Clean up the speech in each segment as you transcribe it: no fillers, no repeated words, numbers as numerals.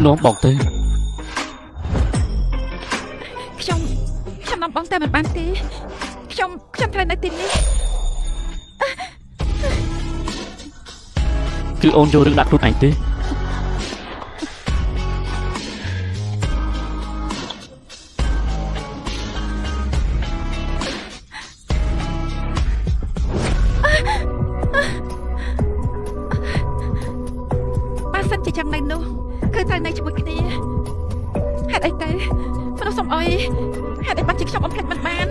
នាំបងទៅខ្ញុំនាំបងទៅមិនបានទេខ្ញុំត្រូវនៅទីនេះគឺអូនយករឿងដាក់ខ្លួនឯងទេបើសិនជាយ៉ាងណានោះគឺត្រូវនៅជាមួយគ្នាហេតុអីទៅមនុស្សសំអុយហេតុអីបាត់ជាខ្ញុំបំភ្លេចមិនបាន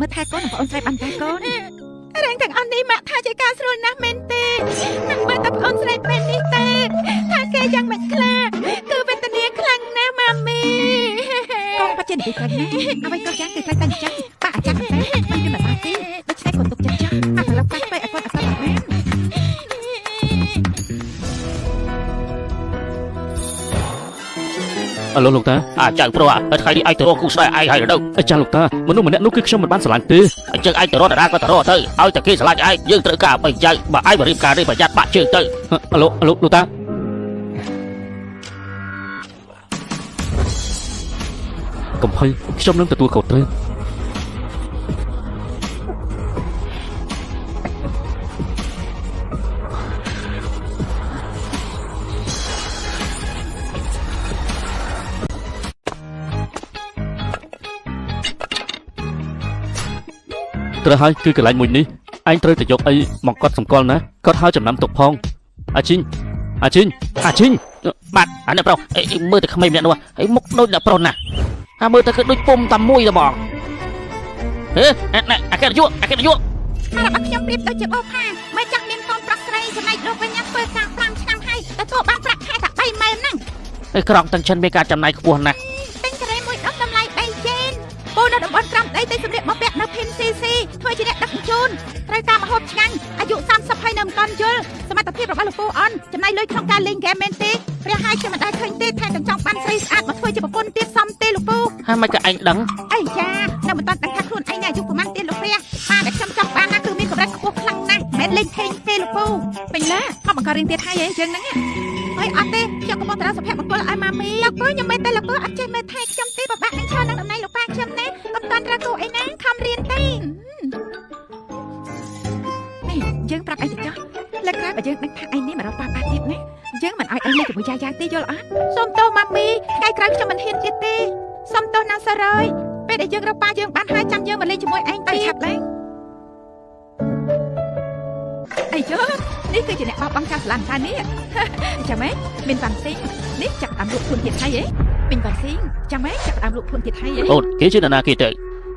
មើលថែកូនបងអូនស្រីបានតែកូនរឿងទាំងអស់នេះម៉ាក់ថាជាការស្រួលណាស់មែនទេម៉ាក់មើលតែបងអូនស្រីពេលនេះទេថាគេយ៉ាងមិនខ្លាចគឺវេទនាខ្លាំងណាស់ម៉ាមីកូនបាច់ចេះនិយាយខ្លាំងណាស់អ្វីក៏យ៉ាងគឺត្រូវតែចាស់ប៉ាអាចារ្យតែមិនមានបានទេដូច្នេះកូនទុកចិត្តចាស់អាប្រឡប់កាច់ពេកឲ្យកូនអត់បានអឡូលោកតាអាចៅព្រោះថ្ងៃនេះឯងទៅរកគូស្នេហ៍ឯងហើយទៅអញ្ចឹងលោកតាមនុស្សម្នាក់នោះគឺខ្ញុំមិនបានស្រឡាញ់ទេអញ្ចឹងឯងទៅរកតារាក៏ទៅរកទៅឲ្យតែគេស្រឡាញ់ឯងយើងត្រូវការអ្វីចៅបើឯងបរិបការនេះប្រយ័ត្នបាក់ជើងទៅអឡូលោកតាកំភៃខ្ញុំនឹងទទួលខុសត្រូវត្រូវហើយគឺកន្លែងមួយនេះឯងត្រូវតែយកអីមកកត់សម្គាល់ណាកត់ហើយចំណាំទុកផងអាជីងបាទអានេះប្រុសមើលតែក្មេងម្នាក់នោះមុខដូចអ្នកប្រុសណាស់ហើយមើលតែគឺដូចពុំតែមួយតែហ្មងអាគេយកហើយបើខ្ញុំប្រៀបទៅជាបោផាមិនចង់មានកូនប្រុសស្រីចំណែកលោកវិញធ្វើការ5ឆ្នាំហើយតែទោះបានប្រាក់ខែតែ30000ហ្នឹងក្រងទាំងចិនមានការចំណាយខ្ពស់ណាស់ទិញការ៉េមួយដុំតម្លៃ3ចេនពូនៅតំបន់ក្រំដីទៅសម្លៀកមកពាក់នៅភិនស៊ីស៊ីធ្វើជាអ្នកដឹកជញ្ជូនត្រូវការម្ហូបឆ្ងាញ់អាយុ30ហើយនៅមិនទាន់យល់សមត្ថភាពរបស់លោកពូអនចំណាយលុយក្នុងការលេងហ្គេមមែនទេព្រះហើយខ្ញុំមិនដែលឃើញទេថែទាំងចង់បានស្រីស្អាតមកធ្វើជាប្រពន្ធទៀតសមទេលោកពូហើយមិនក៏ឯងដឹងអីយ៉ានៅមិនទាន់ដឹងថាខ្លួនឯងអាយុប្រហែលទៀតលោកព្រះបាទដែលខ្ញុំចង់បានណាគឺមានកម្រិតខ្ពស់ខ្លាំងណាស់មិនលេងថេងទេលោកពូពេញឡាមកបង្ករៀនទៀតហើយអីចឹងហ្នឹងហើយអត់ទេខ្ញុំកំពុងតែសុភមង្គលឲ្យម៉ាមីលោកពូខ្ញុំមិនតែលោកពូអត់ចេះមើលថែខ្ញុំទេពិបាកនឹងឈរនឹងតំណែងលោកប៉ាខ្ញុំណាកុំតាន់ត្រូវគូអីណាខំរៀនទេនេះយើងប្រាប់អីទៅចុះលើកក្រោយបើយើងដឹងថាឯនេះមករកប៉ាទៀតណាយើងមិនឲ្យឯងលេងជាមួយយាយទេយល់អត់សូមទោសម៉ាមីថ្ងៃក្រោយខ្ញុំមិនហ៊ានទៀតទេសូមទោសណាសរយពេលដែលយើងរកប៉ាយើងបានហើយចាំយើងមកលេងជាមួយឯងទៅឆាប់ឡើងអីចុះនេះគឺជាអ្នកបោះបង់ចាស់ស្លាប់ថានេះចាំម៉េចមានវ៉ាន់ស៊ីនេះចាប់តាមលក់ខ្លួនទៀតហើយពេញវ៉ាន់ស៊ីចាំម៉េចចាប់តាមលក់ខ្លួនទៀតហើយអូនគេជានរណាគេទៅ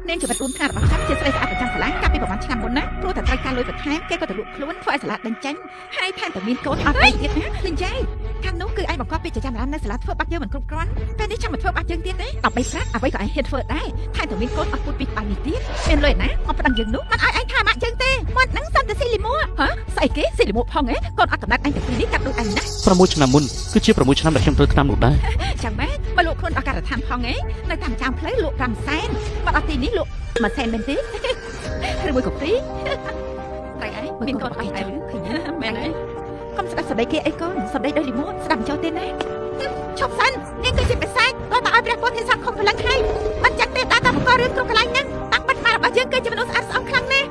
នាងជីវិត4ខែរបស់ខ្ញុំជាស្រីស្អាតប្រចាំសាលាកាលពីប្រហែលឆ្នាំមុនណាព្រោះតែត្រូវការលុយបន្ថែមគេក៏ទៅលក់ខ្លួនធ្វើឲ្យសាលាដេញចេញហើយថែមទាំងមានកូនអត់អីទៀតណាលេងយាយខាងនោះគឺឯងបង្កប់ពីចចាមរាមនៅសាលាធ្វើបាត់យើងមិនគ្រប់គ្រាន់ពេលនេះចាំមកធ្វើបាត់យើងទៀតទេដល់បីប្រាក់អ្វីក៏ឯងហ៊ានធ្វើដែរថែមទាំងមានកូនអត់ពុតពីបាយនេះទៀតមានលុយណាមកប្តឹងយើងនោះមិនឲ្យឯងថាម៉ាក់យើងទេមាត់ហ្នឹងសន្តិស៊ីលីមួហ៎ស្អីគេស៊ីលីមួផងហ៎កូនអត់កំណត់ឯងតែពីនេះកាត់ដូចឯងណា6ឆ្នាំមុនគឺជា6ឆ្នាំដែលខ្ញុំត្រូវឆ្នាំនោះដែរចាំម៉េចបើលក់ខ្លួនអការដ្ឋានផងហ៎នៅតាមចាំផ្លូវលក់5សែនបាត់អត់ទីនេះលក់1សែនមែនទេឬមួយក៏ព្រីតែឯងមានកូនអីទៅឃើញមែនទេកុំស្ដាប់សម្ដីគេអីកូនសម្ដីដូចលីមួស្ដាប់ចូលទេណាឈប់សិននេះគឺជាបិសាចក៏តែឲ្យព្រះពុទ្ធសាសនាខំប្រឡឹងហើយមិនចឹងទេដាក់តែបង្ករឿងគ្រប់កន្លែងហ្នឹងតាំងបិទមករបស់យើងគឺជាមនុស្សស្អាតស្អំខ្លាំងណាស់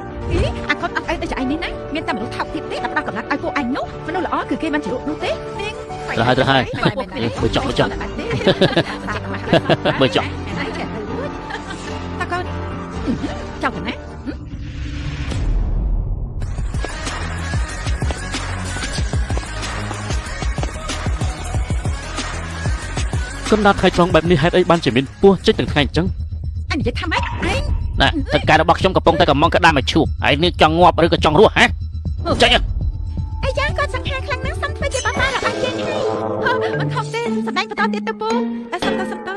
អាកូនអត់អីដូចឯងនេះណាមានតែមនុស្សថោកទៀតទេដល់ផ្ដោះកំណត់ឲ្យពួកឯងនោះមនុស្សល្អគឺគេមិនជ្រុកនោះទេនាងត្រូវហើយមើលចង់មើលចង់តាកូនចង់ទៅណាកណ្ដាលថ្ងៃត្រង់បែបនេះហេតុអីបានជាមានពោះចេញទាំងថ្ងៃអញ្ចឹងអញនិយាយថាម៉េចឯងណាទឹកកែរបស់ខ្ញុំកំពុងតែកំងក្តាមឲ្យឈូបហើយនេះចង់ងាប់ឬក៏ចង់រស់ហ៎ចេញអីយ៉ាងក៏សង្ខារខ្លាំងណាស់សំធ្វើជាបាតារបស់យើងហើយមិនខុសទេ សម្ដែងបន្តទៀតទៅពូ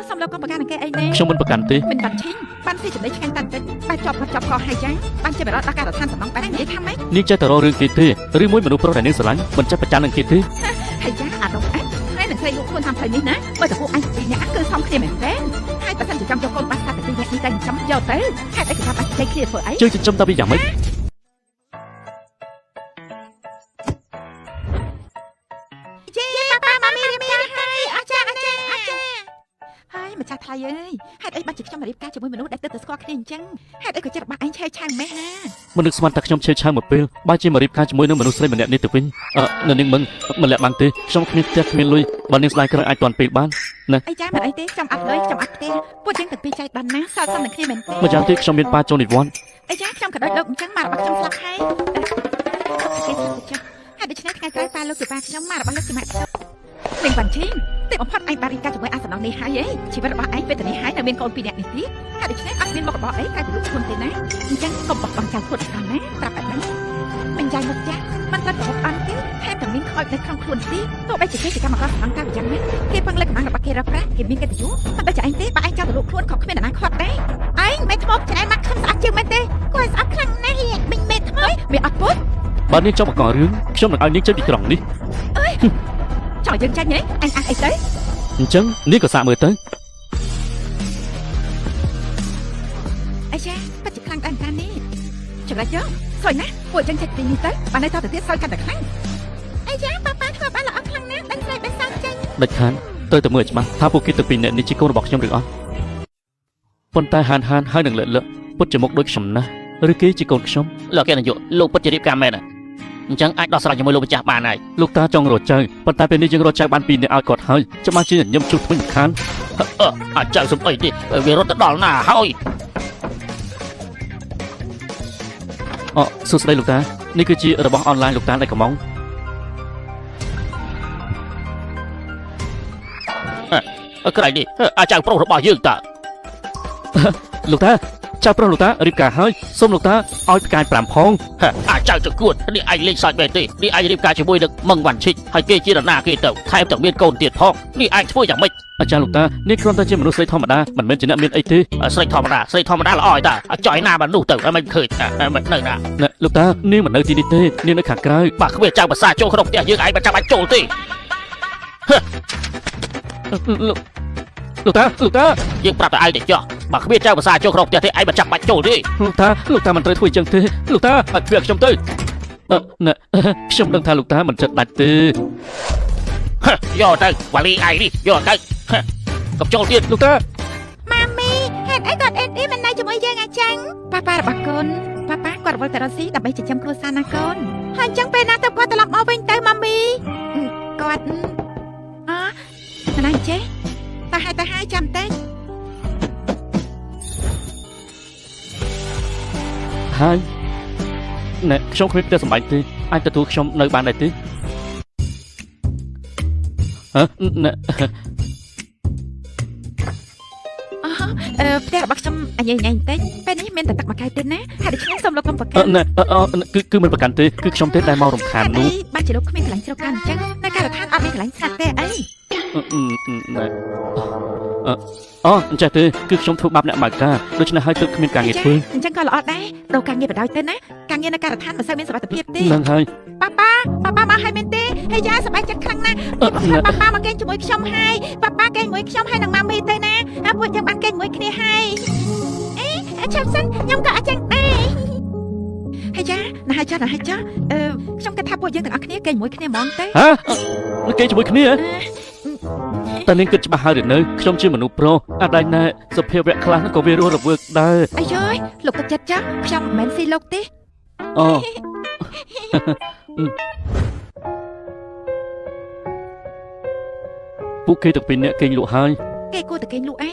សំឡេងកំប្រកាន់គេអីណែ ខ្ញុំមិនប្រកាន់ទេ មិនបានឈិញបានស៊ីចំណេញឆ្ងាញ់តាន់តិចបានជាប់កហើយចាបានជាបរិបទដល់ការដ្ឋានសំណងបាននិយាយថាម៉េច នាងចេះតែរករឿងគេទេឬមួយមនុស្សប្រុសដែលនាងស្រឡាញ់មិនចេះប្រច័ណ្ឌនឹងគេទេ ហើយចាអានោះហើយនឹងស្រីលោកខ្លួនតាមផ្លូវនេះណាបើតើពួកអញពីរនាក់គឺសំគ្នាមែនទេហើយបើសិនជាចង់យកកូនបាត់សាប់ពីរនាក់នេះទៅចាំយកទៅហេតុអីគេថាបាច់ចៃគ្នាធ្វើអី ជើងចិញ្ចឹមតាពីយ៉ាងម៉េច ប៉ាម៉ាមីរៀបការហើយអចាហើយម្ចាស់ថ្លៃអើយហេតុអីបាច់ជាខ្ញុំរៀបការជាមួយមនុស្សដែលទៅស្គាល់គ្នាអញ្ចឹងហេតុអីក៏ចិត្តរបស់ឯងឆេវឆាវម៉េះហា មនុស្សស្មានតែខ្ញុំឆេវឆាវមួយពេលបើជាមករៀបការជាមួយនឹងមនុស្សស្រីម្នាក់នេះទៅវិញនៅនាងមិនលាក់បាំងទេខ្ញុំគ្មានផ្ទះគ្មានលុយបើនាងស្ដាយក្រោយអាចទាន់ពេលបានណា អីចាមិនអីទេខ្ញុំអត់លុយខ្ញុំអត់ផ្ទះពួកយើងទាំងពីរចៃបានណាសល់សំនឹងគ្នាមែនទេ ម្យ៉ាងទៀតខ្ញុំមានប៉ាចូលនិវត្តន៍ អីចាខ្ញុំក៏ដូចលោកអញ្ចឹងមករបស់ខ្ញុំស្លាប់ហើយហើយដូច្នេះថ្ងៃក្រោយប៉ាលោកជាប៉ាខ្ញុំមករបស់លោកជាម៉ាក់ខ្ញុំនឹងបានឈីតែបំផុតឯងបានរៀបការជាមួយអាសនងនេះហើយជីវិតរបស់ឯងវេទនាហើយនៅមានកូនពីរនាក់នេះទៀតហើយដូច្នេះអត់មានមុខរបរអីតែពីលោកខ្លួនទេណាអញ្ចឹងកុំបោះបង់ចោលខ្លួនស្ដាំណាប្រាប់តែមិនចាយមកចាស់មិនត្រូវប្រហុកអន់ទេថែមទាំងមានខូចនៅក្នុងខ្លួនទៀតទោះបីជាគេជាកម្មករស្នងការយ៉ាងណាគេពឹងលើកម្លាំងរបស់គេរកប្រាក់គេមានកិត្តិយសតែបើចាឯងទេបើឯងចង់ទៅលោកខ្លួនក៏គ្មានអនាគតដែរឯងមិនធ្មប់ឆ្អែមកខ្ញុំស្អាតជាងមែនទេគួរឲ្យស្អប់ខ្លាំងណាស់មិញមេថ្មីវាអត់ពុត បើនាងចង់បង្ករឿងខ្ញុំនឹងឲ្យនាងចេញពីត្រង់នេះ ចង់យើងចាញ់ហ៎អញអីទៅ អញ្ចឹងនាងក៏សាកមើលទៅ អីចាប៉ាច់ខ្លាំងតែតាមនេះចង្រៃយកសួយណាពួកចឹងចេញពីនេះទៅបានទៅទៀតសួយកាន់តែខ្លាំងអីចាប៉ាធ្វើបានល្អខ្លាំងណាស់ដឹងស្រីបែសាចេញ ដាច់ខានត្រូវតែមើលច្បាស់ថាពួកគេទៅពីអ្នកនេះជាកូនរបស់ខ្ញុំឬអត់ប៉ុន្តែហានហើយនឹងលឹកពុតជាមុខដូចខ្ញុំណាស់ឬគេជាកូនខ្ញុំ លោកគេនាយកលោកពិតជារៀបការមែនអញ្ចឹងអាចដោះស្រាយជាមួយលោកម្ចាស់បានហើយ លោកតាចង់រកចៅប៉ុន្តែពេលនេះយើងរកចៅបានពីរនាក់ឲ្យគាត់ហើយចាំបានជាញញឹមជួបថ្មីខាន អាចៅសំអីទេវារត់ទៅដល់ណាហើយ សួស្តីលោកតានេះគឺជារបស់អនឡាញលោកតាដែលកំង ក្រៃនេះអាចៅប្រុសរបស់យើងតើ លោកតាចៅប្រុសលោកតារៀបការហើយសូមលោកតាឲ្យផ្កាយ5ផង អាចៅទៅគួតនេះឯងលេងសើចមែនទេនេះឯងរៀបការជាមួយនឹងមឹងវ៉ាន់ឈិចហើយគេជានរណាគេទៅថែមទាំងមានកូនទៀតផងនេះឯងធ្វើយ៉ាងម៉េច អាចារ្យលោកតានេះគ្រាន់តែជាមនុស្សស្រីធម្មតាមិនមែនជាអ្នកមានអីទេ ស្រីធម្មតាល្អហើយតើចុយណាបាននោះទៅមិនឃើញមិននៅណា ណែលោកតានាងមិននៅទីនេះទេនាងនៅខាងក្រៅ បាទគ្មានចៅភាសាចូលក្នុងផ្ទះយើងឯងមិនចាំបាច់ចូលទេ លោកតា យើងប្រាប់តែឯងទៅចោះបើគ្មានចៅភាសាចូលក្នុងផ្ទះទេឯងមិនចាំបាច់ចូលទេ លោកតាមិនត្រូវធ្វើអញ្ចឹងទេលោកតាឲ្យធ្វើខ្ញុំទៅណែខ្ញុំដឹងថាលោកតាមិនចិត្តដាច់ទេ យកទៅវ៉ាលីឯងនេះយកទៅកុំចូលទៀត លោកតា ម៉ាមីហេតុអីគាត់អេនអ៊ីមិននៅជាមួយយើងអញ្ចឹងប៉ារបស់កូនប៉ាគាត់វិលទៅរកស៊ីដើម្បីចិញ្ចឹមគ្រួសារណាកូនហើយអញ្ចឹងពេលណាទៅគាត់ត្រឡប់មកវិញទៅម៉ាមីគាត់ណាចេះតែហើយចាំតែ ហើយណែខ្ញុំគ្មានផ្ទះសម្បែងទេអាចទទួលខ្ញុំនៅបានដែរទេណែ ផ្ទះរបស់ខ្ញុំអញញ៉ៃបន្តិចពេលនេះមានតែទឹកមួយកែវទេណាហើយដូច្នេះសូមលោកកុំប្រកាន់ ណែគឺមិនប្រកាន់ទេគឺខ្ញុំទេដែលមករំខាននោះ បាច់ជាលោកគ្មានកន្លែងជ្រកកាន់អញ្ចឹងនៅការដ្ឋានអត់មានកន្លែងស្ងាត់ទេអី ណែអញ្ចឹងទេគឺខ្ញុំធ្វើបាបអ្នកម៉ៅការដូច្នេះហើយទើបគ្មានការងារធ្វើ អញ្ចឹងក៏ល្អដែររកការងារបដ ாய் ទៅណាការងារនៅការដ្ឋានមិនសូវមានសុវត្ថិភាពទេ នឹងហើយ ប៉ាមកហើយមែនទេហើយយ៉ាសប្បាយចិត្តខ្លាំងណាស់ប៉ាមកគេងជាមួយខ្ញុំហើយប៉ាគេងជាមួយខ្ញុំហើយនឹងម៉ាមីទៅណាហើយពួកយើងបានគេងជាមួយគ្នាហើយអេចាំសិនខ្ញុំក៏អញ្ចឹងដែរហើយយ៉ាណាហើយចាខ្ញុំគិតថាពួកយើងទាំងអស់គ្នាគេងជាមួយគ្នាហ្មងទៅ ហ៎គេងជាមួយគ្នាតែនាងគិតច្បាស់ហើយឬនៅខ្ញុំជាមនុស្សប្រុសអត់ដែរណែសុភាវៈខ្លះក៏វារស់រវើកដែរ អាយយលោកទឹកចិត្តចាខ្ញុំមិនមែនស៊ីលោកទេ ពួកគេទាំងពីរនាក់គេងលក់ហើយ គេគួរតែគេងលក់អី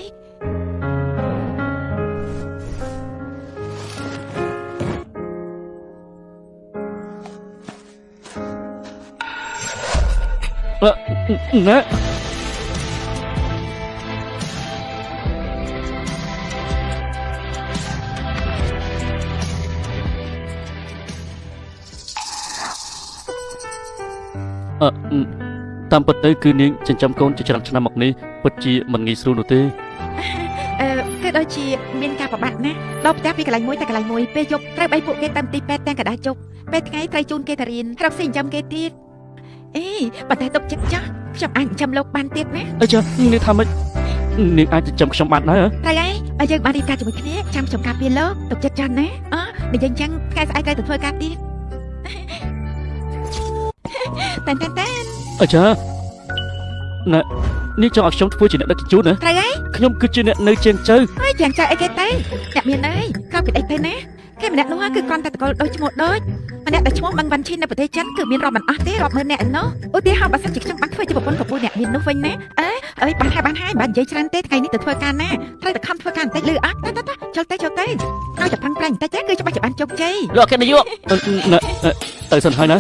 ណែ ណ តាមពិតទៅគឺនាងចិញ្ចឹមកូនជាច្រើនឆ្នាំមកនេះពិតជាមិនងាយស្រួលនោះទេ គឺដូចជាមានការប្របាក់ណាដល់ផ្ទះពីកន្លែងមួយទៅកន្លែងមួយពេលយប់ត្រូវបីពួកគេតាមទីពេទ្យទាំងកណ្ដាលជប់ពេលថ្ងៃត្រូវជូនគេទៅរៀនរកស៊ីចិញ្ចឹមគេទៀតអេបើតែទុកចិត្តចាស់ខ្ញុំអាចចិញ្ចឹមលោកបានទៀតណា អីចានាងថាម៉េចនាងអាចចិញ្ចឹមខ្ញុំបានដែរហ៎ ត្រូវហើយបើយើងបានរៀបការជាមួយគ្នាចាំខ្ញុំការពារលោកទុកចិត្តចាស់ណានិយាយអញ្ចឹងថ្ងៃស្អែកត្រូវទៅធ្វើការទៀតតែនអីចាណែនាងចង់ឲ្យខ្ញុំធ្វើជាអ្នកដឹកជញ្ជូនណា ត្រូវហើយ ខ្ញុំគឺជាអ្នកនៅជាងជើ ហើយជាងចៅអីគេទៅអ្នកមានអីក្រោកពីអីទៅណាគេម្នាក់នោះគឺគ្រាន់តែតកលដូចឈ្មោះដូចម្នាក់ដែលឈ្មោះបឹងវ៉ាន់ឈីននៅប្រទេសចិនគឺមានរាប់មិនអស់ទេរាប់ម៉ឺនអ្នកឯណោះឧទាហរណ៍បើសិនជាខ្ញុំបានធ្វើជាប្រពន្ធកំពូលអ្នកមាននោះវិញណាអើយបានហើយបាននិយាយច្រើនទេថ្ងៃនេះទៅធ្វើការណាត្រូវតែខំធ្វើការបន្តិចលឺអត់ទៅចូលទៅឲ្យតែប្រឹងប្រែងបន្តិចទេគឺច្បាស់ជាបានជោគជ័យ លោកអគ្គនាយក ទៅសិនហើយណា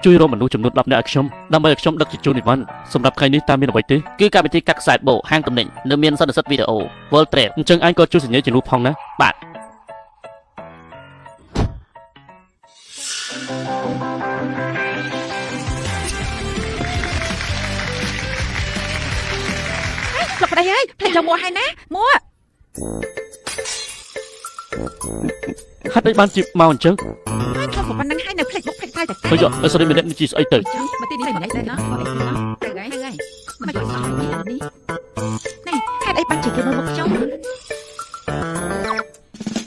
ជួយរកមនុស្សចំនួន10នាក់ឲ្យខ្ញុំដើម្បីឲ្យខ្ញុំដឹកជញ្ជូនអីវ៉ាន់សម្រាប់ថ្ងៃនេះតាមមានអ្វីទេ គឺកម្មវិធីកាត់ខ្សែបូហាងទំនិញនៅមានសន្និសីទវីដេអូ World Trade អញ្ចឹងអញក៏ជួយសញ្ញាជំនួសផងណា បាទ លោកប្តីអើយផ្លេចយកមួហើយណាមួ ហាត់អីបានជាមកអញ្ចឹង ខ្ញុំក៏ប៉ុណ្្នឹងហើយនៅផ្លេចមុខផ្លេចតើតែ ហើយយកស្រីម្នាក់នេះជាស្អីទៅ មកទីនេះម្នាក់ដែរណាមកទីនេះទៅហើយមកជួយសោះនេះនេះហេតុអីបានជាគេមើលមុខខ្ញុំ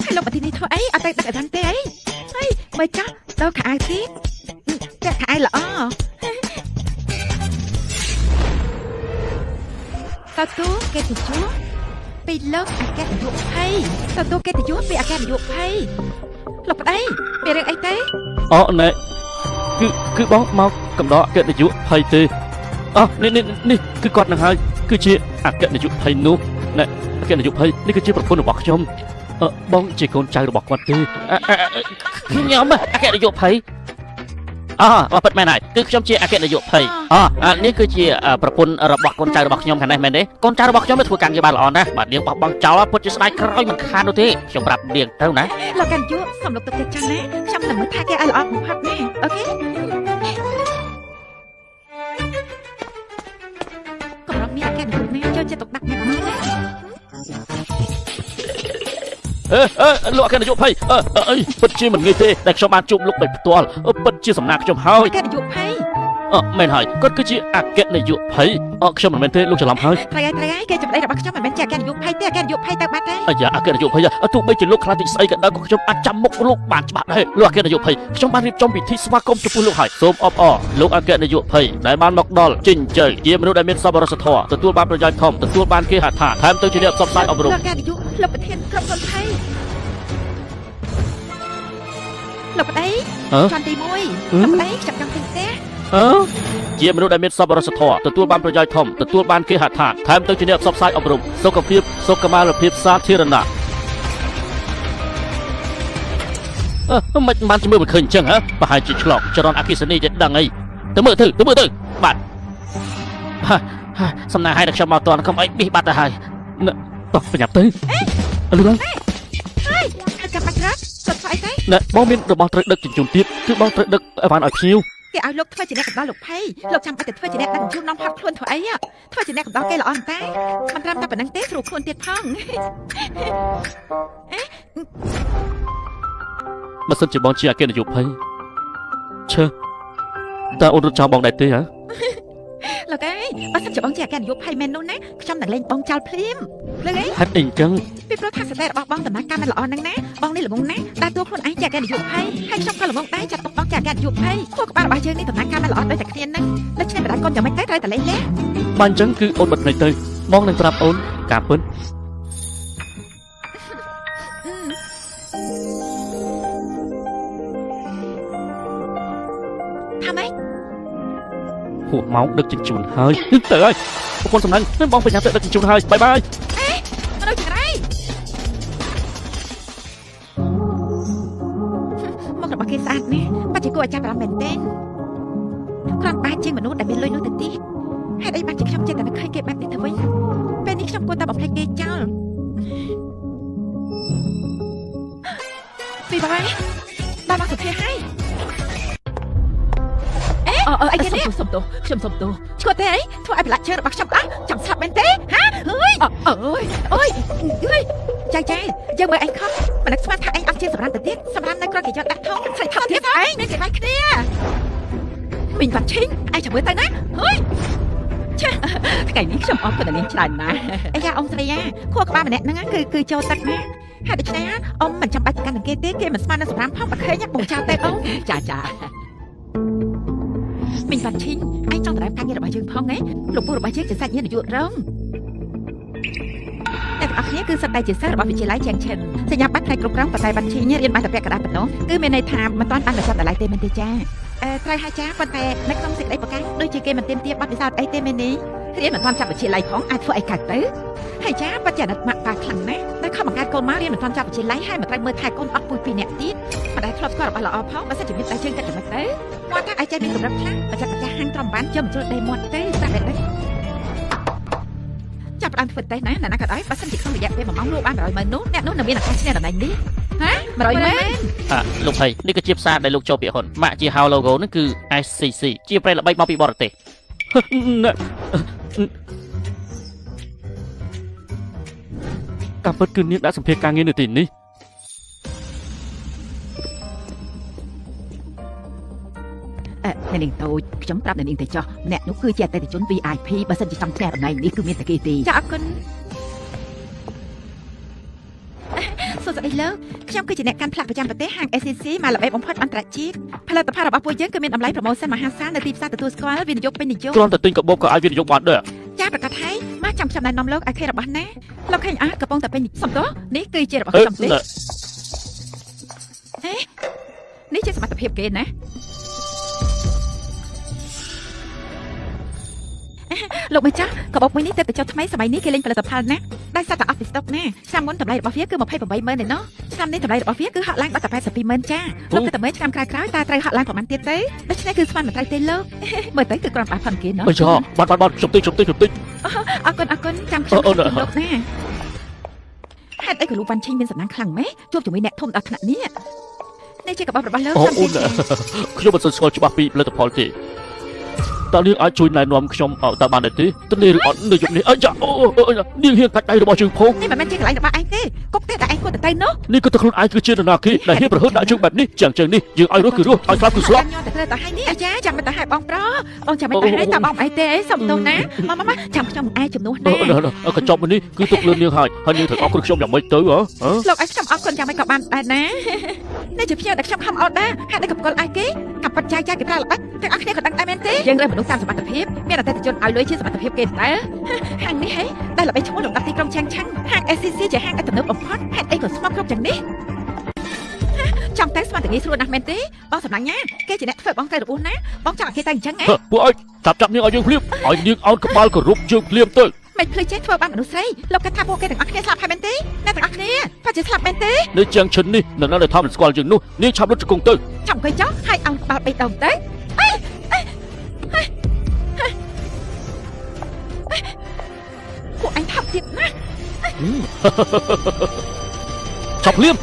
ហើយលោកមកទីនេះធ្វើអីអត់ទៅដឹកអីបានទេអីហើយមើលចាស់ដល់ខោអាវទៀតតែខោអាវល្អតើទូគេទៅជួពីលោកអគ្គនាយកភ័យតើទូគេទៅជួពីអគ្គនាយកភ័យលោកប្តីមានរឿងអីទេ អូណែគឺបងមកកំដរអគ្គនាយកភ័យទេអូនេះគឺគាត់នឹងហើយគឺជាអគ្គនាយកភ័យនោះណែអគ្គនាយកភ័យនេះគឺជាប្រពន្ធរបស់ខ្ញុំបងជាកូនចៅរបស់គាត់ទេ ខ្ញុំអគ្គនាយកភ័យពិតមែនហើយគឺខ្ញុំជាអគ្គនាយកភ័យនេះគឺជាប្រពន្ធរបស់កូនចៅរបស់ខ្ញុំខាងនេះមែនទេកូនចៅរបស់ខ្ញុំធ្វើការងារបានល្អណាស់បាទនាងបោះបង់ចោលពិតជាស្ដាយក្រោយមិនខាននោះទេខ្ញុំប្រាប់នាងទៅណា លោកកាន់យុសូមលោកទុកចិត្តចាំណាខ្ញុំនឹងមើលថាគេឲ្យល្អបំផុតណាអូខេកំរងមានអគ្គនាយកណាចូលចិត្តទុកដាក់អ្នកមើលណា លោកអគ្គនាយកភ័យអីពិតជាមិនងាយទេតែខ្ញុំបានជួបលោកដោយផ្ទាល់ពិតជាសំណាក់ខ្ញុំហើយ អគ្គនាយកភ័យ មែនហើយគាត់គឺជាអគ្គនាយកភ័យខ្ញុំមិនមែនទេលោកច្រឡំហើយ ត្រូវហើយគេចម្ដីរបស់ខ្ញុំមិនមែនជាអគ្គនាយកភ័យទេអគ្គនាយកភ័យទៅបាត់ទេ អាយ៉ាអគ្គនាយកភ័យទោះបីជាលោកខ្លាចទីស្អីក៏ដោយក៏ខ្ញុំអាចចាំមុខលោកបានច្បាស់ដែរលោកអគ្គនាយកភ័យខ្ញុំបានរៀបចំពិធីស្វាគមន៍ចំពោះលោកហើយសូមអបអរលោកអគ្គនាយកភ័យដែលបានមកដល់ជិញ្ជើជាមនុស្សដែលមានសប្បុរសធម៌ទទួលបានប្រយោជន៍ធំទទួលបានគេហដ្ឋានថែមទាំងជាអ្នកផ្សព្វផ្សាយអប់រំ លោកអគ្គនាយកលោកប្រធានក្រុមហ៊ុនភ័យលោកប្តីចន្ទទី1លោកប្តីខ្ញុំចង់ទិញផ្ទះ ជាមនុស្សដែលមានសប្បុរសធម៌ទទួលបានប្រយោជន៍ធំទទួលបានគេហដ្ឋានថែមទាំងជាអ្នកផ្សព្វផ្សាយអប់រំសុខភាពសុខុមាលភាពសាធារណៈមិនបានជំរឿមិនឃើញអញ្ចឹងហ៎ប្រហែលជាឆ្លងចរន្តអគ្គិសនីចេះដឹងអីទៅមើលទៅបាទសំណាងឲ្យតែខ្ញុំមកតន់កុំអីប៊ីសបាត់ទៅហើយតោះប្រញាប់ទៅលឿនហើយចាំបាច់រត់សុទ្ធស្អីទេ ណែបងមានរបស់ត្រូវដឹកជញ្ជូនទៀតគឺបងត្រូវដឹកអីវ៉ាន់ឲ្យភ្ញៀវ គេឲ្យលោកធ្វើជាអ្នកកំដរលោកភ័យលោកចាំបាច់ទៅធ្វើជាអ្នកដឹកជញ្ជូននាំផាត់ខ្លួនធ្វើអីធ្វើជាអ្នកកំដរគេល្អណាស់តែមិនត្រឹមតែប៉ុណ្្នឹងទេស្រួលខ្លួនទៀតផងបើសិនជាបងជាអគ្គនាយកភ័យឈើតើអូនរត់ចោលបងដែរទេហ៎ លោកអើយបើសិនជាបងជាអគ្គនាយកភ័យមែននោះណាខ្ញុំនឹងលេងបងចោលភ្លាមលើអី ហេតុអីអញ្ចឹង ពីព្រោះថាសតិរបស់បងដំណើរការមិនល្អហ្នឹងណាបងនេះល្ងងណាដើរតួខ្លួនឯងជាអគ្គនាយកភ័យហើយខ្ញុំក៏ល្ងងដែរចាត់ទុកបងជាអគ្គនាយកភ័យខួរក្បាលរបស់យើងនេះដំណើរការមិនល្អដូចតែគ្នាហ្នឹងដូច្នេះបណ្ដាកូនយ៉ាងម៉េចទៅត្រូវតែលេងលះ បើអញ្ចឹងគឺអូនបិទភ្នែកទៅបងនឹងប្រាប់អូនការពិត ថាម៉េច ហួសម៉ោងដឹកជញ្ជូនហើយទៅហើយប្រពន្ធសំណាញ់បងប្រញាប់ទៅដឹកជញ្ជូនហើយបាយបាយ មនុស្សចង្រៃមករបស់គេស្អាតណាស់បាច់ជាគួរឲ្យចាប់អារម្មណ៍មែនទេគ្រាន់តែជាមនុស្សដែលមានលុយនោះទៅទៀតហេតុអីបានជាខ្ញុំចិត្តតែនឹកឃើញគេបែបនេះទៅវិញពេលនេះខ្ញុំ ខ្ញុំគួរតែបំភ្លេចគេចោលពីបាយបានមកសុភាហើយអីគេនេះសុំទោសខ្ញុំសុំទោសឈួតទេអីធ្វើឲ្យប្រឡាក់ជើងរបស់ខ្ញុំអស់ចង់ស្លាប់មែនទេហាអើយចាយើងមើលឯងខំមិននឹកស្មានថាឯងអត់ជាសម្រាប់ទៅទៀតសម្រាប់នៅក្រៅគេយកដាក់ធំស្រីថោកទៀតឯងមានគេបាយគ្នាមីងវ៉ាន់ឈីងឯងចាំមើលទៅណាហើយចាថ្ងៃនេះខ្ញុំអរគុណដល់នាងច្រើនណាស់អាយ៉ាអ៊ំស្រីយ៉ាខួរក្បាលម្នាក់ហ្នឹងគឺចូលទឹកណាហើយដូច្នេះអ៊ំមិនចាំបាច់កាន់នឹងគេទេគេមិនស្មាននឹងសម្រាប់ផងបើឃើញបងចៅទេអ៊ំចាមីងវ៉ាន់ឈីងឯងចង់ទៅដល់ការងាររបស់យើងផងហ៎លោកពូរបស់យើងជាសាច់ញាតិនាយករងតែបងប្អូនគឺសិតតែជាសិស្សរបស់វិទ្យាល័យជាងឈិនសញ្ញាបត្រផ្នែកគ្រប់គ្រងបតៃវ៉ាន់ឈីងរៀនបានតែពាក់កណ្ដាលប៉ុណ្ណោះគឺមានន័យថាមិនទាន់បានបញ្ចប់ដល់ឡើយទេមែនទេចាត្រូវហើយចាប៉ុន្តែនៅក្នុងសេចក្តីប្រកាសដូចជាគេមិនទាមទារបទពិសោធន៍អីទេមែនទេរៀនមិនទាន់ចាប់វិទ្យាល័យផងអាចធ្វើអីកើតទៅហើយចាបច្ចុប្បន្នម៉ាក់ប៉ាខ្លាំងណាស់តែខំបង្កើតកូនមករៀនមិនទាន់ចាប់វិទ្យាល័យហើយមិនត្រូវមើលថែកូនអត់ពុយ2នាក់ទៀតមិនដែលធ្លាប់ស្គាល់របស់ល្អផងបើសិនជាមានតែជើងតែចំណុចទៅមកថាអាចចេះមានកម្រិតខ្លះបច្ចុប្បន្នហាងត្រំបានយកមកជុលដេមាត់ទៅតែបែបនេះចាប់ផ្ដើមធ្វើតេស្តណាក៏ដោយបើសិនជាក្នុងរយៈពេល1ម៉ោងលោកបាន100,000នោះអ្នកនោះនឹងមានឱកាសឈ្នះតំណែងនេះហា100,000លោកភ័យនេះគឺជាផ្សារដែលលោកចូលពាក្យហ៊ុនម៉ាក់ជាហៅ logo នេះគឺ SCC ជាប្រេល្បីមកពីបរទេសតាមពិតគឺនាងដាក់សម្ភារការងារនៅទីនេះនាងតូចខ្ញុំប្រាប់នាងទៅចោះអ្នកនោះគឺជាអតិថិជន VIP បើសិនជាចង់ឈ្នះតំណែងនេះគឺមានតែគេទេចាអរគុណសួស្តីលោកខ្ញុំគឺជាអ្នកកាន់ផ្លាកប្រចាំប្រទេសហាង SCC មកល្បីបំផុតអន្តរជាតិផលិតផលរបស់ពួកយើងគឺមានតម្លៃប្រម៉ូសិនមហាសាលនៅទីផ្សារទទួលស្គាល់វិនិយោគពេញនិយមគ្រាន់តែទិញកាបូបក៏អាចវិនិយោគបានដែរចាប្រកាសហើយមកចាំខ្ញុំណែនាំលោកឲ្យឃើញរបស់ណាលោកឃើញកំពុងតែពេញសំទោសនេះគឺជារបស់ខ្ញុំទេនេះជាសមត្ថភាពគេណាលោកម្ចាស់កាបូបមួយនេះទៅចុះថ្មីសម័យនេះគេលេងផលិតផលណាដែលសត្វតែអស់ពីស្តុកណាឆ្នាំមុនតម្លៃរបស់វាគឺ28,000ឯណោះឆ្នាំនេះតម្លៃរបស់វាគឺហក់ឡើងដល់តែ82,000ចាលោកទៅមើលឆ្នាំក្រោយៗតើត្រូវហក់ឡើងប្រហែលទៀតទេដូច្នេះគឺស្មានមិនត្រូវទេលោកមើលទៅគឺគ្រាន់តែផាន់គេណោះអើចាបាត់ខ្ញុំតិចអរគុណចាំខ្ញុំលោកណាហេតុអីក៏លោកវ៉ាន់ឈីងមានសំណាងខ្លាំងម៉េចជួបជាមួយអ្នកធំដល់ថ្នាក់នេះនេះជាកាបូបរបស់លោកខ្ញុំមិនស្គាល់ច្បាស់ពីផលិតផលទេតើនាងអាចជួយណែនាំខ្ញុំតើបានទេទនាឬអត់នៅយប់នេះអើចានាងហ៊ានកាច់ដៃរបស់ជើងផងនេះមិនមែនជាកន្លែងរបស់ឯងទេគុកទេតែឯងគួរតែទៅនោះនេះគឺតែខ្លួនឯងគឺជានរណាគេដែលហ៊ានប្រហែលដាក់ជើងបែបនេះចឹងនេះយើងឲ្យរស់គឺរស់ឲ្យស្លាប់គឺស្លាប់ញ៉ាំតែត្រូវតែឲ្យនេះអាចារ្យចាំមិនទៅឲ្យបងប្រុសបងចាំមិនទៅឲ្យតើបងអីទេអីសុំទោសណាមកចាំខ្ញុំឯងជំនួសណាកញ្ចប់នេះគឺទុកលឿននាងហើយនាងត្រូវអរគុណខ្ញុំយ៉ាងម៉េចទៅលោកឲ្យខ្ញុំអរគុណយ៉ាងម៉េចក៏បានដែរណានេះជាភ្ញៀវដែលខ្ញុំខំអត់ដែរហេតុអីក៏ប្រកល់ឯងគេកាប់បច្ច័យគេប្រើល្បិចទាំងអស់គ្នាក៏ដឹងដែរមែនទេយើងរើមនុស្សតាមសមត្ថភាពមានអតិថិជនឲ្យលុយជាសមត្ថភាពគេដែរហាងនេះហេដែលល្បីឈ្មោះលំដាប់ទីក្រុងឆាំងឆាំងហាង SCC ជាហាងទំនើបបំផុតហេតុអីក៏ស្មោកគ្រប់យ៉ាងនេះចង់តែស្មានតែងាយស្រួលណាស់មែនទេបងសំណាញ់ណាគេជាអ្នកធ្វើបងទៅរបួសណាបងចង់ឲ្យគេទៅអញ្ចឹងហ៎ពួកអើយចាប់នាងឲ្យយើងភ្លាមឲ្យនាងអោនក្បាលគោរពជើងភ្លាមទៅមិនភ្លេចចេះធ្វើបានមនុស្សស្រីលោកគិតថាពួកគេទាំងអស់គ្នាស្លាប់ហើយមែនទេអ្នកទាំងអស់គ្នាថាជាស្លាប់មែនទេនៅជាងឈិននេះនៅនៅថាមិនស្គាល់យើងនោះនាងឆាប់លុតជង្គង់ទៅចាំអង្គុយចោលហើយអោនក្បាល3ដងទៅពួកអញថប់ទៀតណាឆាប់ភ្លាម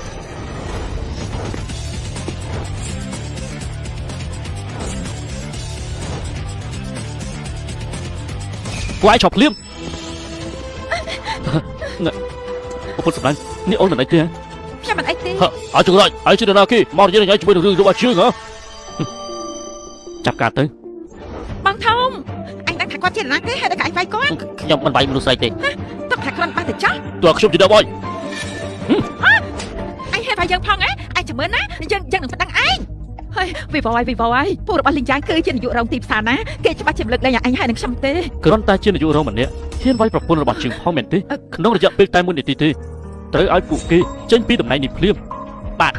ពួកឯងឆាប់ភ្លាមពុទ្ធសម្លាញ់នេះអូនមិនអីទេខ្ញុំមិនអីទេឲ្យចង្រៃឲ្យជិះដល់ណាគេមកនិយាយជាមួយនឹងរឿងរបស់ជើងហ៎ចាប់ការទៅបងធំអញដឹងថាគាត់ជាណាទេហេតុតែឯងវាយគាត់ខ្ញុំមិនវាយមនុស្សស្រីទេទុកថាខ្លួនបានទៅចាស់ទោះខ្ញុំជាអ្នកវាយអញហេតុវាយយើងផងឯងចាំមើលណាយើងនឹងប្តឹងឯងហើយវិវ័យពួករបស់លីងយ៉ាងគឺជានាយករងទីផ្សារណាគេច្បាស់ជាមិនលើកលែងឲ្យអញហើយនឹងខ្ញុំទេគ្រាន់តែជានាយករងម្នាក់ហ៊ានវាយប្រពន្ធរបស់ជើងផងមែនទេក្នុងរយៈពេលតែ1នាទីទេត្រូវឲ្យពួកគេចេញពីតំណែងនេះភ្លាមបាទ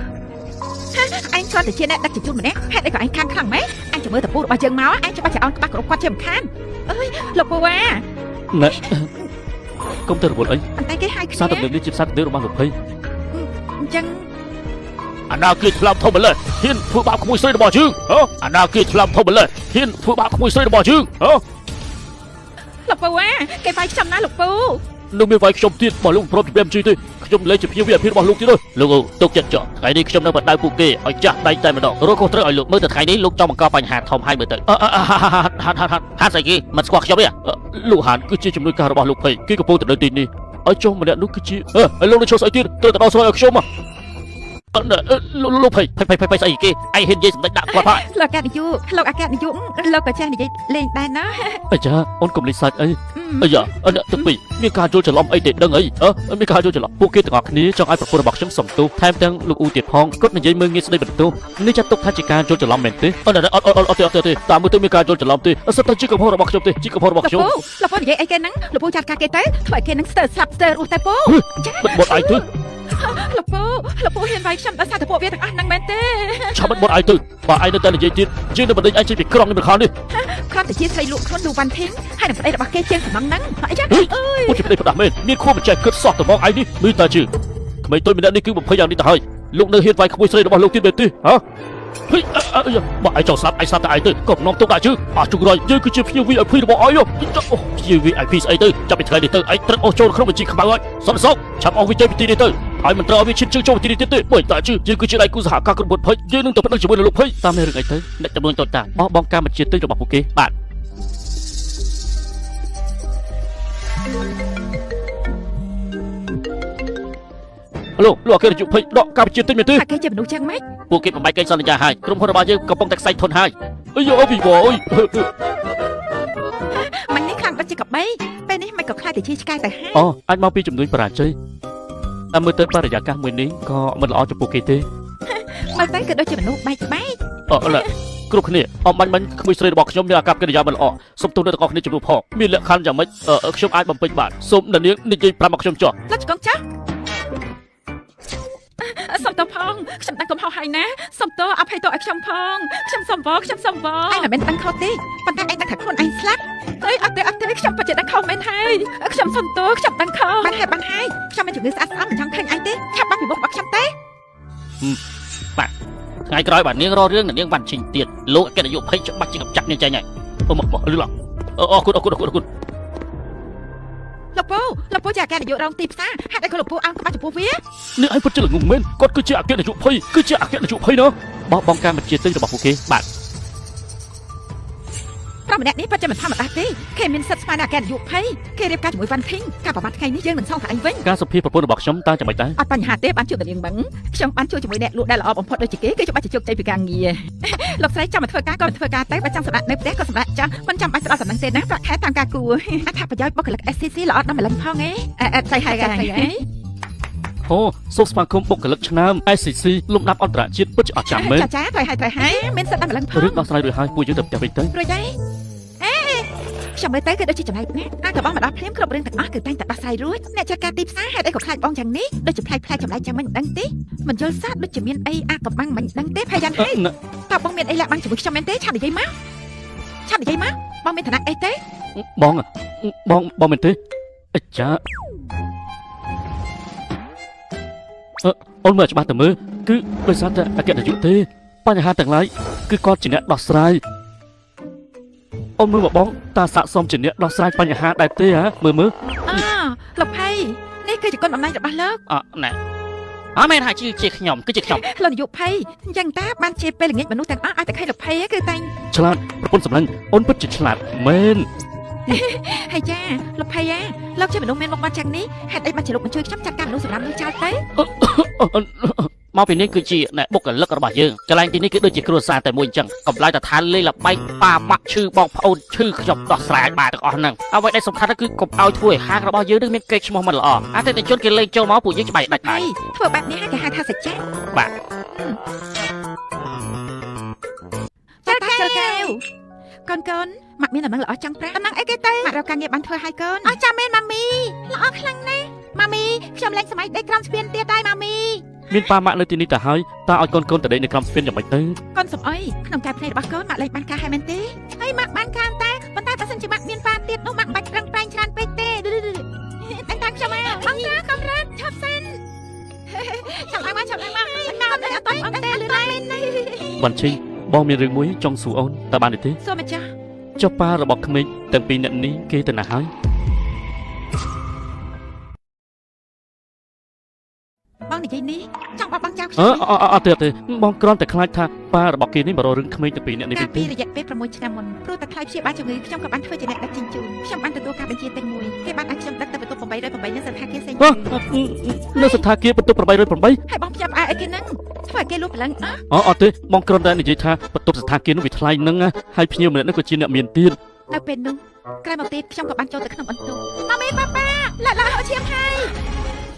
អញគ្រាន់តែជាអ្នកដឹកជញ្ជូនម្នាក់ហេតុអីក៏អញខាងខ្លាំងម៉េចអញចាំមើលតពូរបស់យើងមកអញច្បាស់ជាអោនក្បាស់គ្រប់គាត់ជាមិនខានអើយលោកពូវ៉ាណែកុំទៅរវល់អីតែគេហៅសារទំនើបនេះជាសារទំនើបរបស់លោកភ័យអញ្ចឹងអាណាគេថ្លាមធំម្លេះហ៊ានធ្វើបាបក្មួយស្រីរបស់យើងអាណាគេថ្លាមធំម្លេះហ៊ានធ្វើបាបក្មួយស្រីរបស់យើងលោកពូវ៉ាគេវាយខ្ញុំណាលោកពូ នឹងមានវាយខ្ញុំទៀតបើលោកព្រមជំរាបជីទេខ្ញុំលែងជាភ្ញៀវ VIP របស់លោកទៀតទេលោកទុកចិត្តចុះថ្ងៃនេះខ្ញុំនឹងបដៅពួកគេឲ្យចាស់ដៃតែម្ដងរកខុសត្រូវឲ្យលោកមើលទៅថ្ងៃនេះលោកចង់បង្កបញ្ហាធំហើយមើលទៅហាត់ស្អីគេមិនស្គាល់ខ្ញុំទេលោកហានគឺជាជំនួយការរបស់លោកភ័យគេកំពុងទៅនៅទីនេះឲ្យចុះម្នាក់នោះគឺជាលោកនឹងឈប់ស្អីទៀតត្រូវទៅដល់ស្រ័យឲ្យខ្ញុំលោកភ័យស្អីគេឯងហ៊ាននិយាយសម្ដេចដាក់គាត់ហើយលោកអគ្គនាយកលោកអគ្គនាយកលោកក៏ចេះនិយាយលេងដែរណាអាចាអូនកុំលេងសាច់អីអាយ៉ាអ្នកទាំងពីរមានការយល់ច្រឡំអីទេដឹងអីមានការយល់ច្រឡំពួកគេទាំងអស់គ្នាចង់ឲ្យប្រពន្ធរបស់ខ្ញុំសំទោសថែមទាំងលោកអ៊ូទៀតផងគាត់និយាយមើលងាយស្ដីបន្ទោសនេះចាត់ទុកថាជាការយល់ច្រឡំមែនទេអត់ទេតាមមើលទៅមានការយល់ច្រឡំទេសិតតែជាកំហុសរបស់ខ្ញុំទេជាកំហុសរបស់ខ្ញុំលោកពូនិយាយអីគេហ្នឹងលោកពូចាត់ការគេទៅធ្វើឲ្យគេហ្នឹងស្ទើរស្លាប់ស្ទើររស់តែពូចាបិទបត់ឯងទៅលោកពូហ៊ានវាយខ្ញុំដោយសារតែពួកវាទាំងអស់ហ្នឹងមែនទេឆាប់បិទបត់ឯងទៅបើឯងនៅតែនិយាយទៀតយើងនឹងបណ្ដេញឯងចេញពីក្រុងនេះមិនខាននេះគ្រាន់តែជាស្រីលក់ខ្លួនលូវ៉ាន់ធីងហើយនឹងប្តីរបស់គេជាងសំណងហ្នឹងអីចឹងអូជាប្តីប្រដាស់មែនមានខួបបច្ចេកគិតសោះត្មងឯងនេះមើលតើជឿក្មេងតូចម្នាក់នេះគឺបំភ័យយ៉ាងនេះទៅហើយលោកនៅហ៊ានវាយក្មួយស្រីរបស់លោកទៀតមែនទេហ៎ហេបើឯងចង់ស្លាប់ឯងស្លាប់តែឯងទៅកុំនាំទុកដាក់ជឿជុករយយើងគឺជាភ្ញៀវ VIP របស់ឯងភ្ញៀវ VIP ស្អីទៅចាប់ពីថ្ងៃនេះទៅឯងត្រូវអស់ចូលក្នុងបញ្ជីខ្មៅហើយសុំឆាប់អស់វិជ័យពីទីនេះទៅហើយមិនត្រូវឲ្យវាឈិតជើងចូលពីទីនេះទៀតទេបើតើជឿយើងគឺជាដៃគូសហការក្រុមហ៊ុនភ័យយើងនឹងទៅប្តឹងជាមួយនឹងលោកភ័យតាមរឿងអីទៅអ្នកចំនួនតូចតាចបោះបង់ការបញ្ជាទិញរបស់ពួកគេបាទលោកអគ្គនាយកភ័យដកការបញ្ជាទិញមែនទេគេជាមនុស្សចឹងម៉េចពួកគេបំបែកកិច្ចសន្យាហើយក្រុមហ៊ុនរបស់យើងកំពុងតែខ្សែធនហើយអាយពីបអើយមិននេះខ្លាំងដូចជាកបីពេលនេះមិនក៏ខ្លាចតែជាឆ្កែទៅហើយអាចមកពីជំនួយបរាជ័យតែមើលទៅបរិយាកាសមួយនេះក៏មិនល្អចំពោះគេទេមើលទៅក៏ដូចជាមនុស្សបែកគ្រប់គ្នាបាញ់ក្មួយស្រីរបស់ខ្ញុំមានអាកប្បកិរិយាមិនល្អសុំទោសអ្នកទាំងអស់គ្នាជំនួសផងមានលក្ខខណ្ឌយ៉ាងម៉េចខ្ញុំអាចបំពេញបានសូមនាងនិយាយប្រាប់មកខ្ញុំចុះលក្ខកងចាស់សុំទោសផងខ្ញុំដឹងកំហុសហើយណាសុំទោសអភ័យទោសឲ្យខ្ញុំផងខ្ញុំសុំវឯងមិនមែនដឹងខុសទេប៉ុន្តែឯងដឹងថាខ្លួនឯងស្លាប់អត់ទេខ្ញុំពិតជាដឹងខុសមែនហើយខ្ញុំសុំទោសខ្ញុំដឹងខុសបានហើយខ្ញុំមានជំនឿស្អាតស្អំមិនចង់ឃើញឯងទេឆាប់បាត់ពីមុខរបស់ខ្ញុំទេបាទថ្ងៃក្រោយបាទនាងរករឿងនាងបានជិញទៀតលោកអគ្គនាយកភ័យច្បាស់ជាកំចាត់នាងចេញហើយមកលឺឡងអរគុណលោកពូជាអគ្គនាយករងទីផ្សារហេតុអីក៏លោកពូអោនក្បាច់ចំពោះវានេះឲ្យពិតជាល្ងងមែនគាត់គឺជាអគ្គនាយកភ័យគឺជាអគ្គនាយកភ័យណាបោះបង់ការបញ្ជាទិញរបស់ពួកគេបាទប្រាប់ម្នាក់នេះពិតជាមិនធម្មតាទេគេមានសិទ្ធិស្មើនឹងអគ្គនាយកភ័យគេរៀបការជាមួយវ៉ាន់ធីងការប្រហែលថ្ងៃនេះយើងនឹងសងថាអញវិញការសុភាប្រពន្ធរបស់ខ្ញុំតើចាំមិនដែរអត់បញ្ហាទេបានជួបតែនាងមឹងខ្ញុំបានជួបជាមួយអ្នកលក់ដែលល្អបំផុតដូចជាគេច្បាស់ជាជោគជ័យពីការងារលោកស្រីចាំមកធ្វើការក៏ធ្វើការទៅបើចង់សម្រាប់នៅផ្ទះក៏សម្រាប់ចាស់មិនចាំបាច់ទៅដល់តំណែងទេណាប្រាក់ខែតាមការគួរអត្ថប្រយោជន៍បុគ្គលិក SCC ល្អដល់ម្លឹងផងអត់ស្អីហើយអូសូមស្វាគមន៍បុគ្គលិកឆ្នាំ SCC លំដាប់អន្តរជាតិពិតជាអស្ចារ្យមែនចាត្រូវហើយមានសិទ្ធិដល់ម្លឹងផងរឿងដោះស្រាយរួចហើយពួកយើងទៅផ្ទះវិញទៅរួចហើយខ្ញុំមើលទៅគឺដូចជាចំណែកណាក៏បងមកដល់ភ្លាមគ្រប់រឿងទាំងអស់គឺតែងតែដោះស្រាយរួចអ្នកចាត់ការទីផ្សារហេតុអីក៏ខ្លាចបងយ៉ាងនេះដូចជាផ្លែចម្លែកចាំមិនដឹងទេមិនយល់សោះដូចជាមានអីអាកំបាំងមិនដឹងទេផាយ៉ានហើយតើបងមានអីលាក់បាំងជាមួយខ្ញុំមែនទេឆាប់និយាយមកបងមានឋានៈអីទេបងមែនទេអាចាអូនមើលច្បាស់ទៅមើលគឺដោយសារតែអគ្គនាយកទេបញ្ហាទាំងឡាយគឺគាត់ជាអ្នកដោះស្រាយអូនមើលមកបងតាស័កសមជាអ្នកដោះស្រាយបញ្ហាដែរទេហ៎មើលលោកភ័យនេះគឺជាគុណបំណាច់របស់លោកណែមែនហើយជាខ្ញុំគឺជាខ្ញុំលោកនាយកភ័យអញ្ចឹងតាបានជាពេលល្ងាចមនុស្សទាំងអស់ឲ្យតែឃើញលោកភ័យគឺតែឆ្លាតប្រពន្ធសម្លាញ់អូនពិតជាឆ្លាតមែនហើយចាលោកភ័យលោកជាមនុស្សមានមុខមាត់ចឹងនេះហេតុអីបានជាលោកបញ្ជួយខ្ញុំចាត់ការមនុស្សសម្រាប់នោះចោលទៅមកពីនេះគឺជាអ្នកបុគ្គលិករបស់យើងកន្លែងទីនេះគឺដូចជាគ្រួសារតែមួយអញ្ចឹងកម្លាយតឋានលេងល្បែងប៉ាម៉ាក់ឈឺបងប្អូនឈឺខ្ញុំដោះស្រាយបានទាំងអស់ហ្នឹងអ្វីដែលសំខាន់គឺកុំឲ្យធ្វើឲ្យហាងរបស់យើងនឹងមានកេរ្តិ៍ឈ្មោះមិនល្អអតិថិជនគេលេងចូលមកពួកយើងច្បាស់ដាច់ដៃធ្វើបែបនេះគេហៅថាសច្ចៈបាទចលកែវកូនម៉ាក់មានដំណឹងល្អចង់ប្រាប់ដំណឹងអីគេទៅម៉ាក់រកការងារបានធ្វើហើយកូនអស់ចាំមែនម៉ាមីល្អខ្លាំងណាស់ម៉ាមីខ្ញុំលេងសម័យដេកក្រោមស្ពានទៀតហើយម៉ាមីមានប៉ាម៉ាក់នៅទីនេះទៅហើយតើឲ្យកូនទៅដេកនៅក្រោមស្ពានយ៉ាងម៉េចទៅកូនសំអុយក្នុងការភ្នែករបស់កូនម៉ាក់លេងបានការហើយមែនទេហើយម៉ាក់បានការតែប៉ុន្តែបើសិនជាម៉ាក់មានប៉ាទៀតនោះម៉ាក់បាច់ប្រឹងប្រែងច្រើនពេកទេតែតាមខ្ញុំមកបងតាកំរត់ឈប់សិនចាំឡើងមកតាមតែអត់អត់ទេលឺឡើយបានឈីបងមានរឿងមួយចង់សួរអូនតើបានទេសួរម្ចាស់ចុះប៉ារបស់ក្មេងទាំងពីរអ្នកនេះគេទៅណាហើយ និយាយនេះចង់បោះបង់ចោលខ្ញុំ អត់ទេបងគ្រាន់តែខ្លាចថាប៉ារបស់គេនេះមករករឿងក្មេងទាំងពីរអ្នកនេះ កា វិញ លពី ទេ រយៈពេល6ឆ្នាំមុនព្រោះតែខ្លាចព្យាបាលជំងឺខ្ញុំក៏បានធ្វើជាអ្នកដឹកជញ្ជូនខ្ញុំបានទទួលការបញ្ជាទិញមួយគេបានឲ្យខ្ញុំដឹកទៅបន្ទប់808នៅសន្តាគារផ្សេង នៅសន្តាគារបន្ទប់808 ហើយបងភ្ញាក់ផ្អើលអីគេហ្នឹងធ្វើឲ្យគេលួចប្រឡឹងអត់ទេបងគ្រាន់តែនិយាយថាបន្ទប់សន្តាគារនោះវាថ្លៃហ្នឹងហើយភ្ញៀវម្នាក់នោះក៏ជាអ្នកមានទៀត នៅពេលនោះក្រោយមកទៀតខ្ញុំក៏បានចូលទៅក្នុងបន្ទប់ម៉ាមីប៉ាប៉ាឡាហៅឈាមហើយ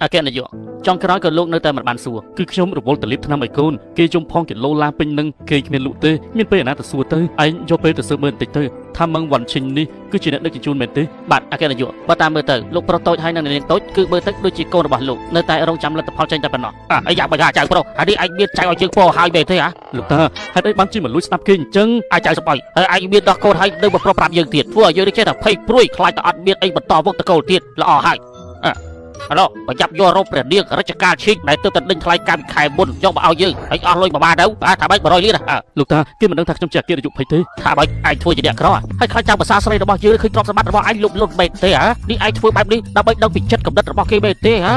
អគ្គនាយកចុងក្រោយក៏លោកនៅតែមិនបានសួរគឺខ្ញុំរវល់ទៅលាបថ្នាំឲ្យកូនគេយំផងគីឡូឡាពេញនឹងគេគ្មានលក់ទេមានពេលណាទៅសួរទៅឯងយកពេលទៅស៊ើបមើលបន្តិចទៅថាមឹងវ៉ាន់ឈិញនេះគឺជាអ្នកដឹកជញ្ជូនមែនទេបាទអគ្គនាយកបើតាមមើលទៅលោកប្រុសតូចហើយនិងនាងតូចគឺមើលទៅដូចជាកូនរបស់លោកនៅតែរងចាំលទ្ធផលចេញតែប៉ុណ្ណោះអាយ៉ាបើចៅប្រុសហើយនេះឯងមានចៅឲ្យជើងពោហើយមែនទេហ៎លោកតាហេតុអីបានជិះមកលួចស្ដាប់គេអញ្ចឹងអាចៅសបាយហើយឯងមានដោះកូនហើយនៅមកប្រុសប្រាប់យើងទៀតធ្វើឲ្យយើងនេះចេះតែភ័យព្រួយខ្លាចតែអត់មានអីបន្តវងតកូលទៀតល្អហើយ អាឡូបើចាប់យករោព្រះនាងរាជការឈីកដែលទើបតែដេញថ្លៃកម្មខែមុនយកមកឲ្យយើងហើយអស់លុយមួយបានទៅថាម៉េច100លានលោកតាគេមិនដឹងថាខ្ញុំជាអគ្គនាយកភ័យទេថាម៉េចឯងធ្វើជាអ្នកក្រហើយខ្លាចចាំភាសាស្រីរបស់យើងឃើញទ្រព្យសម្បត្តិរបស់ឯងលុបលុតមែនទេហ៎នេះឯងធ្វើបែបនេះដើម្បីដឹងពីចិត្តកំណត់របស់គេមែនទេហ៎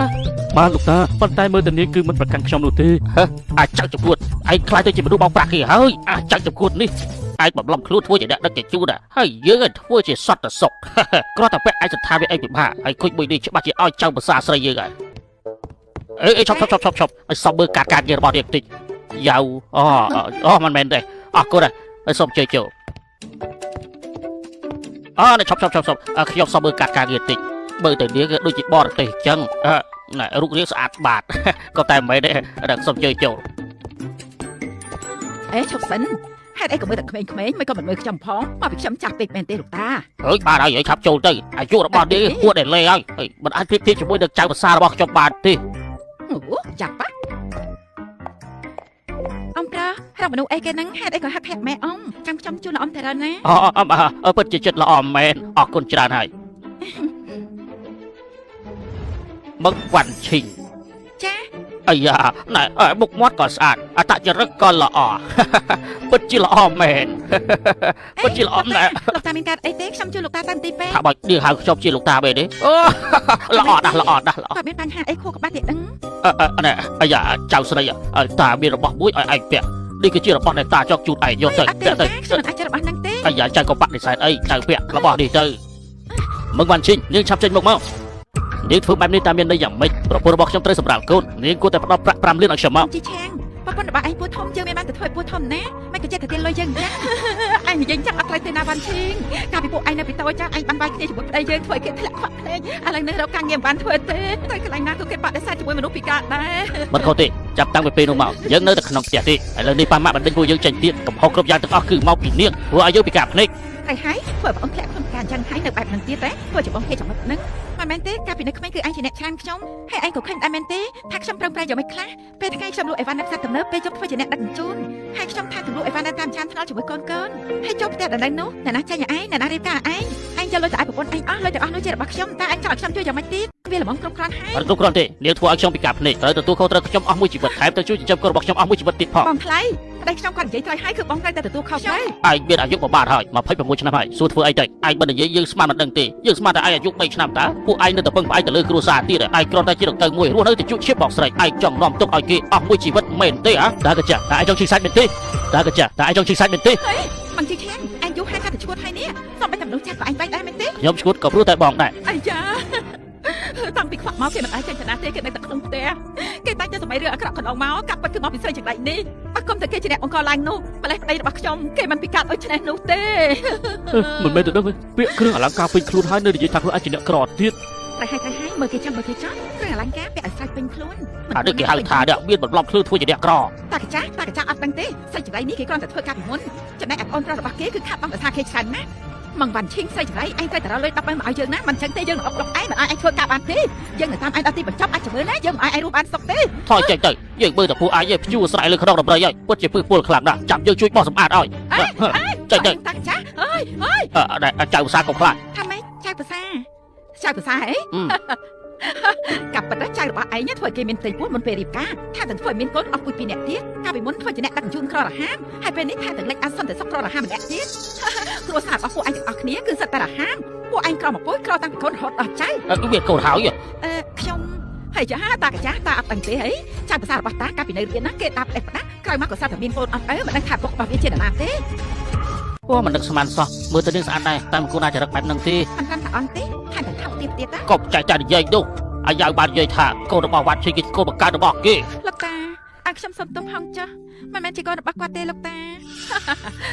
បាទលោកតាប៉ុន្តែមើលទៅនាងគឺមិនប្រកាន់ខ្ញុំនោះទេអាចចៅចំនួនឯងខ្លាចទៅជាមនុស្សបោកប្រាស់គេហើយអាចចៅចំនួននេះឯងបំឡំខ្លួនធ្វើជាអ្នកដឹកជញ្ជូនហើយយើងឯងធ្វើជាសត្វតសុកគ្រាន់តែពាក់ឯកសន្តានវាឯងពិបាកហើយគុជមួយនេះច្បាស់ជាឲ្យចៅភាសាស្រីយើងហើយអេឈប់ឲ្យសុំមើលការងាររបស់យើងតិចយ៉ាវអូមិនមែនទេអរគុណហើយសុំជួយចូលឈប់ខ្ញុំសុំមើលការងារតិចមើលទៅនាងដូចជាបរទេសអញ្ចឹងរូបរាងស្អាតបាតក៏តែមិនមែនទេសុំជួយចូលអេឈប់សិនហេតុអីក៏មើលតែក្មេងៗមិនក៏មិនមើលខ្ញុំផងមកពីខ្ញុំចាស់ពេកមែនទេលោកតាហើយបានហើយឆាប់ចូលទៅអាយុរបស់នាងគួរតែលេហើយមិនអាចព្រៀបធៀបជាមួយនឹងចៅភាសារបស់ខ្ញុំបានទេអូចាប់ប៉ាអំប្រារកមនុស្សអីគេហ្នឹងហេតុអីក៏ហាក់ម៉ែអ៊ំចាំខ្ញុំជូនអ៊ំតារ៉ាណាពិតជាចិត្តល្អមែនអរគុណច្រើនហើយមឹកវ៉ាន់ឈីងចាអាយ៉ាណែមុខមាត់ក៏ស្អាតអត្តចរិតក៏ល្អពិតជាល្អមែនពិតជាល្អណាស់លោកតាមានការអីទេខ្ញុំជួយលោកតាតាមទីពេទ្យថាបាច់នាងហៅខ្ញុំជាលោកតាមែនទេអូល្អណាស់គាត់មានបញ្ហាអីខួរក្បាលទេដឹងណែអាយ៉ាចៅស្រីតាមានរបស់មួយឲ្យឯងពាក់នេះគឺជារបស់ដែលតាចង់ជូនឯងយកទៅទៅខ្ញុំមិនអាចរបស់ហ្នឹងទេអាយ៉ាចៅក៏បាក់និស័យអីចៅពាក់របស់នេះទៅមឹងវ៉ាន់ឈីងនាងឆាប់ចេញមកនាងធ្វើបែបនេះតាមមានន័យយ៉ាងម៉េចប្រពន្ធរបស់ខ្ញុំត្រូវសម្រាប់កូននាងគួរតែផ្ដល់ប្រាក់5លានឲ្យខ្ញុំមកជីឆាងប្រពន្ធរបស់ឯងពូធំយើងមានបានទៅធ្វើពូធំណាមិនក៏ចិត្តទៅទានលុយយើងចាឯងនិយាយចាំអត់ត្រូវទេណាវ៉ាន់ឈីងកាលពីពួកឯងនៅពីតូចចាឯងបានវាយគ្នាជាមួយប្តីយើងធ្វើឲ្យគេធ្លាក់ខ្វាក់ភ្នែកឥឡូវនេះរកការងារមិនបានធ្វើទេទៅកន្លែងណាក៏គេបដិសេធជាមួយមនុស្សពិការដែរមិនខុសទេចាប់តាំងពីពេលនោះមកយើងនៅតែក្នុងផ្ទះទេឥឡូវនេះប៉ាម៉ាក់បណ្ដេញពួកយើងចេញទៀតកំហុសគ្រប់យ៉ាងទាំងអស់គឺមកពីនាងព្រោះឲ្យយើងពិការភ្នែកហើយធ្វើបងធ្លាក់ខ្លួនការចឹងហើយនៅបែបហ្នឹងទៀតទេធ្វើជាបងគេចំណុចហ្នឹងមិនមែនទេកាលពីនៅក្មេងគឺឯងជាអ្នកឆ្លាមខ្ញុំហើយឯងក៏ឃើញដែរមែនទេថាខ្ញុំប្រឹងប្រែងយ៉ាងម៉េចខ្លះពេលថ្ងៃខ្ញុំលក់អីវ៉ាន់នៅផ្សារទំនើបពេលខ្ញុំធ្វើជាអ្នកដឹកជញ្ជូនហើយខ្ញុំថាទៅលក់អីវ៉ាន់នៅតាមចានថ្នល់ជាមួយកូនហើយចូលផ្ទះដល់នៅនោះអ្នកណាចាញ់ឯងអ្នកណារៀបការឯងយកលុយទៅឲ្យប្រពន្ធឯងអស់លុយទាំងអស់នោះជារបស់ខ្ញុំតែឯងចង់ឲ្យខ្ញុំជួយយ៉ាងម៉េចទៀតវាល្មមគ្រប់គ្រាន់ហើយអត់គ្រប់គ្រាន់ទេនាងធ្វើឲ្យខ្ញុំពិការភ្នែកត្រូវទទួលខុសត្រូវខ្ញុំអស់មួយជីវិតថែមទាំងជួយចិញ្ចឹមកូនរបស់ខ្ញុំអស់មួយជីវិតទៀតផងបងថ្លៃប្តីខ្ញុំគាត់និយាយត្រូវហើយគឺបងត្រូវតែទទួលខុសត្រូវឯងមានអាយុប្រហែលហើយ26ឆ្នាំហើយសួរធ្វើអីទៅឯងមិននិយាយយើងស្មានមិនដឹងទេយើងស្មានតែឯងអាយុ3ឆ្នាំតើពួកឯងនៅតែពឹងផ្អែកទៅលើគ្រួសារទៀតឯងគ្រាន់តែជាដង្កូវមួយរស់នៅទៅជួបឈៀបបងស្រីឯងចង់នាំទុកឲ្យគេអស់មួយជីវិតមែនទេហ៎តាកាចាតែឯងចង់ជីសាច់មែនទេតាកាចាតែឯងចង់ជីសាច់មែនទេមិនជីខាងឯងយូរហើយតែឈួតហើយនេះសូមឲ្យតែមនុស្សចាស់ក៏ឯងបែកដែរមែនទេខ្ញុំឈួតក៏ព្រោះតែបងដែរអាយ៉ាតាំងពីខ្វាក់មកគេមិនអាចចេញទៅណាទេគេនៅតែក្នុងផ្ទះគេតែងតែសម័យរឿងអាក្រក់កន្លងមកកាប់ពិតគឺមកពីស្រីចង្រៃនេះអត់គុំតែគេជាអ្នកបង្កឡើងនោះម្លេះប្តីរបស់ខ្ញុំគេមិនពិការដូចឆ្នេះនោះទេមិនមែនទៅដឹងពាក្យគ្រឿងអលង្ការពេញខ្លួនហើយនៅនិយាយថាខ្លួនអាចជាអ្នកក្រទៀតតែហើយមើលគេចាំមើលគេចោះគ្រឿងអលង្ការពាក់ឲ្យស្រីពេញខ្លួនអានេះគេហៅថាអ្នកមានបន្លំខ្លួនធ្វើជាអ្នកក្រតាកាចាអត់ដឹងទេស្រីចង្រៃនេះគេគ្រាន់តែធ្វើការពីមុនចំណែកអូនប្រុសរបស់គេគឺខាត់បងដោយសារគេច្រើនណាស់មកវ៉ាន់ឈីងស្រីចង្រៃឯងត្រូវតែរកលុយ10ឲ្យមកឲ្យយើងណាមិនចឹងទេយើងនឹងអុកដុកឯងមិនឲ្យឯងធ្វើការបានទេយើងនៅតាមឯងដល់ទីបញ្ចប់អាចជំរឿនណាយើងមិនឲ្យឯងរស់បានសុខទេថយចេញទៅយើងមើលតែពួកឯងភ្ជួរស្រែលើក្នុងដំរីហើយពិតជាពឹសពុលខ្លាំងណាស់ចាំយើងជួយបោះសម្អាតឲ្យចេញទៅតាចាអើយចៅភាសាកុំខ្លាចថាម៉េចចៅភាសាហីកាប់ប៉ិតចៅរបស់ឯងធ្វើឲ្យគេមានផ្ទៃពោះមុនពេលរៀបការថាទាំងធ្វើឲ្យមានកូនអស់ពុយ2នាក់ទៀតកាលពីមុនធ្វើជាអ្នកដឹកជញ្ជូនក្ររហាមហើយពេលនេះថាទាំងលេចអសន្តិសុខក្ររហាមម្នាក់ទៀតគ្រួសាររបស់ពួកឯងទាំងអស់គ្នាគឺសិតតែរហាមពួកឯងក្រមកពុយក្រតាំងពីកូនរហូតដល់ចៅមានកូនហើយខ្ញុំ ហើយចាតាកាចាតាអត់ដឹងទេហីចាំភាសារបស់តាកាលពីនៅរៀនណាគេតាផ្ដេសផ្ដាស់ក្រោយមកក៏សាប់តែមានកូនអត់អើមិនដឹងថាពុករបស់វាជានរណាទេ អូមិននឹកស្មានសោះមើលទៅនឹងស្អាតដែរតែមិនគួរណាចរិតបែបហ្នឹងទេ មិនដឹងថាអន់ទេថែមទាំងថាទៀតទៀតតា កុំចែកចាយនិយាយនោះអាយ៉ាវបាននិយាយថាកូនរបស់វត្តជ័យគឺជាកូនបង្កើតរបស់គេ លោកតាអើខ្ញុំសុំទោសហងចាស់មិនមែនជាកូនរបស់គាត់ទេលោកតា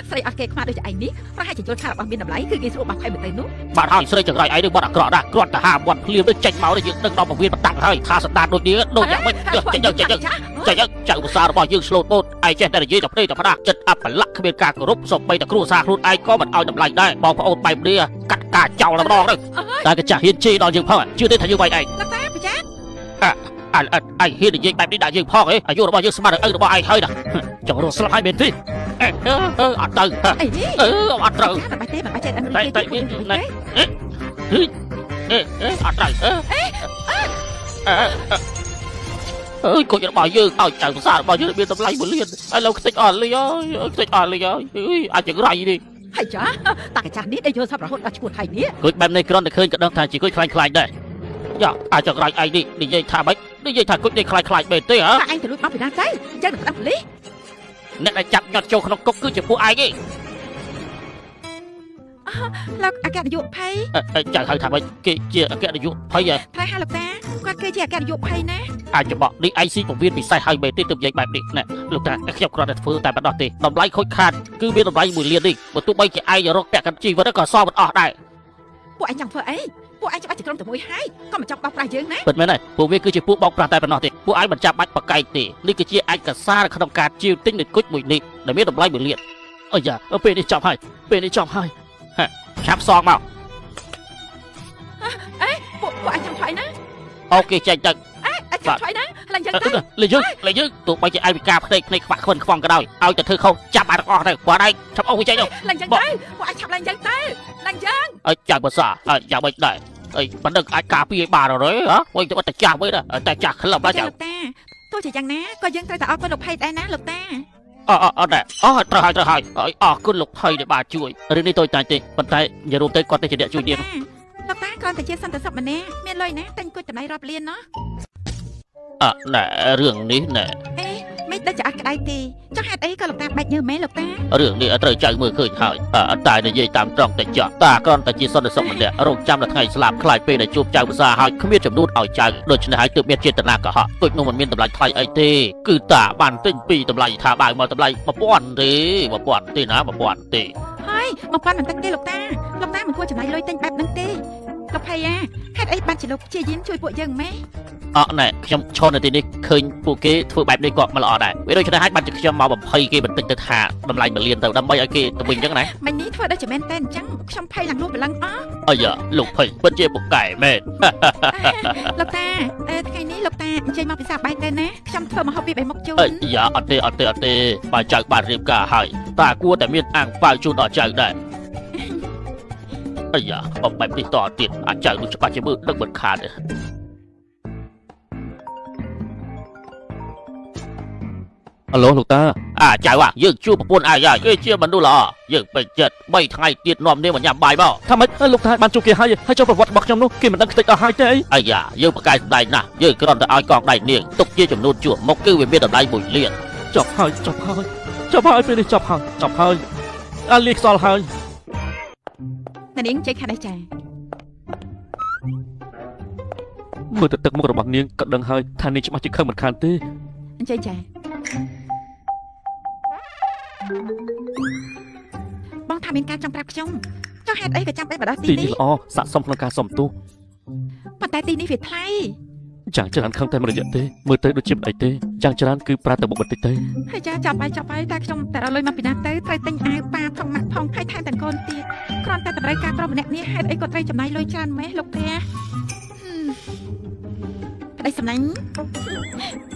ស្រីអត់គេខ្មាស់ដូចឯងនេះប្រហែលជាយល់ថារបស់មានតម្លៃគឺគេស្រួលបាក់ផៃមិនទៅនោះ បាទហើយស្រីចង្រៃអីនឹងបាត់អាក្រក់ដែរគ្រាន់តែហាមាត់ភ្លាមទៅចេញមកយើងដឹងដល់ពវៀនបតាំងហើយថាស្ដាតដូចនេះដូចយ៉ាងម៉េចចេញចៅភាសារបស់យើងស្លូតបូតឯចេះតែនិយាយតែភ្លេចតែផ្ដាស់ចិត្តអបល័កគ្មានការគោរពសូម្បីតែគ្រួសារខ្លួនឯងក៏មិនឲ្យតម្លៃដែរបងប្អូនបែបនេះកាត់ការចោលតែម្ដងទៅតែកញ្ចាស់ហ៊ានជេរដល់យើងផងជឿទេថាយើងវាយឯង លោកតាប្រចាំ អើហ៊ាននិយាយបែបនេះដាក់យើងផងហ៎អាយុរបស់យើងស្មើនឹងឪរបស់ឯងហើយណាចង់រស់ស្លាប់ហើយមែនទេអត់ទៅ អីនេះ អត់ត្រូវ មិនបាច់ទេមិនបាច់ចេះដឹងរឿង តែ គេ តែ ទេ អត់ត្រូវអើយគាត់របស់យើងឲ្យចៅភាសារបស់យើងមានតម្លៃ1លានឥឡូវខ្ទេចអស់លីហើយខ្ទេចអស់លីហើយអាចចង្រៃនេះ ហើយចាតាកាចាស់នេះដែលយល់សពរហូតដល់ឈ្មោះថៃនេះ គាត់បែបនេះគ្រាន់តែឃើញក៏ដឹងថាជាគាត់ខ្លាញ់ដែរយ៉ាអាចចង្រៃឯងនេះនិយាយថាម៉េចនិយាយថាគាត់នេះខ្លាញ់មែនទេហ៎ តាឯងទៅលួចមកពីណាទៅចឹងនឹងដឹងប៉ូលីស អ្នកដែលចាប់ញាត់ចូលក្នុងគុកគឺជាពួកឯងឯង លោកអគ្គនាយកភ័យ ចៅហៅថាម៉េចគេជាអគ្គនាយកភ័យហ៎ ថ្លៃហាលោកតាគាត់គឺជាអគ្គនាយកភ័យណា អាចច្បក់នេះ IC ពវៀនពិសេសហើយមែនទេទើបនិយាយបែបនេះណែលោកតាខ្ញុំគ្រាន់តែធ្វើតែប៉ុណ្ណោះទេតម្លៃខូចខាតគឺមានតម្លៃ1លាននេះបើទោះបីជាឯងរកពាក់កណ្ដាលជីវិតក៏សល់មិនអស់ដែរ ពួកឯងចង់ធ្វើអីពួកឯងច្បាស់ជាក្រុមតែមួយហើយក៏មិនចង់បោកប្រាស់យើងណា ពិតមែនហើយពួកវាគឺជាពួកបោកប្រាស់តែប៉ុណ្ណោះទេពួកឯងមិនចាំបាច់ប្រកែកទេនេះគឺជាឯកសារក្នុងការជាវទិញនៃគុជមួយនេះដែលមានតម្លៃ1លានអីយ៉ាពេលនេះចប់ហើយឆាប់សងមក ពួកឯងចង់ធ្វើអីណា អូខេចេញទៅ អេចង់ធ្វើអីណាឡើងចឹងទៅ លេយើងទោះបីជាឯងវិការភ្នែកខ្វាក់ខ្វិនខ្វងក៏ដោយឲ្យតែធ្វើខុសចាប់បានទាំងអស់ទៅគាត់ឯងឆាប់អូវាចេញទៅ ឡើងចឹងទៅពួកឯងឆាប់ឡើងចឹងទៅឡើងចឹង ឲ្យចៅភាសាយ៉ាងម៉េចដែរអីប៉ណ្ណឹងអាចការពារឲ្យបានហើយហ៎វិញទៅតែចាស់វិញតែចាស់ក្លឹបណាចៅ លោកតាទោះជាយ៉ាងណាក៏យើងត្រូវតែអរគុណលោកភ័យដែរណាលោកតា អត់ដែរត្រូវហើយអរគុណលោកភ័យដែលបានជួយរឿងនេះតូចតាចទេប៉ុន្តែនិយាយរួមទៅគាត់ទៅជាអ្នកជួយទៀត លោកតាគ្រាន់តែជាសន្តិសុខម្នាក់មានលុយណាតែញគុជតម្លៃរាប់លានណោះ ណែរឿងនេះណែ អេមិនដឹងជាអត់ក្តៅទេចុះហេតុអីក៏លោកតាបាច់ញើសមែនលោកតា រឿងនេះត្រូវចៅមើលឃើញហើយតែនិយាយតាមត្រង់តែចាស់តាគ្រាន់តែជាសន្តិសុខម្នាក់រងចាំដល់ថ្ងៃស្លាប់ខ្លាចពេលដែលជួបចៅភាសាហើយគ្មានចំនួនឲ្យចៅដូច្នេះហើយទើបមានចេតនាកុហកគុជនោះមិនមានតម្លៃថ្លៃអីទេគឺតាបានទិញពីតម្លៃថាបើមកតម្លៃ1000ទេណា1000ទេ ហើយមកប៉ុណ្្នឹងតិចទេលោកតាមិនគួរចំណាយលុយទិញបែបហ្នឹងទេលោកភ័យហេតុអីបានជាលោកព្យាយាមជួយពួកយើងម៉េច ណែខ្ញុំឈរនៅទីនេះឃើញពួកគេធ្វើបែបនេះក៏មិនល្អដែរវាដូចគ្នាហើយបានជាខ្ញុំមកបំភ័យគេបន្តិចទៅថាតម្លៃ1លានទៅដើម្បីឲ្យគេទៅវិញអញ្ចឹងណា មិញនេះធ្វើដូចជាមែនតែអញ្ចឹងខ្ញុំភ័យឡើងលួចបលឹងអស់ អាយ៉ាលោកភ័យពិតជាពូកែមែន លោកតាថ្ងៃនេះលោកតាអញ្ជើញមកពិសាបាយទៅណាខ្ញុំធ្វើមកហូបពី3មុខជូន អាយ៉ាអត់ទេបើចៅបានរៀបការហើយតាគួរតែមានអាំងប៉ាវជូនដល់ចៅដែរអាយ៉ាបែបនេះតទៀតអាចៅនោះច្បាស់ជាមើលដឹកមិនខាតទេ អាឡូលោកតា ចៅយើងជួបប្រពន្ធឯងហើយគេជាមនុស្សល្អយើងពេញចិត្ត3ថ្ងៃទៀតនាំនាងមកញ៉ាំបាយមក ថាម៉េចលោកតាបានជួបគេហើយចូលប្រវត្តិរបស់ខ្ញុំនោះគេមិនដឹងខ្ទេចអស់ហើយទេអី អាយ៉ាយើងប្រកែកស្ដែងណាស់យើងគ្រាន់តែឲ្យកងដៃនាងទុកជាចំនួនជួបមកគឺវាមានតម្លៃ1លាន ចប់ហើយពេលនេះចប់ហើយអាលីខ្សល់ហើយ នាងចេញខាងនេះចា មើលទៅទឹកមុខរបស់នាងក៏ដឹងហើយថានាងច្បាស់ជាខឹងមិនខានទេ អញ្ចឹងចាបងថាមានការចង់ប្រាប់ខ្ញុំចុះហេតុអីក៏ចាំបាច់បដោះទី ទី នេះ នេះល្អស័ក្តិសមក្នុងការសុំទោស ប៉ុន្តែទីនេះវាថ្លៃ យ៉ាងច្រើនខឹងតែមួយរយៈទេមើលទៅដូចជាមិនអីទេយ៉ាងច្រើនគឺប្រាទៅបុកបន្តិចទេ ហើយចាចាប់ហើយតែខ្ញុំតែរលុយមកពីណាទៅត្រូវទិញអាវប៉ាផងម៉ាក់ផងហើយថែមទាំងកូនទៀតគ្រាន់តែតម្រូវការប្រុសម្នាក់នេះហេតុអីក៏ត្រូវចំណាយលុយច្រើនម៉េះលោកតាប្តីសំណាញ់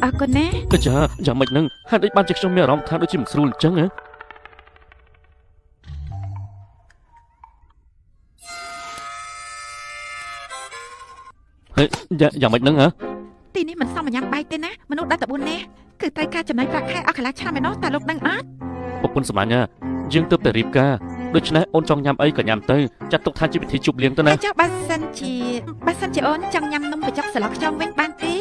អរគុណណា ក៏ចាយ៉ាងម៉េចនឹងហេតុអីបានជាខ្ញុំមានអារម្មណ៍ថាដូចជាមិនស្រួលអញ្ចឹងហ៎ហើយយ៉ាងម៉េចនឹងហ៎ ទីនេះមិនសមញ៉ាំបាយទេណាមនុស្សដល់តែ4នាក់គឺត្រូវការចំណាយប្រាក់ខែអស់កន្លះឆ្នាំឯណោះតែលោកដឹងអត់ ប្រពន្ធសម្លាញ់យើងទើបតែរៀបការ ដូច្នេះអូនចង់ញ៉ាំអីក៏ញ៉ាំទៅចាត់ទុកថាជាពិធីជប់លៀងទៅណា ចុះបើសិនជាអូនចង់ញ៉ាំនំបញ្ចុកស្លខ្យងវិញបានទេ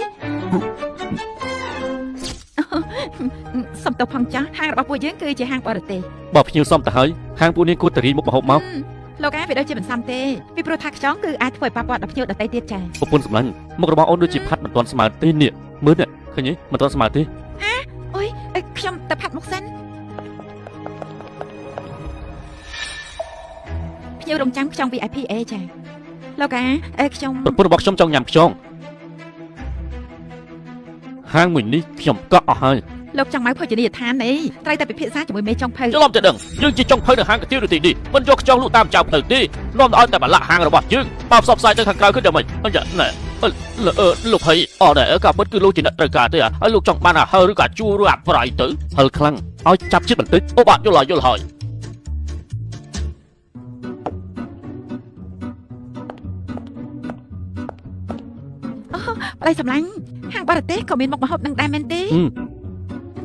សុំទៅផងចាស់ហាងរបស់ពួកយើងគឺជាហាងបរទេស បើភ្ញៀវសុំទៅហើយហាងពួកនាងគួរតែរីមុខម្ហូបមក លោកអាវាដូចជាមិនសមទេពីព្រោះថាខ្យងគឺអាចធ្វើឲ្យប៉ះពាល់ដល់ភ្ញៀវដទៃទៀតចា ប្រពន្ធសម្លាញ់មុខរបស់អូនដូចជាផាត់មិនទាន់ស្មើទេនេះមើលនេះឃើញទេមិនទាន់ស្មើទេ អុយខ្ញុំទៅផាត់មុខសិនភ្ញៀវរងចាំខ្យង VIP អេចាលោកអាខ្ញុំ ប្រពន្ធរបស់ខ្ញុំចង់ញ៉ាំខ្យងហាងមួយនេះខ្ញុំកក់អស់ហើយ លោកចង់មកភោជនីយដ្ឋាននេះត្រូវតែពិភាក្សាជាមួយមេចុងភៅ ច្រឡំតែដឹងយើងជាចុងភៅនៅហាងកាទៀវទីនេះមិនយកខ្យងលក់តាមចៅផ្លូវទេនាំឲ្យតែបលាក់ហាងរបស់យើងបើផ្សព្វផ្សាយទៅខាងក្រៅគឺយ៉ាងម៉េចអញ្ចឹងណែលោកភ័យអត់ដែរក៏ពិតគឺលោកជាអ្នកត្រូវការទេហើយលោកចង់បានអាហើឬក៏ជួឬអាប្រៃទៅហិលខ្លាំងឲ្យចាប់ចិត្តបន្តិចអូបាទយល់ហើយ ប្តីសម្លាញ់ហាងបរទេសក៏មានមុខម្ហូបនឹងដែរមែនទេ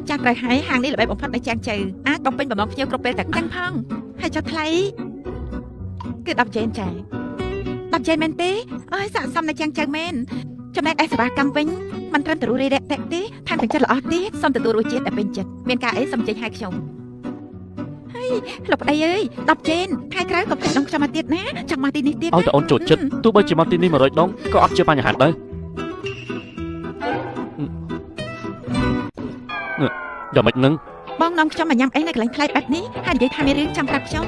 ចាស់ត្រូវហើយហាងនេះល្បីបំផុតនៅចាងជើអាចបំពេញបំណងភ្ញៀវគ្រប់ពេលតែទាំងផងហើយចុះថ្លៃគឺ10ចេនចា10ចេនមែនទេអើយស័ក្តិសមនៅចាងជើមែនចំណែកឯសេវាកម្មវិញមិនត្រឹមតែរួចរាយរាក់ទាក់ទេថែមទាំងចិត្តល្អទៀតសូមទទួលរសជាតិតែពេញចិត្តមានការអីសូមចេញឲ្យខ្ញុំហើយលោកប្តីអើយ10ចេនខែក្រៅក៏ផ្លេចដងខ្ញុំមកទៀតណាចង់មកទីនេះទៀតឲ្យតែអូនចូលចិត្តទោះបីជាមកទីនេះ100ដងក៏អត់ជាបញ្ហាដែរយ៉ាងម៉េចនឹងបងនាំខ្ញុំមកញ៉ាំអីនៅកន្លែងថ្លៃបែបនេះហើយនិយាយថាមានរឿងចាំប្រាប់ខ្ញុំ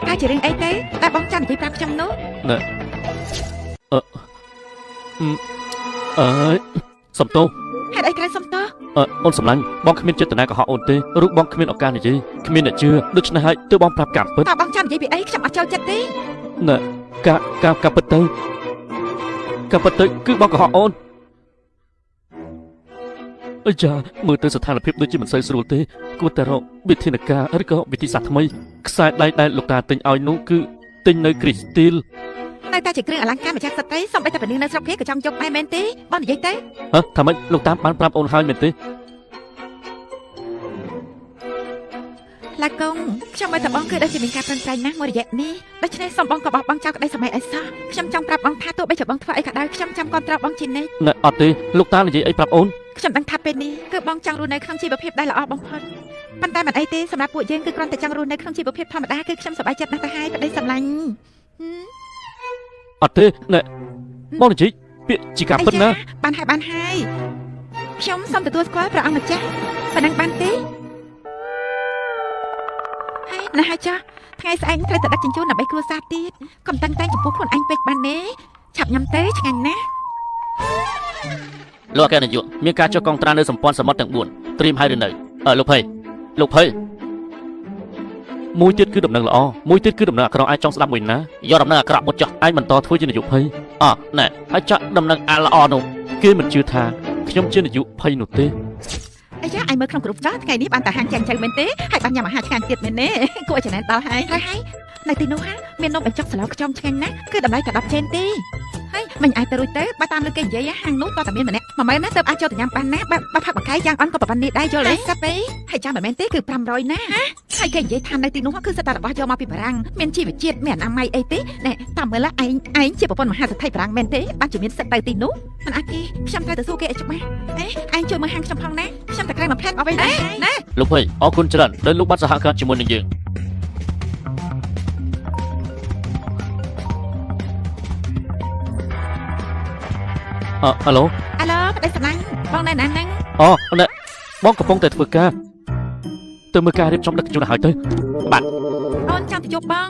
តែជារឿងអីទៅតែបងចាំនិយាយប្រាប់ខ្ញុំនោះណែសំទោហេតុអីក្រៅសំទោអូនសម្លាញ់បងគ្មានចេតនាកុហកអូនទេរូបបងគ្មានឱកាសនិយាយគ្មានអ្នកជឿដូច្នេះហើយទើបបងប្រាប់ការពិតតើបងចាំនិយាយពីអីខ្ញុំអត់ចូលចិត្តទេណែការពិតទៅគឺបងកុហកអូនអីចាមើលទៅស្ថានភាពដូចជាមិនសូវស្រួលទេគួរតែរកវិធានការឬក៏វិធីសាស្ត្រថ្មីខ្សែដៃដែលលោកតាទិញឲ្យនោះគឺទិញនៅគ្រីស្ទីលនៅតែជាគ្រឿងអលង្ការម្ចាស់ស្ត្រីសំបីតែប៉ានាងនៅស្រុកគេក៏ចង់យកដែរមែនទេបងនិយាយទៅថាម៉េចលោកតាបានប្រាប់អូនហើយមែនទេឡាកុងខ្ញុំមើលតែបងគឺដូចជាមានការប្រឹងប្រែងណាស់មួយរយៈនេះដូច្នេះសូមបងក៏បោះបង់ចោលក្តីសម័យឲ្យសោះខ្ញុំចង់ប្រាប់បងថាទោះបីជាបងធ្វើអីក៏ដោយខ្ញុំចាំគ្រប់ត្រួតបងជានិច្ចណែអត់ទេលោកតានិយាយអីប្រាប់អូនខ្ញុំដឹងថាពេលនេះគឺបងចង់រស់នៅក្នុងជីវភាពដែលល្អបំផុតប៉ុន្តែមិនអីទេសម្រាប់ពួកយើងគឺគ្រាន់តែចង់រស់នៅក្នុងជីវភាពធម្មតាគឺខ្ញុំសប្បាយចិត្តណាស់ទៅហើយប្តីសម្លាញ់អត់ទេណែបងនិយាយពាក្យជាការពិតណាបានហើយខ្ញុំសូមទទួលស្គាល់ព្រះអង្គម្ចាស់ប៉ុណ្ណឹងបានទេហើយណាស់ចាស់ថ្ងៃស្អែកត្រូវតែដឹកជញ្ជូនដើម្បីគ្រួសារទៀតកុំតាំងតែចំពោះខ្លួនឯងពេកបានទេឆាប់ញ៉ាំទៅឆ្ងាញ់ណាស់លោកអគ្គនាយកមានការចុះកងត្រានៅសម្ព័ន្ធសមុទ្រទាំង4ត្រៀមហើយឬនៅលោកភ័យមួយទៀតគឺដំណឹងល្អមួយទៀតគឺដំណឹងអាក្រក់អាចចង់ស្ដាប់មួយណាយកដំណឹងអាក្រក់មកចោះអាចបន្តធ្វើជានាយកភ័យណែហើយចាក់ដំណឹងល្អនោះគេមិនជឿថាខ្ញុំជានាយកភ័យនោះទេអីយ៉ាឯមើលក្នុងក្រុមចាស់ថ្ងៃនេះបានតែហាងចាំងចឹងមែនទេហើយបានញ៉ាំអាហារឆ្ងាញ់ទៀតមែនទេគួរឲ្យចំណេញដល់ហើយនៅទីនោះមាននំបញ្ចុកស្លខ្យងឆ្ងាញ់ណាស់គឺតម្លៃតែ10ចេនទេហើយមិនអាចទៅរួចទៅបើតាមលើគេនិយាយហាងនោះតតែមានម្នាក់10000ណាទៅអាចចូលទៅញ៉ាំបានណាបើផាក់បកាយយ៉ាងអន់ក៏ប៉ុណ្ណេះដែរយល់ទេសិតទេហើយចាំមិនមែនទេគឺ500ណាហើយគេនិយាយថានៅទីនោះគឺសិតតែរបស់យកមកពីបារាំងមានជីវជាតិមានអនាម័យអីទេណែតាមមើលឯងជាប្រពន្ធមហាសេដ្ឋីបារាំងមែនទេបានជាមានសិតទៅទីនោះមិនអាចទេខ្ញុំត្រូវទៅសួរគេឲ្យច្បាស់ឯងជួយមើលហាងខ្ញុំផងណាខ្ញុំតែក្រែងមកផ្លែតអ្វីដែរណាលោកភ័យអរគុណច្រើនដែលលោកបានសហការជាមួយនឹងយើងហៅឡូប្តីសម្លាញ់បងនៅណាហ្នឹងណែបងកំពុងតែធ្វើការទៅមើលការរៀបចំដឹកជញ្ជូនឲ្យទៅបាទអូនចង់ទៅជួបបង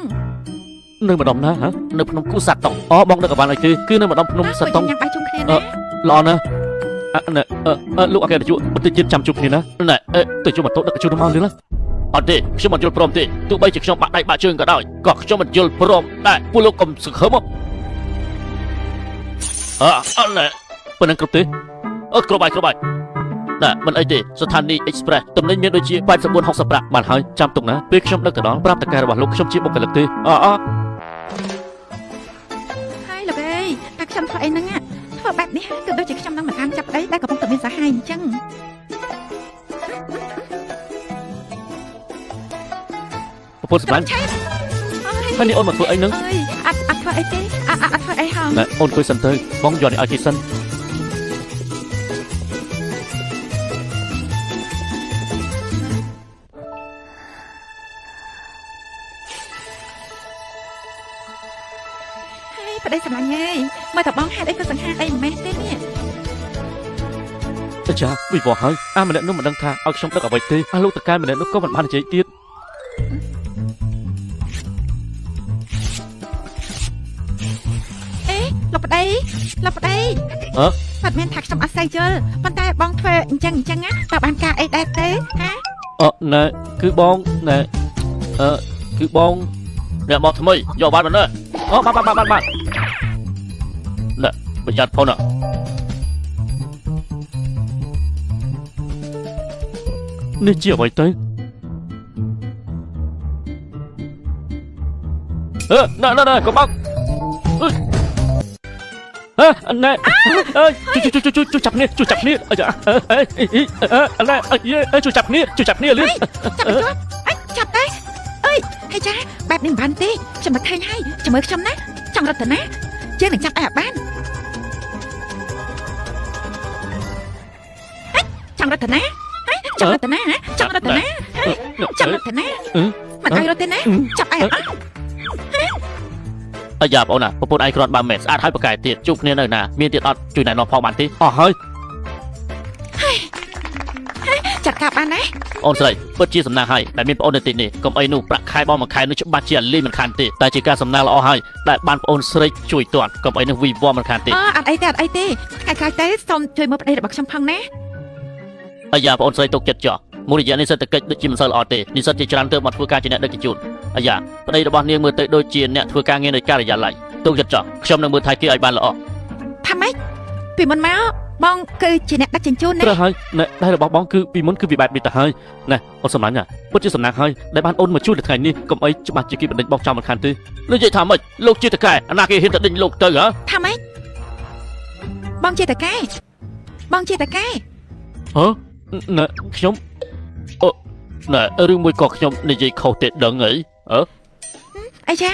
នៅម្ដុំណានៅភ្នំគូសាតុងបងដឹកអវ៉ាន់ឲ្យគឺនៅម្ដុំភ្នំសាតុងញ៉ាំបាយជុំគ្នាណាល្អណាស់លោកអគ្គនាយកបន្តិចទៀតចាំជួបគ្នាណាណែទៅជួបម៉ូតូដឹកជញ្ជូនមកលឿនណាអត់ទេខ្ញុំមិនយល់ព្រមទេទោះបីជាខ្ញុំបាក់ដៃបាក់ជើងក៏ដោយក៏ខ្ញុំមិនយល់ព្រមដែរពួកលោកកុំសង្ឃឹមណែប៉ុណ្ណឹងគ្រប់ទេគ្រប់ហើយណែមិនអីទេស្ថានីយ៍ Express ទំនិញមានដូចជា8460ប្រាក់បានហើយចាំទុកណាពេលខ្ញុំដឹកទៅដល់ប្រាប់តកែរបស់លោកខ្ញុំជាបុគ្គលិកទេហើយលោកអើយតែខ្ញុំធ្វើអីហ្នឹងធ្វើបែបនេះគឺដូចជាខ្ញុំនឹងមកតាមចាប់ប្តីដែលកំពុងតែមានសហាយអញ្ចឹងប្រពន្ធសម្លាញ់ ហើយនេះអូនមកធ្វើអីហ្នឹង អើយអត់ធ្វើអីទេអត់ធ្វើអីហង ណែអូនអង្គុយសិនទៅបងយកនេះឲ្យគេសិន ហើយប្តីសម្លាញ់ហេមើលតបងហេតុអីក៏សង្ហាអីមិនមែនទេនេះ អាចារ្យវិវត្តហើយអាម្នាក់នោះមិនដឹងថាឲ្យខ្ញុំដឹកអ្វីទេអាលោកតកែម្នាក់នោះក៏មិនបាននិយាយទៀត អេលោកប្តីអត់មែនថាខ្ញុំអត់ស្អីយល់ប៉ុន្តែបងធ្វើអញ្ចឹងណាតើបានការអីដែរទេហា ណែគឺបងណែគឺបងអ្នកមកថ្មីយកបានមិនទេអូបានណែប្រយ័ត្នផងណានេះជាអ្វីទៅណែកុំបោកណែជួយចាប់គ្នាអាចាណែជួយចាប់គ្នាលឿន ចាប់ទេអើយហើយចាបែបនេះមិនបានទេខ្ញុំមកឃើញហើយចាំមើលខ្ញុំណាចង់រត់ទៅណាយើងនឹងចាប់ឯបានចង់រត់ទៅណាចង់រត់ទៅណាមិនឲ្យរត់ទេណាចាប់ឯអត់ អាយ៉ាបងណាប្រពន្ធឯងគ្រាន់បើមែនស្អាតហើយប្រកែកទៀតជួបគ្នានៅណាមានទៀតអត់ជួយណែនាំផងបានទេអស់ហើយ ចាត់ការបានណា អូនស្រីពិតជាសំណាងហើយដែលមានប្អូននៅទីនេះកុំអីនោះប្រាក់ខែបងមួយខែនោះច្បាស់ជាលីមិនខានទេតែជាការសំណាងល្អហើយដែលបានប្អូនស្រីជួយទាត់កុំអីនោះវីវមិនខានទេ អត់អីទេថ្ងៃក្រោយទៅសូមជួយមើលប្តីរបស់ខ្ញុំផងណា អាយ៉ាប្អូនស្រីទុកចិត្តចោះមូលនិធិនេះសេដ្ឋកិច្ចដូចជាមិនសូវល្អទេនិស្សិតជាច្រើនទើបមកធ្វើការជាអ្នកដឹកជញ្ជូនអាយ៉ាប្តីរបស់នាងមើលទៅដូចជាអ្នកធ្វើការងារនៅការិយាល័យទុកចិត្តចោះខ្ញុំនឹងមើលថែគេឲ្យបានល្អ ថាម៉េចពីមុនមកបងគឺជាអ្នកដឹកជញ្ជូនណា ត្រូវហើយណែដែលរបស់បងគឺពីមុនគឺវាបែបនេះទៅហើយណែអូនសម្លាញ់ពិតជាសំណាងហើយដែលបានអូនមកជួយនៅថ្ងៃនេះកុំអីច្បាស់ជាគេបណ្ដេញបោកចោលមិនខានទេនិយាយថាម៉េចលោកជាតកែអាណាគេហ៊ានទៅដេញលោកទៅហ៎ ថាម៉េចបងជាតកែហ៎ណែខ្ញុំអូណែរឿងមួយក៏ខ្ញុំនិយាយខុសទេដឹងអីអីចា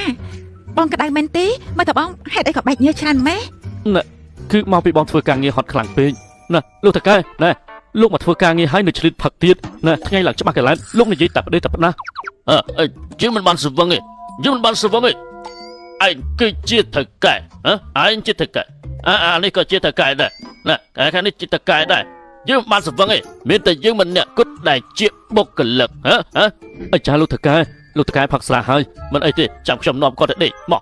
បងក្តៅមែនទេមើលតបងហេតុអីក៏បែកញើសច្រើនម៉េច ណែគឺមកពីបងធ្វើការងារហត់ខ្លាំងពេកណាលោកតកែណែលោកមកធ្វើការងារហើយនៅឆ្លៀតផឹកទៀតណែថ្ងៃឡើងច្បាស់កន្លែងលោកនិយាយតែប្តីតែប៉ុណ្ណាយើងមិនបានស្វឹងទេឯងគឺជាតកែឯងជាតកែអានេះក៏ជាតកែដែរណាខាងនេះជាតកែដែរយើងមិនបានស្វឹងទេមានតែយើងមិនអ្នកគត់ដែលជាបុគ្គលិកអាចារ្យលោកតកែផឹកស្រាហើយមិនអីទេចាំខ្ញុំនាំគាត់ទៅដេកមក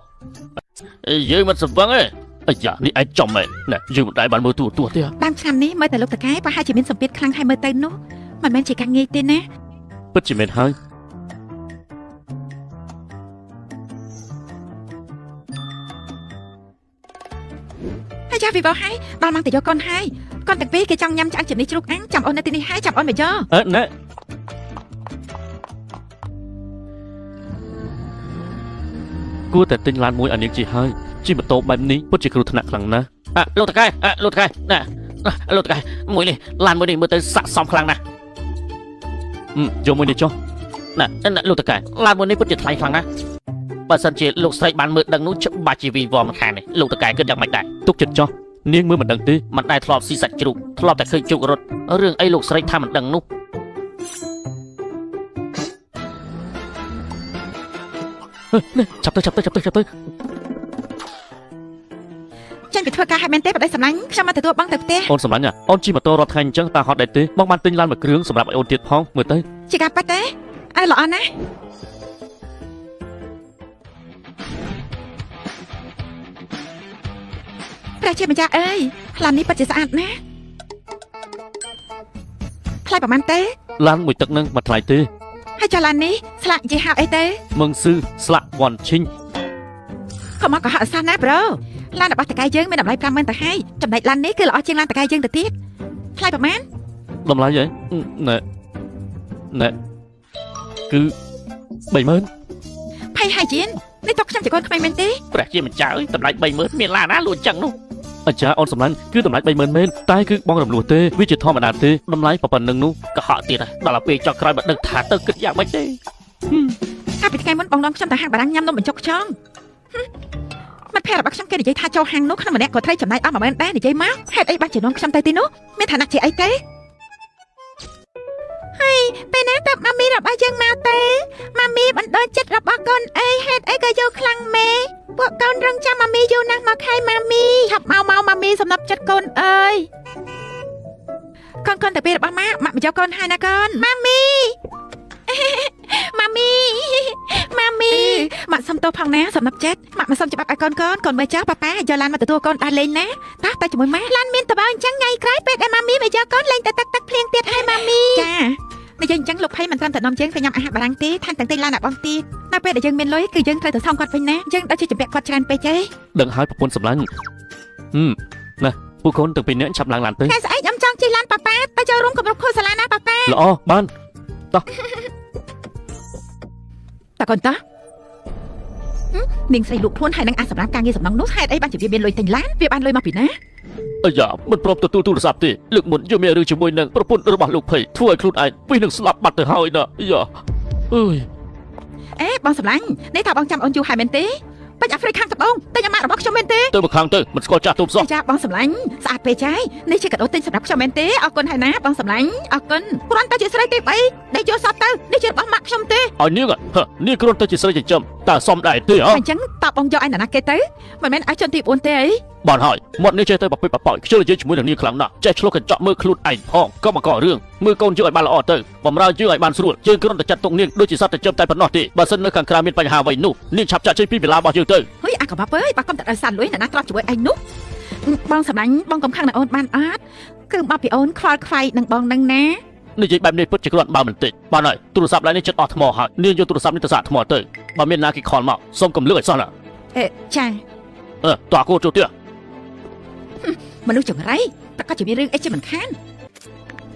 យើងមិនស្វឹងទេអាយ៉ានេះឯងចំមែនណែយើងមិនដែលបានមើលទូទេ តាមឆ្នាំនេះមើលតែលោកតកែប្រហែលជាមានសម្ពាធខ្លាំងហើយមើលទៅនោះមិនមែនជាការងាយទេណា ពិតជាមែនហើយ ហើយចាវិវោហើយដល់មកទៅយកកូនហើយកូនទាំងពីរគេចង់ញ៉ាំឆ្អឹងជំនីជ្រូកអាំងចាំអូននៅទីនេះហើយចាំអូនមកយកណែគួរតែទិញឡានមួយអានាងជីហើយជិះម៉ូតូបែបនេះពិតជាគ្រោះថ្នាក់ខ្លាំងណាស់លោកតកែណែលោកតកែមួយនេះឡានមួយនេះមើលទៅស័ក្តិសមខ្លាំងណាស់យកមួយនេះចុះណែលោកតកែឡានមួយនេះពិតជាថ្លៃខ្លាំងណាស់បើសិនជាលោកស្រីបានមើលដឹងនោះច្បាស់ជាវីវមិនខានទេលោកតកែគិតយ៉ាងម៉េចដែរទុកចិត្តចុះនាងមើលមិនដឹងទេមិនដែលធ្លាប់ស៊ីសាច់ជ្រូកធ្លាប់តែឃើញជោគរត់រឿងអីលោកស្រីថាមិនដឹងនោះចាប់ទៅចាញ់ពីធ្វើការឲ្យមែនទេប្តីសម្លាញ់ខ្ញុំមកទទួលបងទៅផ្ទះអូនសម្លាញ់អូនជិះម៉ូតូរត់ថ្ងៃអញ្ចឹងតើហត់ដែរទេបងបានទិញឡានមួយគ្រឿងសម្រាប់ឲ្យអូនទៀតផងមើលទៅជាការប៉ះទេអើល្អណាស់ព្រះជាម្ចាស់អើយឡាននេះពិតជាស្អាតណាស់ថ្លៃប្រហែលទេឡានមួយទឹកនឹងមិនថ្លៃទេហើយចុះឡាននេះស្លាកយីហៅអីទេមឹងស៊ឺស្លាកវ៉ាន់ឈិញខំមកក៏ហៅសោះណាប្រូឡានរបស់តកែយើងមានតម្លៃ 50000 ទៅហើយចំណែកឡាននេះគឺល្អជាងឡានតកែយើងទៅទៀតថ្លៃប្រហែលតម្លៃហ៎ណែគឺ 30000 ភ័យហើយជាងនេះទុកខ្ញុំជាកូនក្មេងមែនទេព្រះជាម្ចាស់អើយតម្លៃ 30000 មានឡានណាលួចចឹងនោះអាចារ្យអូនសម្លាញ់គឺតម្លៃ 30000 មែនតែគឺបងរំលោះទេវាជាធម្មតាទេតម្លៃប៉ុណ្្នឹងនោះក៏ហក់ទៀតដល់ទៅពេលចុះក្រោយមកដឹងថាទៅគិតយ៉ាងម៉េចទេ កាលពីថ្ងៃមុនបងនាំខ្ញុំទៅហាងបារាំងញ៉ាំនំបញ្ចុកខ្យងមិត្តភក្តិរបស់ខ្ញុំគេនិយាយថាចូលហាងនោះក្នុងម្នាក់ក៏ត្រូវចំណាយអស់10000ដែរនិយាយមកហេតុអីបានជានាំខ្ញុំទៅទីនោះមានឋានៈជាអីទេហើយពេលណាតើម៉ាមីរបស់យើងមកទេម៉ាមីបណ្ដោយចិត្តរបស់កូនអីហេតុអីក៏យកខ្លាំងម៉េពួកកូនរងចាំម៉ាមីយូរណាស់មកហើយម៉ាមីឆាប់មកម៉ាមីសំណប់ចិត្តកូនអើយកូនទៅពេលរបស់ម៉ាក់មកយកកូនហើយណាកូនម៉ាមីម៉ាមីម៉ាក់សុំទោសផងណាសំណប់ចិត្តម៉ាក់មិនសុំច្បាប់ឲ្យកូនកូនមើលចាស់ប៉ាយកឡានមកទទួលកូនដើរលេងណាតោះទៅជាមួយម៉ាក់ឡានមានតបអញ្ចឹងថ្ងៃក្រោយពេលដែលម៉ាមីមកយកកូនលេងទៅទឹកភ្លៀងទៀតហើយម៉ាមីចានិយាយអញ្ចឹងលោកភ័យមិនត្រឹមតែនាំយើងទៅញ៉ាំអាហារបារាំងទេថែមទាំងទិញឡានអាបងទៀតដល់ពេលដែលយើងមានលុយគឺយើងត្រូវទៅសងគាត់វិញណាយើងដល់ជាចម្ពាក់គាត់ច្រើនពេកទេ ដឹងហើយប្រពន្ធសម្លាញ់ណាពួកកូនទាំងពីរនាក់ឆាប់ឡើងឡានទៅ ថ្ងៃស្អែកខ្ញុំចង់ជិះឡានប៉ាទៅចូលរួមគម្រប់ខួរសាលាណាប៉ាល្អបានតោះតើកូនតោះនាងស្រីលោកខ្លួនហើយនឹងអាចសម្រាប់ការងារសំណងនោះហេតុអីបានជាវាមានលុយទិញឡានវាបានលុយមកពីណាអាយ៉ាមិនព្រមទទួលទូរស័ព្ទទេលើកមុនយកមានរឿងជាមួយនឹងប្រពន្ធរបស់លោកភ័យធ្វើឲ្យខ្លួនឯងពីនឹងស្លាប់បាត់ទៅហើយណាអាយ៉ាអើយអេបងសម្លាញ់នេះថាបងចាំអូនយូរហើយមែនទេពេញអាហ្វ្រិកខាងត្បូងតែញ៉ាំម៉ាក់របស់ខ្ញុំមែនទេទៅមកខាងទៅមិនស្គាល់ចាស់ទុំសោះចាបងសម្លាញ់ស្អាតពេកចាយនេះជាកាដូទិញសម្រាប់ខ្ញុំមែនទេអរគុណហើយណាបងសម្លាញ់អរគុណគ្រាន់តែជាស្រីទី3ដែលយកសពទៅនេះជារបស់ម៉ាក់ខ្ញុំទេឲ្យនាងនេះគ្រាន់តែជាស្រីចិញ្ចឹមតើសមដែរទេហ៎អញ្ចឹងតើបងយកឯណាគេទៅមិនមែនឲ្យជនទី4ទេអីបានហើយមាត់នេះចេះទៅបបិបបោចខ្ជិលនិយាយជាមួយនឹងនាងខ្លាំងណាស់ចេះឆ្លុះកញ្ចក់មើលខ្លួនឯងផងក៏មកករឿងមើលកូនយើងឲ្យបានល្អទៅបំរើយើងឲ្យបានស្រួលយើងគ្រាន់តែចាត់ទុកនាងដូចជាសត្វចិញ្ចឹមតែប៉ុណ្ណោះទេបើសិននៅខាងក្រៅមានបញ្ហាអ្វីនោះនាងឆាប់ចាក់ចេញពីវិឡារបស់យើងទៅហុយអាកុំអើយបើកុំតែឲ្យសាន់លុយណាទ្រាំជាមួយឯងនោះបងសម្លាញ់បងកុំខាងណាអូនបានអត់គឺមកពីអូនខ្វល់ខ្វាយនឹងបងនឹងណានិយាយបែបនេះពិតជាគ្រាន់បើបន្តិចបានហើយទូរស័ព្ទឡើយនេះចិត្តអស់ថ្មហើយនាងយកទូរស័ព្ទនេះទៅសាកថ្មទៅបើមានណាគេខលមកសូមកុំលើកឲ្យសោះណាចាតោះគោចូលទៀតមនុស្សចង្រៃប្រកាសជាមានរឿងអីជាមិនខាន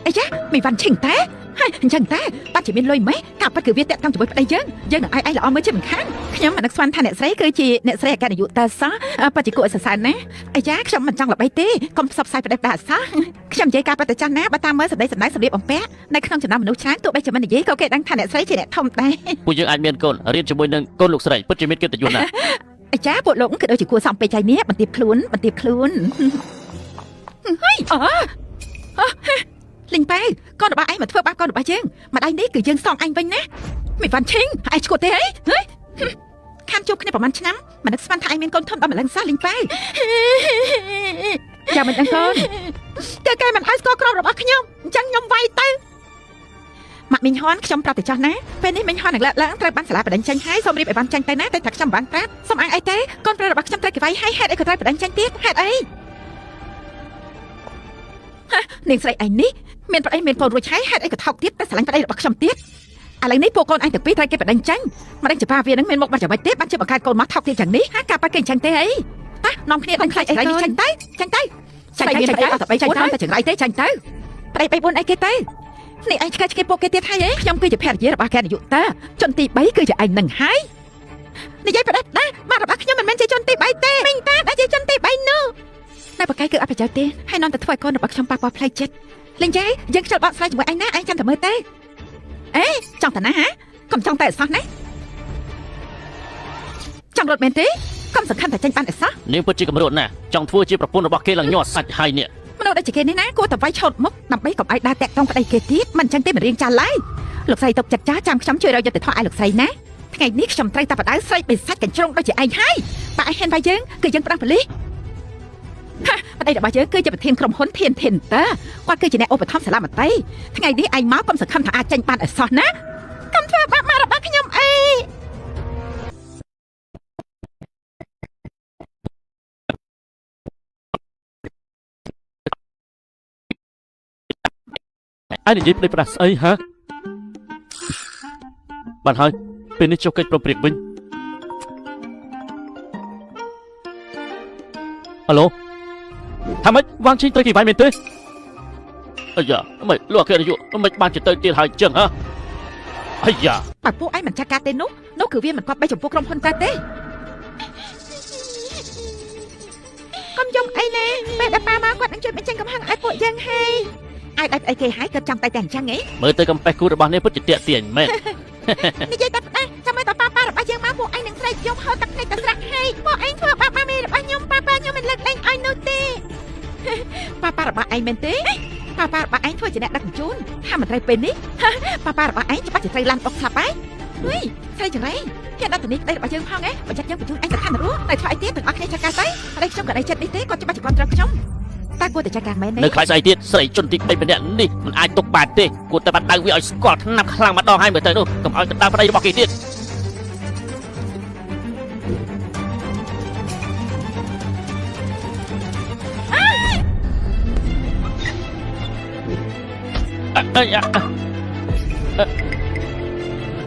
អីចាមិនបានឈិងតែហើយអញ្ចឹងតែបាត់ជាមានលុយម៉េះកាប់បាត់គឺវាតាក់តាំងជាមួយប្តីយើងនឹងឲ្យឯងល្អមើលជាមិនខានខ្ញុំមិននឹកស្មានថាអ្នកស្រីគឺជាអ្នកស្រីអគ្គនាយកតើសោះបាត់ជាគួរឲ្យសរសើរណាអីចាខ្ញុំមិនចង់ល្បីទេកុំផ្សព្វផ្សាយប្រដេះប្រដាសោះខ្ញុំនិយាយការពិតទៅចាស់ណាបើតាមមើលសម្ដីសម្លៀកបំពាក់នៅក្នុងចំណោមមនុស្សច្រើនទោះបីជាមិននិយាយក៏គេដឹងថាអ្នកស្រីជាអ្នកធំដែរពួកយើងអាចមានកូនរៀនជាមួយនឹងកូនលោកស្រីពិតជាមានកិត្តិយសណាស់អីចាពួកលោកគឺដូចជាគួរសំពេចចៃនេះបន្ទាបខ្លួនហើយលីងប៉ៅកូនរបស់ឯងមកធ្វើបាបកូនរបស់យើងម្ដាយនេះគឺយើងសងអញវិញណាមិនបានឈិងឯងឈួតទេហីខានជួបគ្នាប្រហែលឆ្នាំមិននឹកស្មានថាឯងមានកូនធំដល់ម្លឹងសោះលីងប៉ៅចាំមិនដឹងកូនតែគេមិនឲ្យស្គាល់ក្រុមរបស់ខ្ញុំអញ្ចឹងខ្ញុំវាយទៅម៉ាក់មីងហ៊ុនខ្ញុំប្រាប់ទៅចាស់ណាពេលនេះមីងហ៊ុននឹងឡើងត្រូវបានសាលាបដិញ្ញចាញ់ហើយសូមរៀបឲ្យបានចាញ់ទៅណាតែថាខ្ញុំបានប្រាប់សូមអញអីទេកូនប្រុសរបស់ខ្ញុំត្រូវគេវាយហើយហេតុអីក៏ត្រូវបដិញ្ញចាញ់ទៀតហេតុអីនាងស្រីឯងនេះមានប្តីមានកូនរួចហើយហេតុអីក៏ថោកទៀតតែស្រឡាញ់ប្តីរបស់ខ្ញុំទៀតឥឡូវនេះពួកកូនឯងទាំងពីរត្រូវគេបដិញ្ញចាញ់មិនដឹងជាបាវានឹងមានមុខបាត់យ៉ាងម៉េចទេបានជាបង្កើតកូនមកថោកទៀតយ៉ាងនេះហាការប៉ាគេអញ្ចឹងទេអីតានាំគ្នាដឹងខ្លាចអីនេះចាញ់ទៅចាញ់មានប្តីអត់ទៅចាញ់ទៅតែចង្រៃទេចាញ់ទៅប្តី3-4អីគេទៅនេះឯងឆ្កែឆ្កែពួកគេទៀតហើយខ្ញុំគឺជាភរិយារបស់កែនាយកតាជនទី3គឺជាឯងនឹងហើយនិយាយប្រដេះដែរម៉ាក់របស់ខ្ញុំមិនមែនជាជនទី3ទេមីងតាដែលជាជនទី3នោះតែបកកាយគឺអត់ប្រយោជន៍ទេហើយនាំតែធ្វើឲ្យកូនរបស់ខ្ញុំប៉ះពាល់ផ្លូវចិត្តលេងចៃយើងខ្ជិលបកស្រាយជាមួយឯងណាឯងចាំតែមើលទេអេចង់តាណាហ៎កុំចង់តែអសោះណាចង់រត់មែនទេកុំសង្ឃឹមតែចេញបានអសោះនាងពិតជាកម្រត់ណាស់ចង់ធ្វើជាប្រពន្ធរបស់គេឡើងញាត់សាច់ហើយនេះមនុស្សដែលជាគេនេះណាគួរតែវាយឆោតមុខដើម្បីកុំឲ្យដើរតាក់ទងប្តីគេទៀតមិនអញ្ចឹងទេមិនរៀងចាស់ឡើយលោកស្រីຕົកចិត្តចាស់ចាំខ្ញុំជួយរកយុត្តិធម៌ឲ្យលោកស្រីណាថ្ងៃនេះខ្ញុំត្រូវតែបដៅស្រីបិសាច់កញ្ជ្រងដូចជាឯងហើយបើឯងហ៊ានវាយយើងគឺយើងប្រឹងប៉ូលីសប្តីរបស់យើងគឺជាប្រធានក្រុមហ៊ុនធានតើគាត់គឺជាអ្នកឧបត្ថម្ភសាលាមត្តេយ្យថ្ងៃនេះឯងមកកុំសង្ឃឹមថាអាចចេញបានអសោះណាកុំធ្វើបាបម៉ាក់របស់ខ្ញុំអីឯងនិយាយប្តីប្រដាស្អីហ៎បានហើយពេលនេះចុះកិច្ចប្រព្រឹត្តវិញហៅឡូថាម៉េចវ៉ាងឈីងត្រូវគេវាយមែនទេអាយ៉ាមិនលោកអគ្គនាយកមិនបានទៅទៀតហើយអញ្ចឹងហ៎អាយ៉ាបើពួកឯងមិនចាស់ការទេនោះគឺវាមិនគាត់បីចំពោះក្រុមហ៊ុនតែទេកុំយំអីណាពេលដែលប៉ាមកគាត់នឹងជួយបញ្ចេញកំហឹងឲ្យពួកយើងហើយឲ្យអីគេហើយគាត់ចាំតែអញ្ចឹងហ៎មើលទៅកំប៉េះគូរបស់នេះពិតជាតាក់ទាញមែននិយាយតែផ្ដាស់ចាំឲ្យតប៉ា ពួកឯងនឹងស្រែកយកហៅទឹកភ្នែកទៅស្រាក់ហើយពួកឯងធ្វើបាបម៉ាមីរបស់ខ្ញុំប៉ាខ្ញុំមិនលើកលែងឲ្យនោះទេប៉ារបស់ឯងមែនទេប៉ារបស់ឯងធ្វើជាអ្នកដឹកជញ្ជូនថាមិនត្រូវពេលនេះប៉ារបស់ឯងច្បាស់ជាត្រូវឡានអុកស្លាប់ហើយហុយស្រីចង្រៃហ៊ានដល់ទៅនេះក្តីរបស់យើងផងឯងបើចាត់យើងបញ្ជូនឯងទៅខាងនរោតែធ្វើអីទៀតទាំងអស់គ្នាចាត់ការទៅហើយខ្ញុំក៏ដៃចិត្តនេះទេគាត់ច្បាស់ជាគាត់ត្រូវខ្ញុំតែគួរតែចាត់ការមែនទេនៅខ្លាចស្អីទៀតស្រីជនទី3ម្នាក់នេះមិនអាចទុកបានទេគួរតែបាត់ដៅវាឲ្យស្គាល់ថ្នាំខ្លាំងម្ដងហើយមើលទៅនោះកុំឲ្យទៅដើរប្តីរបស់គេទៀត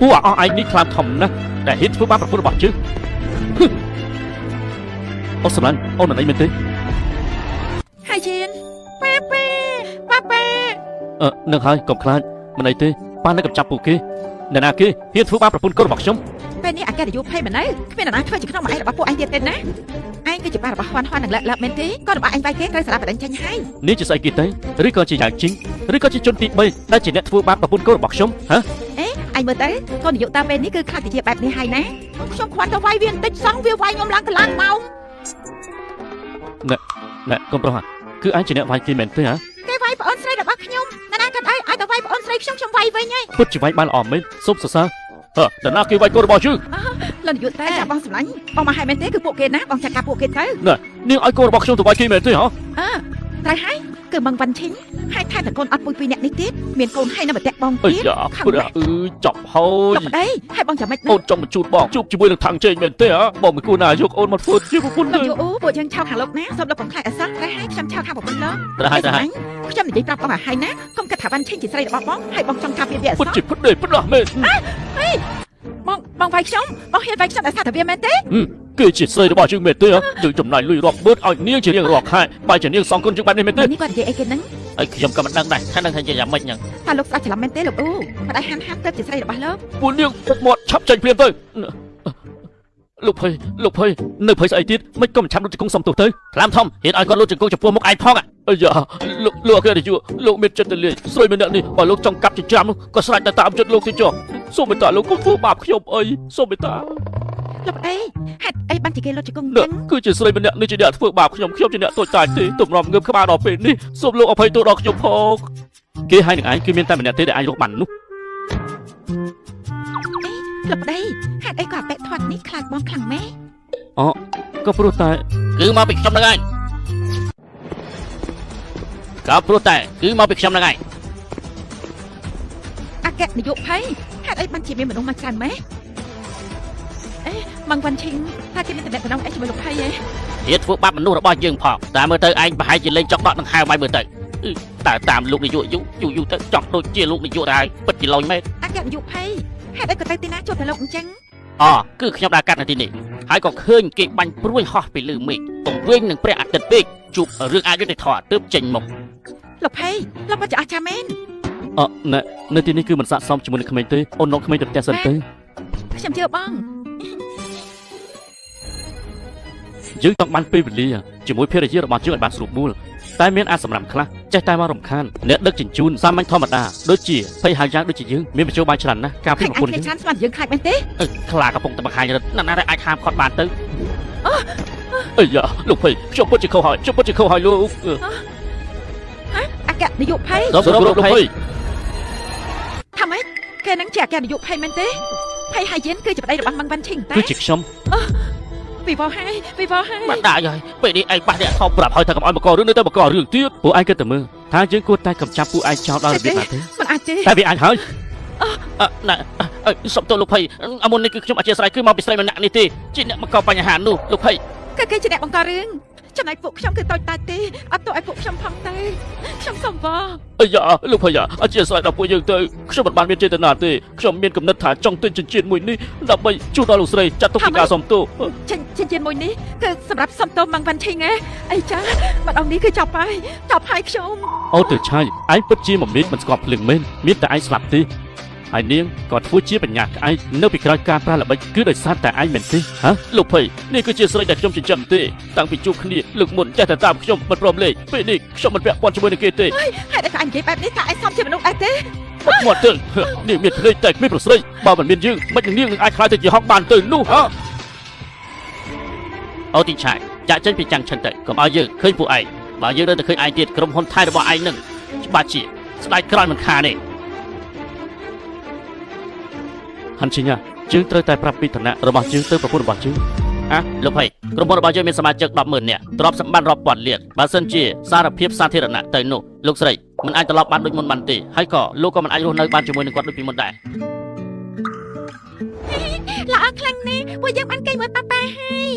ពួកអស់ឯងនេះខ្លាំងធំណាស់ដែលហ៊ានធ្វើបាបប្រពន្ធរបស់ជើងអូសម្លាញ់អូនមិនអីមែនទេហើយជៀនប៉ានឹងហើយកុំខ្លាចមិនអីទេប៉ានៅកំចាប់ពួកគេអ្នកណាគេហ៊ានធ្វើបាបប្រពន្ធកូនរបស់ខ្ញុំពេលនេះអាកេតយុភ័យមិននៅគ្មានអ្នកណាធ្វើជាក្នុងមួយឯងរបស់ពួកឯងទៀតទេណាឯងគឺជាបាររបស់ហ៊ន់នឹងលើកមែនទេគាត់របស់ឯងវាយគេត្រូវសារបដិញ្ញចេញហើយនេះជាស្អីគេទៅឬក៏ជាយ៉ាងជីងឬក៏ជាជនទី3ដែលជាអ្នកធ្វើបាបប្រពន្ធកូនរបស់ខ្ញុំហ៎ឯងមើលទៅកូននាយកតាពេលនេះគឺខ្លាចជាបែបនេះហើយណាខ្ញុំខ្វាត់ទៅវាយវាបន្តិចសោះវាវាយខ្ញុំឡើងកន្លងមកណែកុំប្រុសគឺឯងជាអ្នកវាយគេមែនទេហ៎គេវាយប្អូនស្រីរបស់ខ្ញុំណាក៏ឲ្យទៅវាយប្អូនស្រីខ្ញុំវាយវិញហើយពុតជាវាយបានល្អមែនសូមសរសើរដល់ណាគេវាយកូនរបស់ជើងលោកនាយកតាចាំបងសម្លាញ់បងមកឲ្យមែនទេគឺពួកគេណាបងចាត់ការពួកគេទៅណែនាងឲ្យកូនរបស់ខ្ញុំទៅវាយគេមែនទេហ៎ត្រូវហើយគឺបងវ៉ាន់ឈិញហើយថែតែកូនអត់ពុយពីរនាក់នេះទៀតមានកូនហើយនៅប្រតិបងទៀតពុតចាប់ហើយលោកប្តីហើយបងចាំមិនអូនចង់បញ្ជូនបងជួបជាមួយនឹងខាងជេងមែនទេហ៎បងមិនគួរណាយកអូនមកធ្វើជាប្រពន្ធទេលោកអូពួកយើងឆៅខាងលោកណាសូមលោកកុំខ្លាចអសោះត្រូវហើយខ្ញុំឆៅខាងប្រពន្ធលោកត្រូវហើយខ្ញុំនិយាយប្រាប់បងឲ្យហើយណាកុំគិតថាវ៉ាន់ឈិញជាស្រីរបស់បងហើយបងចង់ការពារវាអសោះពុតជាពុតទេពុតណាស់មែនបងវាយខ្ញុំបងហ៊ានវាយខ្ញុំតែថាវាមែនទេគេជាស្រីរបស់យើងមែនទេយើងចំណាយលុយរាប់បឺតឲ្យនាងជារៀងរាល់ខែបែរជានាងសងគុណយើងបែបនេះមែនទេនេះគាត់និយាយអីគេហ្នឹងហើយខ្ញុំក៏មិនដឹងដែរថានឹងថាជាយ៉ាងម៉េចហ្នឹងថាលោកស្ដាប់ច្រឡំមែនទេលោកអូម្ដាយហាន់ទៅជាស្រីរបស់លោកពួកនាងទឹកមាត់ឆាប់ចេញព្រាមទៅលោកភ័យនៅភ័យស្អីទៀតមិនក៏មិនឆាប់លុតជង្គង់សុំទោសទៅខ្លាំធំហ៊ានឲ្យគាត់លុតជង្គង់ចំពោះមុខឯងផងអាយ៉ាលោកអគ្គនាយកលោកមានចិត្តទលាយស្រីម្នាក់នេះបើលោកចង់កាប់ចិញ្ច្រាំក៏ស្រេចតែតាមចិត្តលោកទៅចុះសូមមេត្តាលោកកុំធ្វើបាបខ្ញុំអីសូមមេត្តាលោកអីហេតុអីបានជាគេលុតជង្គង់ចឹងគឺជាស្រីម្នាក់នេះជាអ្នកធ្វើបាបខ្ញុំជាអ្នកតូចតាចទេទម្រាំងើបក្បាលដល់ពេលនេះសូមលោកអភ័យទោសដល់ខ្ញុំផងគេឲ្យនឹងឯងគឺមានតែម្នាក់ទេដែលអាចរកបាននោះលោកប្តីហេតុអីក៏បែកធាត់នេះខ្លាចបងខ្លាំងម៉េអូក៏ព្រោះតែគឺមកពីខ្ញុំហ្នឹងឯងក៏ព្រោះតែគឺមកពីខ្ញុំហ្នឹងឯងអគ្គនាយកភ័យហេតុអីបានជាមានមនុស្សមកច្រើនម៉េម៉ងវ៉ាន់ឈិងថាគេមានតំណែងអីជាមួយលោកភ័យហ៎ទៀតធ្វើបាបមនុស្សរបស់យើងផងតែមើលទៅឯងប្រហែលជាលេងចង់ដកដង្ហើមឲ្យមើលទៅតើតាមលោកនាយកយូរទៅចង់ដូចជាលោកនាយកដែរពិតជាលយមែនអគ្គនាយកភ័យហេតុអីក៏ទៅទីណាជួបតែលោកអញ្ចឹងគឺខ្ញុំដើរកាត់នៅទីនេះហើយក៏ឃើញគេបាញ់ព្រួយហោះពីលើមេឃពង្រឹងនឹងព្រះអាទិត្យពេកជួបរឿងអយុត្តិធម៌ទើបចេញមកលោកភ័យលោកពិតជាអស្ចារ្យមែនណែនៅទីនេះគឺមិនស័ក្តិសមជាមួយនឹងក្មេងទេអូនnokក្មេងទៅផ្ទះសិនទៅខ្ញុំជឿបងយើងต้องបានពេលវេលាជាមួយភរិយារបស់យើងឲ្យបានស្រួលបួលតែមានអាសម្រាប់ខ្លះចេះតែមករំខានអ្នកដឹកជញ្ជូនសាមញ្ញធម្មតាដូចជាភ័យហៅយ៉ាងដូចជាយើងមានបញ្ចូលបានច្រើនណាស់ការពីប្រពន្ធយើងច្រើនស្មានយើងខ្លាចមែនទេខ្លាកំពុងតែបង្ហាញរឹតណាស់ដែលអាចហាមគាត់បានទៅអាយ៉ាលោកភ័យខ្ញុំពិតជាខុសហើយលោកអគ្គនាយកភ័យសូមគោរពលោកភ័យថាម៉េចគេនឹងជាអគ្គនាយកភ័យមែនទេភ័យហើយយិនគឺជាប្តីរបស់ម៉ងវ៉ាន់ឈិងតែគឺជាខ្ញុំពីវ៉ាហើយបាត់ដាក់ហើយពេលនេះឯងបាត់អ្នកខំប្រាប់ហើយថាកុំឲ្យបង្ករឿងនៅតែបង្ករឿងទៀតពួកឯងគិតតែមើលថាយើងគួរតែកម្ចាត់ពួកឯងចោលដល់របៀបណាទេមិនអាចទេតែវាអាចហើយណែសុំទោសលោកភ័យអមុននេះគឺខ្ញុំអធិស្ឋានគឺមកពីស្រីម្នាក់នេះទេជាអ្នកបង្កបញ្ហានោះលោកភ័យគេជាអ្នកបង្ករឿងចំណែកពួកខ្ញុំគឺតូចតាចទេអត់ទោះឲ្យពួកខ្ញុំផងទៅខ្ញុំសុំវ៉ាអាយ៉ាលោកភ័យអធិស្ឋានដល់ពួកយើងទៅខ្ញុំមិនបានមានចេតនាទេខ្ញុំមានគំនិតថាចង់ទិញចិញ្ចៀនមួយនេះដើម្បីជូនដល់លោកស្រីចាត់ទុកពីការសុំទោសចិញ្ចៀនមួយនេះគឺសម្រាប់សុំទោសម៉ងវ៉ាន់ឈិងអីចាម្ដងនេះគឺចប់ហើយខ្ញុំអូទៅឆាយឯងពិតជាមិនមានមិនស្គាល់ភ្លឹងមែនមានតែឯងស្លាប់ទេហើយនាងក៏ធ្វើជាបញ្ញាក្អែកនៅពីក្រោយការប្រាល្បិចគឺដោយសារតែឯងមែនទេហ៎លោកភ័យនេះគឺជាស្រីដែលខ្ញុំចិញ្ចឹមទេតាំងពីជួបគ្នាលើកមុនចេះតែតាមខ្ញុំមិនព្រមលេងពេលនេះខ្ញុំមិនពាក់ព័ន្ធជាមួយនឹងគេទេហេតុអីក៏អញនិយាយបែបនេះថាឯងសមជាមនុស្សដែរទេ មកទៅនេះមានភ្នែកតែគ្មានប្រស្រីបើមិនមានយើងមិននឹងនាងនឹងអាចខ្លាចទៅជាហង្សបានទៅនោះហ៎អូទីឆាយចាក់ចេញពីចាំងឈិនទៅកុំឲ្យយើងឃើញពួកឯងបើយើងនៅតែឃើញឯងទៀតក្រុមហ៊ុនថៃរបស់ឯងនឹងច្បាស់ជាស្ដាយក្រោយមិនខានទេហាន់ឈិញជើងត្រូវតែប្រាប់ពីឋានៈរបស់ជើងទៅប្រពន្ធរបស់ជើងលោកភ័យក្រុមហ៊ុនរបស់យើងមានសមាជិក 100000 នាក់ទ្រព្យសម្បត្តិរាប់ពាន់លានបើសិនជាសារភាពសាធារណៈទៅនោះលោកស្រីមិនអាចត្រឡប់បានដូចមុនបានទេហើយក៏លោកក៏មិនអាចរស់នៅបានជាមួយនឹងគាត់ដូចពីមុនដែរល្អខ្លាំងណាស់ពួកយើងបានកេងមួយប៉ាប៉ាហើយ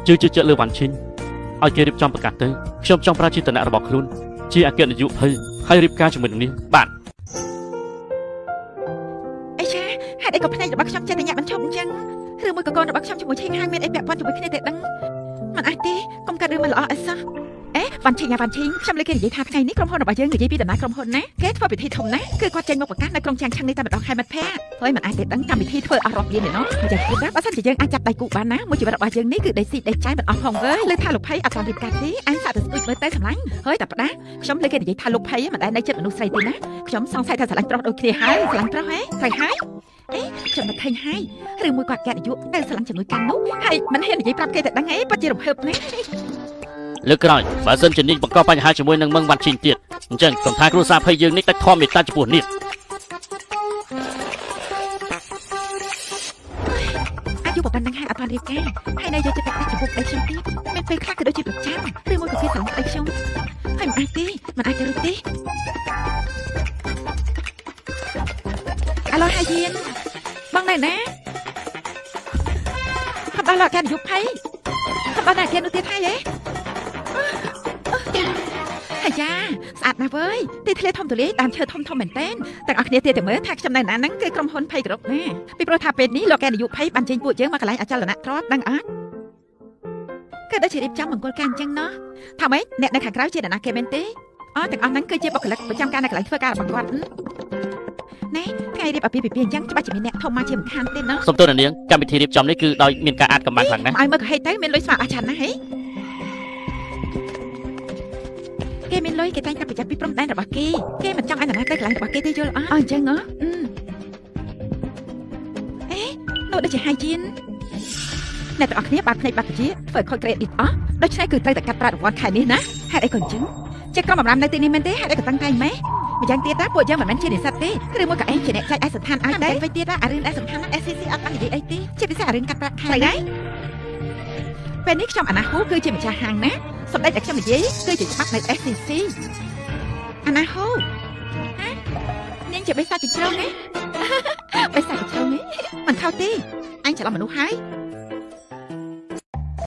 ជឿជឿជាក់លើវ៉ាន់ឈិញឲ្យគេរៀបចំប្រកាសទៅខ្ញុំចង់ប្រើជាឋានៈរបស់ខ្លួនជាអគ្គនាយកភ័យហើយរៀបការជាមួយនឹងនាងបាទអីចាហេតុអីក៏ភ្នែករបស់ខ្ញុំចេះតែញាក់បញ្ឈប់អញ្ចឹងឬមួយក៏កូនរបស់ខ្ញុំជាមួយឈិញហាងមានអីពាក់ព័ន្ធជាមួយគ្នាទេដឹងមិនអាចទេកុំកាត់រឿងមិនល្អអីសោះវ៉ាន់ឈិញខ្ញុំលើគេនិយាយថាថ្ងៃនេះក្រុមហ៊ុនរបស់យើងនិយាយពីដំណើរក្រុមហ៊ុនណាគេធ្វើពិធីធំណាស់គឺគាត់ចេញមកប្រកាសនៅក្រុងចាំងឆឹងនេះតែម្ដងខែមិត្តភ័ក្តិហើយមិនអាចទេដឹងកម្មវិធីធ្វើអស់រាប់លានទេណោះអញ្ចឹងគឺបើសិនជាយើងអាចចាប់ដៃគូបានណាមួយជីវិតរបស់យើងនេះគឺដេកស៊ីដេកចាយមិនអស់ផងវើលើថាលោកភ័យអត់ទាន់រៀបការទេអញសាក់ទៅស្ទួយមើលទៅសម្លាញ់ហើយតែផ្ដាខ្ញុំលើគេនិយាយថាលោកភ័យមិនដែលនៅចិត្តមនុស្សស្រីទេណាខ្ញុំសង្ស័យថាស្រឡាញ់ប្រុសដូចគ្នាហើយស្រឡាញ់ប្រុសហ៎ត្រូវហើយខ្ញុំមិនឃើញហើយឬមួយគាត់កែនយុទៅស្រឡាញ់ជំនួយកាន់នោះហើយមិនហ៊ាននិយាយប្រាប់គេតែដឹងអីពិតជារំភើបណាស់លើកក្រោយបើសិនជានេះបង្កបញ្ហាជាមួយនឹងមឹងវ៉ាន់ឈិញទៀតអញ្ចឹងកុំថាគ្រួសារភ័យយើងនេះតែធំមេត្តាចំពោះនេះអាយុប៉ុណ្ណឹងហើយអត់បានរៀបការហើយនៅយកចិត្តទុកដាក់ចំពោះប្តីខ្ញុំទៀតមានពេលខ្លះក៏ដូចជាប្រចាំឬមួយក៏គេស្រឡាញ់ប្តីខ្ញុំហើយមិនអាចទេមិនអាចទៅរួចទេអាឡូហាយៀនបងនៅណាខំដល់លោកកែនយុភ័យខំដល់អ្នកគេនោះទៀតហើយហ៎អាយ៉ាស្អាតណាស់វើយទីធ្លាធំទូលាយដើមឈើធំមែនតើទាំងអស់គ្នាទៀតតែមើលថាខ្ញុំនៅណាហ្នឹងគឺក្រុមហ៊ុនភ័យគ្រប់ណាពីព្រោះថាពេលនេះលោកកែនយុភ័យបានចេញពួកយើងមកកន្លែងអចលនៈទ្រព្យដឹងអត់គឺដូចជារៀបចំមង្គលការអញ្ចឹងណោះថាម៉េចអ្នកនៅខាងក្រៅជាអ្នកណាគេមែនទេទាំងអស់ហ្នឹងគឺជាបុគ្គលិកប្រចាំការនៅកន្លែងធ្វើការរបស់គាត់ណែថ្ងៃរៀបអាពាហ៍ពិពាហ៍អញ្ចឹងច្បាស់ជាមានអ្នកធំមកជាមិនខានទេណោះសុំទោសនាងកម្មវិធីរៀបចំនេះគឺដោយមានការអាតកំបាំងខ្លាំងណាស់ឲ្យមើលក៏ហេតុទៅមានលុយស្មើអស់ច្រើនណាស់ហីគេមានលុយគេតែងតែប្រយ័ត្នពីព្រំដែនរបស់គេមិនចង់ឲ្យនរណាទៅកន្លែងរបស់គេទេយល់អស់អញ្ចឹងហ៎នោះដូចជាហាយជីនអ្នកទាំងអស់គ្នាបានភ្នែកបាត់ជាធ្វើខូចក្រេឌីតអស់ដូច្នេះគឺត្រូវតែកាត់ប្រាក់រង្វាន់ខែនេះណាហេតុអីក៏អញ្ចឹងជាក្រុមបម្រើនៅទីនេះមែនទេហេតុអីក៏តាំងតែម៉េះម្យ៉ាងទៀតតាពួកយើងមិនមែនជានិស្សិតទេឬមួយក៏ឯងជាអ្នកចែកឯកសណ្ឋានឲ្យដែរវិញទៀតអារឿងឯកសណ្ឋាន SCC អត់បាននិយាយអីទេជាពិសេសអារឿងកាត់ប្រាក់ខែហ្នឹងពេលនេះខ្ញុំអាណាហូគឺជាម្ចាស់ហាងណាសម្ដេចតែខ្ញុំនិយាយគឺជាច្បាប់នៅ SCC អាណាហូនាងជាបិសាចជ្រងណាបិសាចជ្រងនេះមិនខុសទេអញច្រឡំមនុស្សហើយ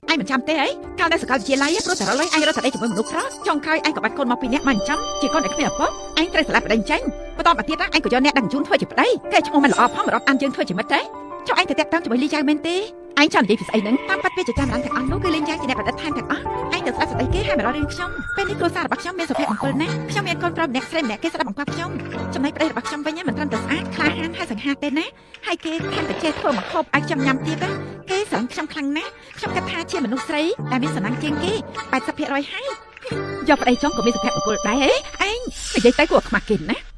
អញមិនចាំទេអីកាលនៅសាកលវិទ្យាល័យព្រោះតែរលុយអញរត់ទៅជាមួយមនុស្សប្រុសចុងក្រោយអញក៏បាត់កូនមកពីរនាក់មកចាំជាកូនដែលគ្មានឪពុកអញត្រូវស្លាប់ប្តីចេញបន្តមកទៀតអញក៏យកអ្នកដឹកជញ្ជូនធ្វើជាប្តីគេឈ្មោះមិនល្អផងរាប់អានយើងធ្វើជាមិត្តទេចុះអញទៅតាក់តាមជាមួយលីចៅមែនទេអញចង់និយាយពីស្អីហ្នឹងតាមបាត់ពេលជាចាំរំលឹកទាំងអស់នោះគឺលេងយ៉ាងជាអ្នកប្រឌិតថែមទាំងអស់អញទៅស្ដាប់ស្ដីគេហើយមករករឿងខ្ញុំពេលនេះគ្រួសាររបស់ខ្ញុំមានសុភមង្គលណាស់ខ្ញុំមានកូនប្រុសម្នាក់ស្រីម្នាក់គេស្ដាប់បង្គាប់ខ្ញុំចំណែកប្តីរបស់ខ្ញុំវិញមិនត្រឹមតែស្អាតក្លាហានហើយសង្ហាទេណាហើយគេថែមតែចេះធ្វើម្ហូបឲ្យខ្ញុំញ៉ាំទៀតគេស្រឡាញ់ខ្ញុំខ្លាំងណាស់ខ្ញុំគិតថាជាមនុស្សស្រីដែលមានសំណាងជាងគេ 80% ហើយយកប្តីចង់ក៏មានសុភមង្គលដែរហ៎ឯងនិយាយទៅគួរខ្មាស់គេណា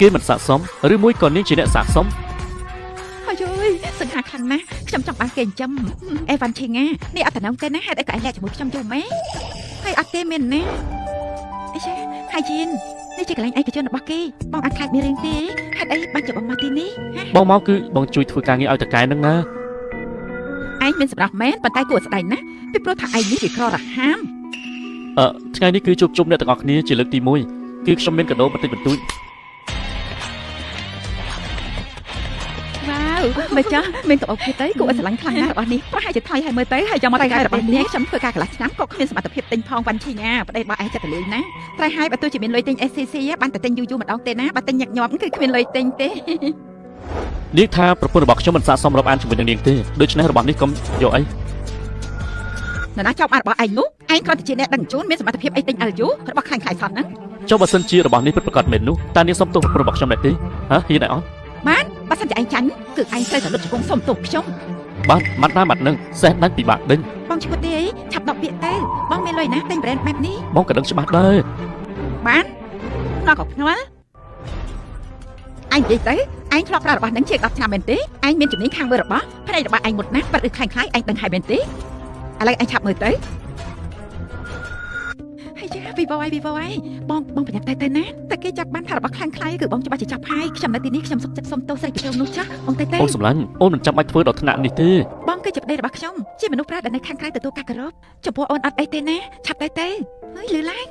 គេមិនស័ក្តិសមឬមួយក៏នាងជាអ្នកស័ក្តិសមអើយសង្ហាខ្លាំងណាស់ខ្ញុំចង់បានគេចិញ្ចឹមអេវ៉ាន់ឈីងានេះអត់តំណងទេណាហេតុអីក៏ឯងលាក់ជាមួយខ្ញុំយូរម៉េចហើយអត់ទេមែនណាអីចាហើយជីននេះជាកន្លែងឯកជនរបស់គេបងអត់ខ្លាចមានរឿងទេហេតុអីបានជាបងមកទីនេះបងមកគឺបងជួយធ្វើការងារឲ្យតកែនឹងណាឯងមានសម្រាប់មែនប៉ុន្តែគួរស្ដាយណាស់ពីព្រោះថាឯងនេះវាក្ររហាមថ្ងៃនេះគឺជួបជុំអ្នកទាំងអស់គ្នាជាលើកទី1គឺខ្ញុំមានកាដូបន្តិចបន្តួចមិនចាស់មានក្បោបទៀតទៅគួរឲ្យស្រឡាញ់ខ្លាំងណាស់របស់នេះប្រហែលជាថៃឲ្យមើលទៅហើយយកមកតែរបស់នេះខ្ញុំធ្វើការកន្លះឆ្នាំក៏គ្មានសមត្ថភាពទិញផងវ៉ាន់ឈីងាប្តីរបស់ឯងចិត្តទៅលេងណាតែហើយបើទោះជាមានលុយទិញ SCC បានតែទិញយូរម្ដងទេណាបើទិញញឹកញាប់គឺគ្មានលុយទិញទេនាងថាប្រពន្ធរបស់ខ្ញុំមិនស័ក្តិសមរាប់អានជាមួយនឹងនាងទេដូច្នេះរបស់នេះកុំយកអីនរណាចោលបានរបស់ឯងនោះឯងគ្រាន់តែជាអ្នកដឹកជញ្ជូនមានសមត្ថភាពអីទិញ LU របស់ខ្លាំងខ្លាយសោះហ្នឹងចុះបើសិនជារបស់នេះពិតប្រាកដមែននោះតើនាងសុំទោសប្រពន្ធរបស់ខ្ញុំដែរទេហ៎ហ៊ានដែរអត់បានបើសិនជាឯងចាញ់គឺឯងត្រូវតែលុតជង្គង់សុំទោសខ្ញុំ បាទម៉ាត់ណាម៉ាត់នឹងសែនដាច់ពិបាកដេញ បងឈ្មោះទេអីឆាប់ដកពាក្យទៅបងមានលុយណាទិញ brand បែបនេះ បងក៏ដឹងច្បាស់ដែរ បានដល់ក៏ភ្នាល់អញនិយាយទៅឯងធ្លាប់ប្រើរបស់នឹងជាង10ឆ្នាំមែនទេឯងមានជំនាញខាងមើលរបស់ផ្នែករបស់ឯងមុតណាស់បាត់ឬខ្លាំងខ្លាយឯងដឹងហើយមែនទេឥឡូវឯងឆាប់មើលទៅហើយចាវីវ៉ៃបងប្រញាប់ទៅណាតែគេចាប់បានថារបស់ខ្លាំងខ្លាយគឺបងច្បាស់ជាចាប់ហើយខ្ញុំនៅទីនេះខ្ញុំសុខចិត្តសុំទោសស្រីពីនោះចាស់បងទៅ អូនសម្លាញ់អូនមិនចាំបាច់ធ្វើដល់ថ្នាក់នេះទេ បងគឺជាប្តីរបស់ខ្ញុំជាមនុស្សប្រាដែលនៅខាងក្រៅទទួលការគោរពចំពោះអូនអត់អីទេណាឆាប់ទៅហើយលឺឡើង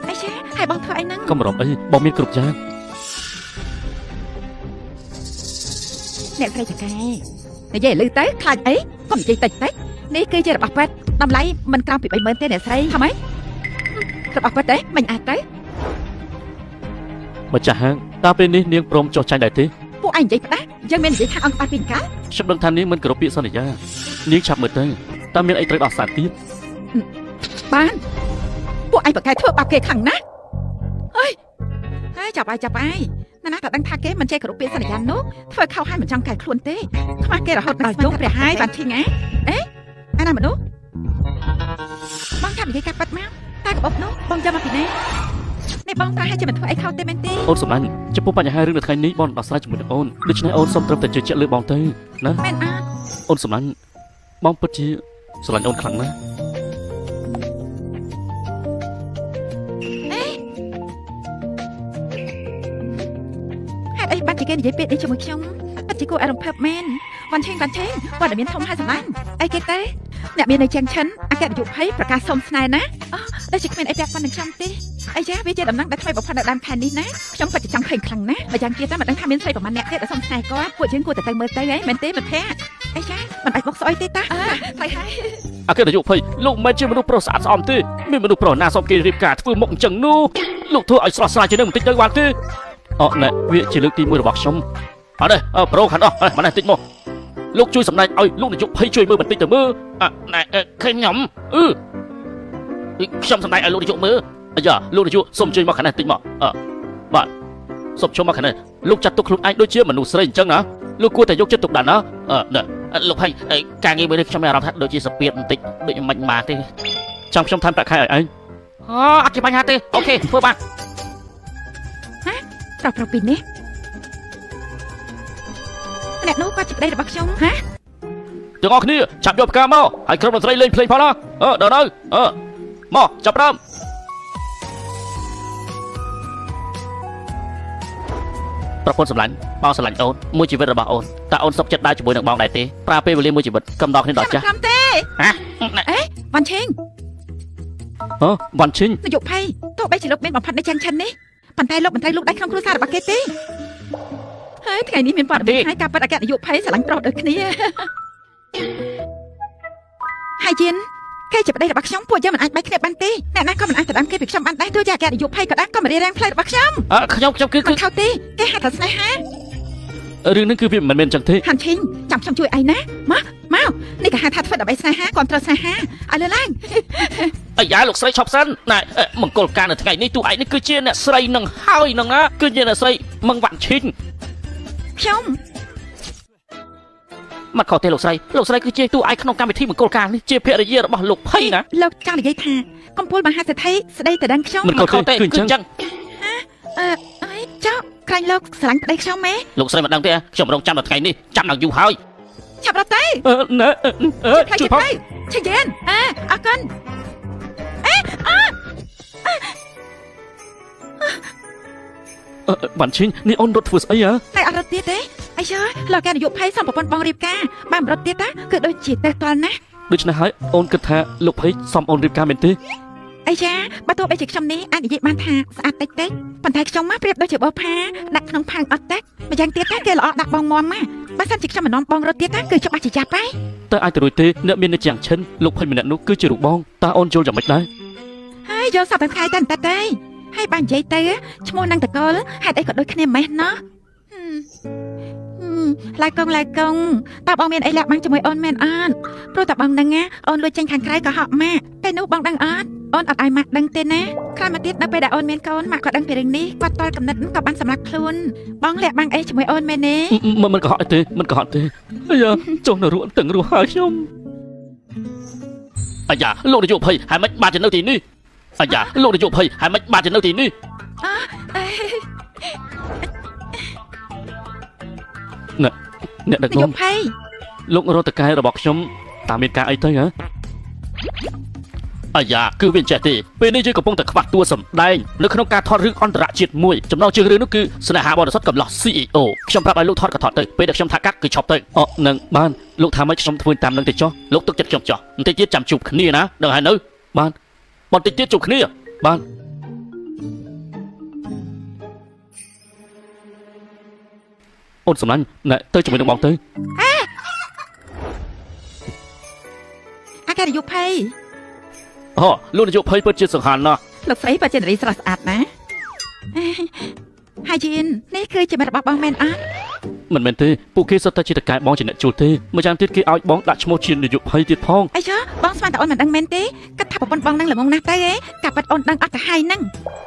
អីចាហើយបងធ្វើអីហ្នឹង កុំរំអីបងមានគ្រប់យ៉ាង អ្នកស្រីចកែនិយាយលឺទៅខ្លាចអីកុំនិយាយតិចនេះគឺជារបស់ប៉ែតតម្លៃមិនក្រោមពី 30,000 ទេអ្នកស្រីថាម៉េចរបស់ប៉ែតទេមិនអាចទៅ ម្ចាស់ហាងតើពេលនេះនាងព្រមចុះចាញ់ដែរទេ ពួកឯងនិយាយផ្ដាស់យើងមាននិយាយថាអង្គបាត់ពីកាល ខ្ញុំដឹងថានាងមិនគោរពពាក្យសន្យានាងឆាប់មើលទៅតើមានអីត្រូវដោះសារទៀត បានពួកឯងប្រកែកធ្វើបាបគេខ្លាំងណាស់ហើយចាប់ហើយណាតែដឹងថាគេមិនចេះគោរពពាក្យសន្យានោះធ្វើខុសហើយមិនចង់កែខ្លួនទេខ្មាស់គេរហូតដល់យំព្រះហើយបានធីងអាណាមនុស្សបងចាំនិយាយការប៉ັດមកតែកបនោះបងចាំមកពីណានេះបងប្រហែលជាមិនធ្វើអីខុសទេមែនទេ អូនសម្លាញ់ចំពោះបញ្ហារឿងនៅថ្ងៃនេះបងដោះស្រាយជាមួយនឹងអូនដូច្នេះអូនសូមត្រឹមតែជឿជាក់លើបងទៅណា មែនអត់ អូនសម្លាញ់បងពិតជាស្រឡាញ់អូនខ្លាំងណាស់ អីបាត់ជាគេនិយាយពាក្យនេះជាមួយខ្ញុំបាត់ជាគួរអារម្មណ៍ភ័ព្វមែនវ៉ាន់ឆេងគាត់តែមានធំហើយសម្លាញ់អីគេទេអ្នកមាននៅជាងឈិនអគ្គនាយកភ័យប្រកាសសុំស្នេហ៍ណាតែជាគ្មានអីពាក់ព័ន្ធនឹងខ្ញុំទេអីចាវាជាដំណឹងដែលថ្មីបំផុតនៅដើមខែនេះណាខ្ញុំពិតជាចង់ឃើញខ្លាំងណាស់ម្យ៉ាងទៀតតែមិនដឹងថាមានស្រីប្រមាណអ្នកទៀតដែលសុំស្នេហ៍គាត់ពួកយើងគួរតែទៅមើលទៅហីមែនទេមិត្តភក្តិអីចាមិនបាច់មកស្អុយទេតាហើយអគ្គនាយកភ័យលោកមិនមែនជាមនុស្សប្រុសស្អាតស្អំទេមានមនុស្សប្រុសណាសុំគេរៀបការធ្វើមុខអញ្ចឹងនោះលោកធ្វើឲ្យស្រស់ស្រាយជាងនឹងបន្តិចទៅបានទេអូណែវាជាលើកទី1របស់ខ្ញុំអត់ទេប្រូខាងអស់មកនេះតិចមកលោកជួយសម្ដែងឲ្យលោកនាយកភ័យជួយមើលបន្តិចទៅមើលណែខ្ញុំខ្ញុំសម្ដែងឲ្យលោកនាយកមើលអាយ៉ាលោកនាយកសូមជួយមកខាងនេះតិចមកបាទសូមជួយមកខាងនេះលោកចាត់ទុកខ្លួនឯងដូចជាមនុស្សស្រីអញ្ចឹងណាលោកគួរតែយកចិត្តទុកដាក់ណាលោកភ័យការងារមួយនេះខ្ញុំមានអារម្មណ៍ថាដូចជាសពៀតបន្តិចដូចមិនមកទេចាំខ្ញុំថែមប្រាក់ខែឲ្យឯងអត់ជាបញ្ហាទេអូខេធ្វើបានប្រុសពីនេះអ្នកនោះគាត់ជាប្តីរបស់ខ្ញុំទាំងអស់គ្នាចាប់យកផ្កាមកហើយក្រុមតន្ត្រីលេងភ្លេងផងណាដល់នៅមកចាប់ដើមប្រពន្ធសម្លាញ់បងសម្លាញ់អូនមួយជីវិតរបស់អូនតើអូនសុខចិត្តដើរជាមួយនឹងបងដែរទេប្រើពេលវេលាមួយជីវិតកំដរគ្នាដល់ចាស់ខ្ញុំទេវ៉ាន់ឆេងវ៉ាន់ឆេងនាយកភ័យទោះបីជាលោកមានបំផាត់នៅចាញ់ឈិននេះប៉ុន្តែលោកមិនត្រូវលោកដៃក្នុងគ្រួសាររបស់គេទេហើយថ្ងៃនេះមានព័ត៌មានហើយការប៉ັດអគ្គនាយកភ័យស្រឡាញ់ប្រុសដូចគ្នាហើយយិនគេជាប្តីរបស់ខ្ញុំពួកយើងមិនអាចបែកគ្នាបានទេអ្នកណាក៏មិនអាចទៅតាមគេពីខ្ញុំបានដែរទោះជាអគ្គនាយកភ័យក៏ដែរក៏មិនរៀបរៀងផ្លូវរបស់ខ្ញុំខ្ញុំគឺខុសទេគេហៅថាស្នេហារឿងនេះគឺវាមិនមែនចឹងទេហាន់ឈីងចាំខ្ញុំជួយឯណាមកនេះគេហៅថាធ្វើដើម្បីស្នេហាគាត់ត្រូវស្នេហាឲ្យលើឡើងអាយ៉ាលោកស្រីឈប់សិនណែមង្គលការនៅថ្ងៃនេះទូឯងនេះគឺជាអ្នកស្រីនឹងហើយនឹងណាគឺជាអ្នកស្រីមឹងវ៉ាន់ឈីងខ្ញុំមកខុសទេលោកស្រីគឺជាទូឯងក្នុងកម្មវិធីមង្គលការនេះជាភរិយារបស់លោកភ័យណាលោកចង់និយាយថាកំពូលមហាសេដ្ឋីស្ដីទៅដឹងខ្ញុំមិនខុសទេគឺអញ្ចឹងអីចុះក្រែងលោកស្រឡាញ់ប្តីខ្ញុំម៉េលោកស្រីមិនដឹងទេខ្ញុំរងចាំដល់ថ្ងៃនេះចាំដល់យូរហើយឆាប់រត់ទៅជួយផងឆេយែនអរគុណវ៉ាន់ឈីងនេះអូនរត់ធ្វើស្អីតែអត់រត់ទៀតទេអីយើលោកកែនាយកភ័យសំប្រពន្ធបងរៀបការបានរត់ទៀតតាគឺដូចជាទៅតល់ណាស់ដូច្នេះហើយអូនគិតថាលោកភ័យសំអូនរៀបការមែនទេអីចាបើទោះបីជាខ្ញុំនេះអាចនិយាយបានថាស្អាតតិចប៉ុន្តែខ្ញុំមកប្រៀបដូចជាបោះផាដាក់ក្នុងផាំងអត់ទេម្យ៉ាងទៀតតែគេល្អដាក់បងមមមកបើសិនជាខ្ញុំមិននាំបងរត់ទៀតគឺច្បាស់ជាចាប់ហើយតើអាចទៅរួចទេអ្នកមាននៅជាងឈិនលោកភ័យម្នាក់នោះគឺជារូបបងតើអូនយល់យ៉ាងម៉េចដែរហើយយកសពទាំងថ្ងៃតែតែហើយបាននិយាយទៅឈ្មោះនឹងតកលហេតុអីក៏ដូចគ្នាម៉េះណោះ ឡាយកងតើបងមានអីលាក់បាំងជាមួយអូនមែនអត់ព្រោះតែបងដឹងណាអូនលួចចេញខាងក្រៅក៏ហក់ម៉ាក់តែនោះបងដឹងអត់អូនអត់ឲ្យម៉ាក់ដឹងទេណាក្រោយមកទៀតនៅពេលដែលអូនមានកូនម៉ាក់ក៏ដឹងពីរឿងនេះគាត់តល់កំណត់ក៏បានសម្លាប់ខ្លួនបងលាក់បាំងអីជាមួយអូនមែនទេមិនក៏ហត់ទេអាយ៉ាចុះនៅរស់តឹងរស់ហើយខ្ញុំអាយ៉ាលោកនាយកភ័យហើយមិនបានទៅនៅទីនេះអាយ៉ាលោកនាយកភ័យហើយមិនបានទៅនៅទីនេះអ្នកដឹកនាំលោករតកែរបស់ខ្ញុំតើមានការអីទៅហ៎អាយ៉ាគឺវាចេះទេពេលនេះយើងកំពុងតែខ្វះតួសម្ដែងនៅក្នុងការថតរឿងអន្តរជាតិមួយចំណងជើងរឿងនោះគឺស្នេហាបរិសុទ្ធកំឡោះ CEO ខ្ញុំប្រាប់ឲ្យលោកថតក៏ថតទៅពេលដែលខ្ញុំថាកាត់គឺឈប់ទៅនឹងបានលោកថាម៉េចខ្ញុំធ្វើតាមនឹងទៅចុះលោកទុកចិត្តខ្ញុំចុះបន្តិចទៀតចាំជួបគ្នាណាដឹងហើយនៅបានបន្តិចទៀតជួបគ្នាបានអូនសំឡាញ់ណែទៅជាមួយនឹងបងទៅអាកាយុភ័យលោកនាយកភ័យពិតជាសង្ហាណាស់លោកស្រីពិតជានារីស្រស់ស្អាតណាហើយជីននេះគឺជាមិត្តរបស់បងមែនអត់មិនមែនទេពួកគេសុទ្ធតែជាតកែបងជាអ្នកជួលទេម្យ៉ាងទៀតគេឲ្យបងដាក់ឈ្មោះជានាយកភ័យទៀតផងអីចាបងស្មានតែអូនមិនដឹងមែនទេគិតថាប្រពន្ធបងនឹងល្ងងណាស់ទៅហ៎កាពិតអូនដឹងអត់ទៅហើយហ្នឹង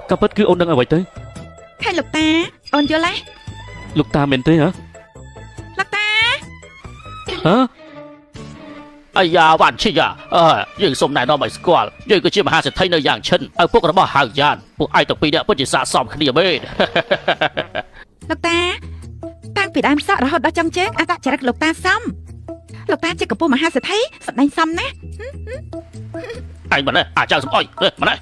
កាពិតគឺអូនដឹងអ្វីទៅខែលោកតាអូនយល់ទេលោកតាមែនទេហ៎លោកតាអាយ៉ាវ៉ាន់ឈីយ៉ាយើងសុំណែនាំឲ្យស្គាល់យើងគឺជាមហាសេដ្ឋីនៅយ៉ាងឈិនឪពុករបស់ហៅយ៉ានពួកឯងទាំងពីរនាក់ពិតជាស័ក្តិសមគ្នាមែនលោកតាតាំងពីដើមសក់រហូតដល់ចុងជើងអត្តចរិតលោកតាសមលោកតាជាកំពូលមហាសេដ្ឋីសម្ដែងសមណាឯងមិនទេអាចៅសំអុយមិនទេ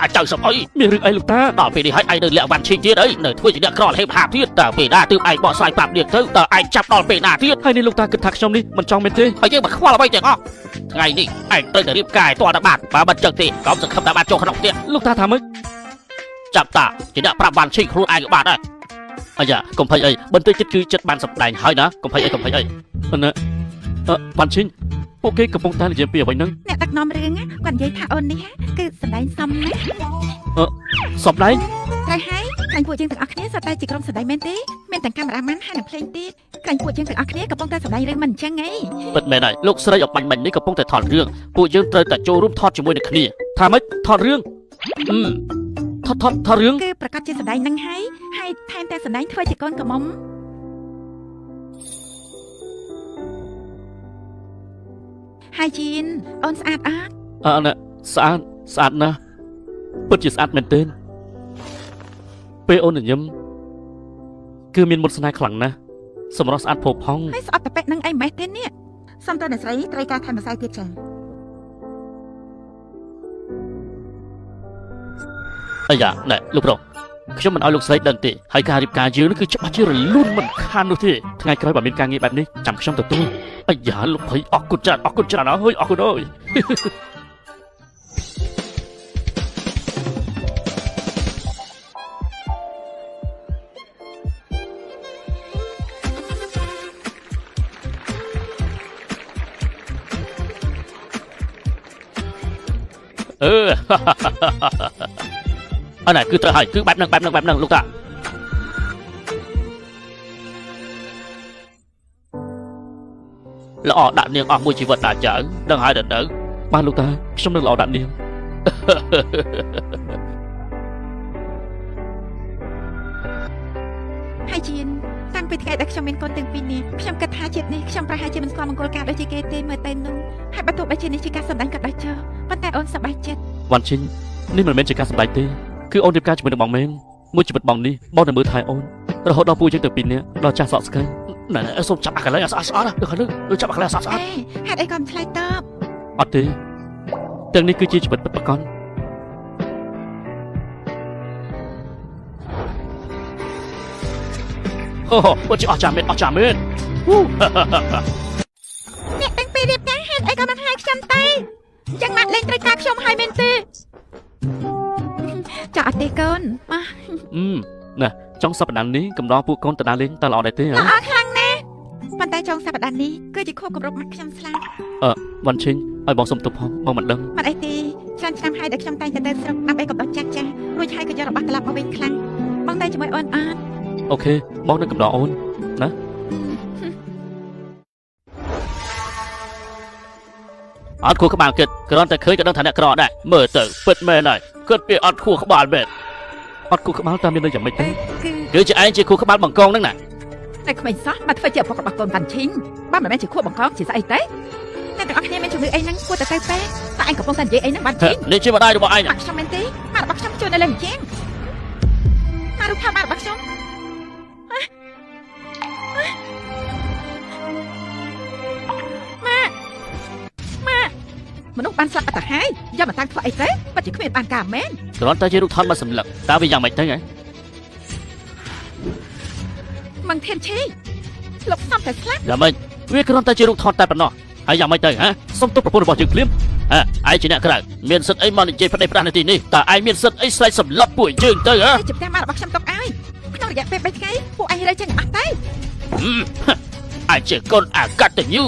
អាចៅសំអុយមានរឿងអីលោកតាដល់ពេលនេះហើយឯងនៅលាក់វ៉ាន់ឈីទៀតអីនៅធ្វើជាអ្នកក្រហេបហាបទៀតតើពេលណាទើបឯងបកស្រាយប្រាប់នាងទៅតើឯងចាប់ដល់ពេលណាទៀតហើយនេះលោកតាគិតថាខ្ញុំនេះមិនចង់មែនទេហើយយើងមិនខ្វល់អ្វីទាំងអស់ថ្ងៃនេះឯងត្រូវតែរៀបការឲ្យទាល់តែបានបើមិនចឹងទេកុំសង្ឃឹមតែបានចូលក្នុងផ្ទះលោកតាថាម៉េចចាប់តាជាអ្នកប្រាប់វ៉ាន់ឈីខ្លួនឯងក៏បានដែរអាយ៉ាកុំភ័យអីបន្តិចទៀតគឺចិត្តបានសម្ដែងហើយណាកុំភ័យអីប៉ុន្តែវ៉ាន់ឈីពួកគេកំពុងតែនិយាយពីអ្វីហ្នឹងអ្នកដឹកនាំរឿងគាត់និយាយថាអូននេះគឺសម្ដែងសមណាសម្ដែងត្រូវហើយខាងពួកយើងទាំងអស់គ្នាសុទ្ធតែជាក្រុមសម្ដែងមែនទេមានទាំងកាមេរ៉ាម៉ាន់ហើយនិងភ្លេងទៀតខាងពួកយើងទាំងអស់គ្នាកំពុងតែសម្ដែងរឿងមិនអញ្ចឹងហីពិតមែនហើយលោកស្រីអបាញ់មិញនេះកំពុងតែថតរឿងពួកយើងត្រូវតែចូលរួមថតជាមួយនឹងគ្នាថាម៉េចថតរឿងថតរឿងគឺប្រកាសជាសម្ដែងនឹងហើយថែមទាំងសម្ដែងធ្វើជាកូនកំមុំហើយជីនអូនស្អាតអត់ណាស្អាតណាស់ពិតជាស្អាតមែនទែនពេលអូនញញឹមគឺមានមុតស្នេហ៍ខ្លាំងណាស់សម្រស់ស្អាតផូរផង់ហើយស្អត់តែពេកនឹងអីម៉េះទេនេះសំតើអ្នកស្រីត្រូវការថែមម្សៅទៀតចាអាយ៉ាណែលោកប្រុសខ្ញុំមិនឲ្យលោកស្រីដឹងទេហើយការរៀបការយើងនេះគឺច្បាស់ជារលូនមិនខាននោះទេថ្ងៃក្រោយបើមានការងារបែបនេះចាំខ្ញុំទទួលអាយ៉ាលោកភ័យអរគុណច្រើនអរគុណច្រើនអើយអរគុណអើយអានេះគឺត្រូវហើយគឺបែបហ្នឹងលោកតាល្អដាក់នាងអស់មួយជីវិតតាចៅដឹងហើយទៅបានលោកតាខ្ញុំនឹងល្អដាក់នាងហើយជីនតាំងពីថ្ងៃដែលខ្ញុំមានកូនទាំងពីរនេះខ្ញុំគិតថាជាតិនេះខ្ញុំប្រហែលជាមិនស្គាល់មង្គលការដូចជាគេទេមើលទៅនោះហើយបើទោះបីជានេះជាការសម្ដែងក៏ដោយចុះប៉ុន្តែអូនសប្បាយចិត្តវ៉ាន់ឈិញនេះមិនមែនជាការសម្ដែងទេគឺអូនរៀបការជាមួយនឹងបងមែនមួយជីវិតបងនេះបងនឹងមើលថែអូនរហូតដល់ពូយើងទៅពីរនាក់ដល់ចាស់សក់ស្កៃណែសូមចាប់អាកន្លែងស្អាតៗទៅខាងនោះចាប់អាកន្លែងស្អាតៗហេតុអីក៏មិនឆ្លើយតបអត់ទេទាំងនេះគឺជាជីវិតពិតប្រាកដអូជាអស្ចារ្យមែនអ្នកទាំងពីររៀបការហេតុអីក៏មិនហៅខ្ញុំទេចឹងម៉ាក់លេងត្រូវការខ្ញុំហើយមែនទេចាអត់ទេកូនណាចុងសប្តាហ៍នេះកំដរពួកកូនទៅដើរលេងតើល្អដែរទេល្អខ្លាំងណាស់ប៉ុន្តែចុងសប្តាហ៍នេះគឺជាខួបគម្រប់ម៉ាក់ខ្ញុំស្លាប់វ៉ាន់ឈិញឲ្យបងសុំទោសផងបងមិនដឹងមិនអីទេច្រើនឆ្នាំហើយដែលខ្ញុំតែងតែទៅស្រុកដើម្បីកំដរចាស់រួចហើយក៏យករបស់ត្រឡប់មកវិញខ្លាំង បងតែជាមួយអូនអត់ អូខេបងនឹងកំដរអូនណាអត់ខួរក្បាលគិតគ្រាន់តែឃើញក៏ដឹងថាអ្នកក្រដែរមើលទៅពិតមែនហើយគិតពីអត់ខួរក្បាលមែនអត់ខួរក្បាលតាមមានន័យយ៉ាងម៉េចទេ គឺជាឯងជាខួរក្បាលបង្កងហ្នឹងណា តែក្មេងសោះមកធ្វើជាឪពុករបស់កូនវ៉ាន់ឈីងបើមិនមែនជាខួបបង្កងជាស្អីទេតែទាំងអស់គ្នាមានជំនឿអីហ្នឹងគួរតែទៅពេកតែឯងកំពុងតែនិយាយអីហ្នឹងវ៉ាន់ឈីង នេះជាម្ដាយរបស់ឯង មកខ្ញុំមែនទេមករបស់ខ្ញុំជួយនៅលើអញ្ចឹងមករូបថតមករបស់ខ្ញុំម៉ាមនុស្សបានស្លាប់អត់ទៅហើយយកមកតាំងធ្វើអីទេពិតជាគ្មានបានការមែន គ្រាន់តែជារូបថតមកសម្លឹកតើវាយ៉ាងម៉េចទៅហ៎ មិនធានឈីលោកសំតែស្លាប់ យ៉ាងម៉េចវាគ្រាន់តែជារូបថតតែប៉ុណ្ណោះហើយយ៉ាងម៉េចទៅហ៎សុំទោសប្រពន្ធរបស់យើងភ្លាមហ៎ឯងជាអ្នកក្រៅមានសិទ្ធិអីមកនិយាយផ្ដេសផ្ដាស់នៅទីនេះតើឯងមានសិទ្ធិអីស្រែកសម្លាប់ពួកយើងទៅហ៎ តែជំទាស់មករបស់ខ្ញុំຕົកឲ្យក្នុងរយៈពេល3ថ្ងៃពួកឯងរើចេញអស់ទេ ឯងជាកូនអាកតញ្ញូ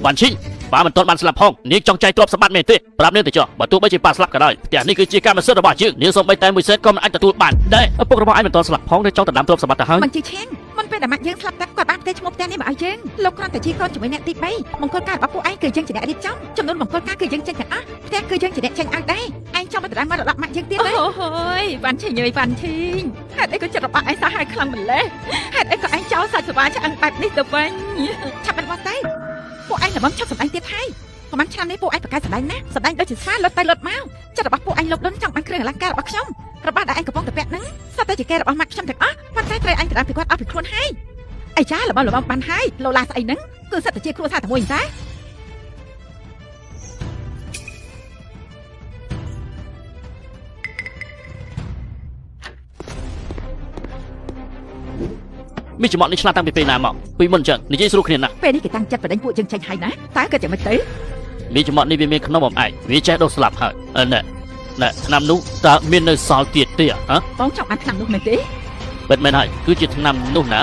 វ៉ាន់ឈីងប៉ាមិនទាន់បានស្លាប់ផងនាងចង់ចែកទ្រព្យសម្បត្តិមែនទេប្រាប់នាងទៅចុះបើទោះបីជាប៉ាស្លាប់ក៏ដោយផ្ទះនេះគឺជាកម្មសិទ្ធិរបស់យើងនាងសូម្បីតែមួយសេនក៏មិនអាចទទួលបានដែរឪពុករបស់ឯងមិនទាន់ស្លាប់ផងតែចង់ដណ្ដើមទ្រព្យសម្បត្តិទៅហើយ មិនជាឈានមុនពេលដែលម៉ាក់យើងស្លាប់តែគាត់បានផ្ទេរឈ្មោះផ្ទះនេះមកឲ្យយើងលោកគ្រាន់តែជាកូនជាមួយអ្នកទី3មង្គលការរបស់ពួកឯងគឺយើងជាអ្នករៀបចំចំនួនមង្គលការគឺយើងចេញទាំងអស់ផ្ទះគឺយើងជាអ្នកចេញឲ្យដែរឯងចង់មកដណ្ដើមមរតកម៉ាក់យើងទៀតទេអូយវ៉ាន់ឈីងអើយវ៉ាន់ឈីងហេតុអីក៏ចិត្តរបស់ឯងសាហាវខ្លាំងម្ល៉េះហេតុអីក៏ឯងចោលសាច់សវ៉ាឆ្អឹងបែបនេះទៅវិញឆាប់បាត់បោះទៅពួកឯងល្មមឈប់សម្ដែងទៀតហើយប្រហែលឆ្នាំនេះពួកឯងប្រកែកសម្ដែងណាសម្ដែងដូចជាសារលុតទៅលុតមកចិត្តរបស់ពួកឯងលោកដុនចង់បានគ្រឿងអលង្ការរបស់ខ្ញុំរបស់ដែលឯងកំពុងតែពាក់ហ្នឹងសុទ្ធតែជាកែរបស់ម៉ាក់ខ្ញុំទាំងអស់ប៉ុន្តែត្រូវឯងក្តាមពីគាត់អស់ពីខ្លួនហើយអីចាល្មមបានហើយលោឡាស្អីហ្នឹងគឺសិតតែជាគ្រួសារតែមួយតែមីចំអត់នេះឆ្លាតតាំងពីពេលណាមកពីមុនអញ្ចឹងនិយាយស្រួលគ្នាណាស់ ពេលនេះគេតាំងចិត្តបដិញពួកយើងចេញហើយណាតើគិតយ៉ាងម៉េចទៅ មីចំអត់នេះវាមានក្នុងបំឯងវាចេះដុសស្លាប់ហើយណែឆ្នាំនោះតើមាននៅសល់ទៀតទេហ៎ បងចង់បានឆ្នាំនោះមែនទេ ពិតមែនហើយគឺជាឆ្នាំនោះណា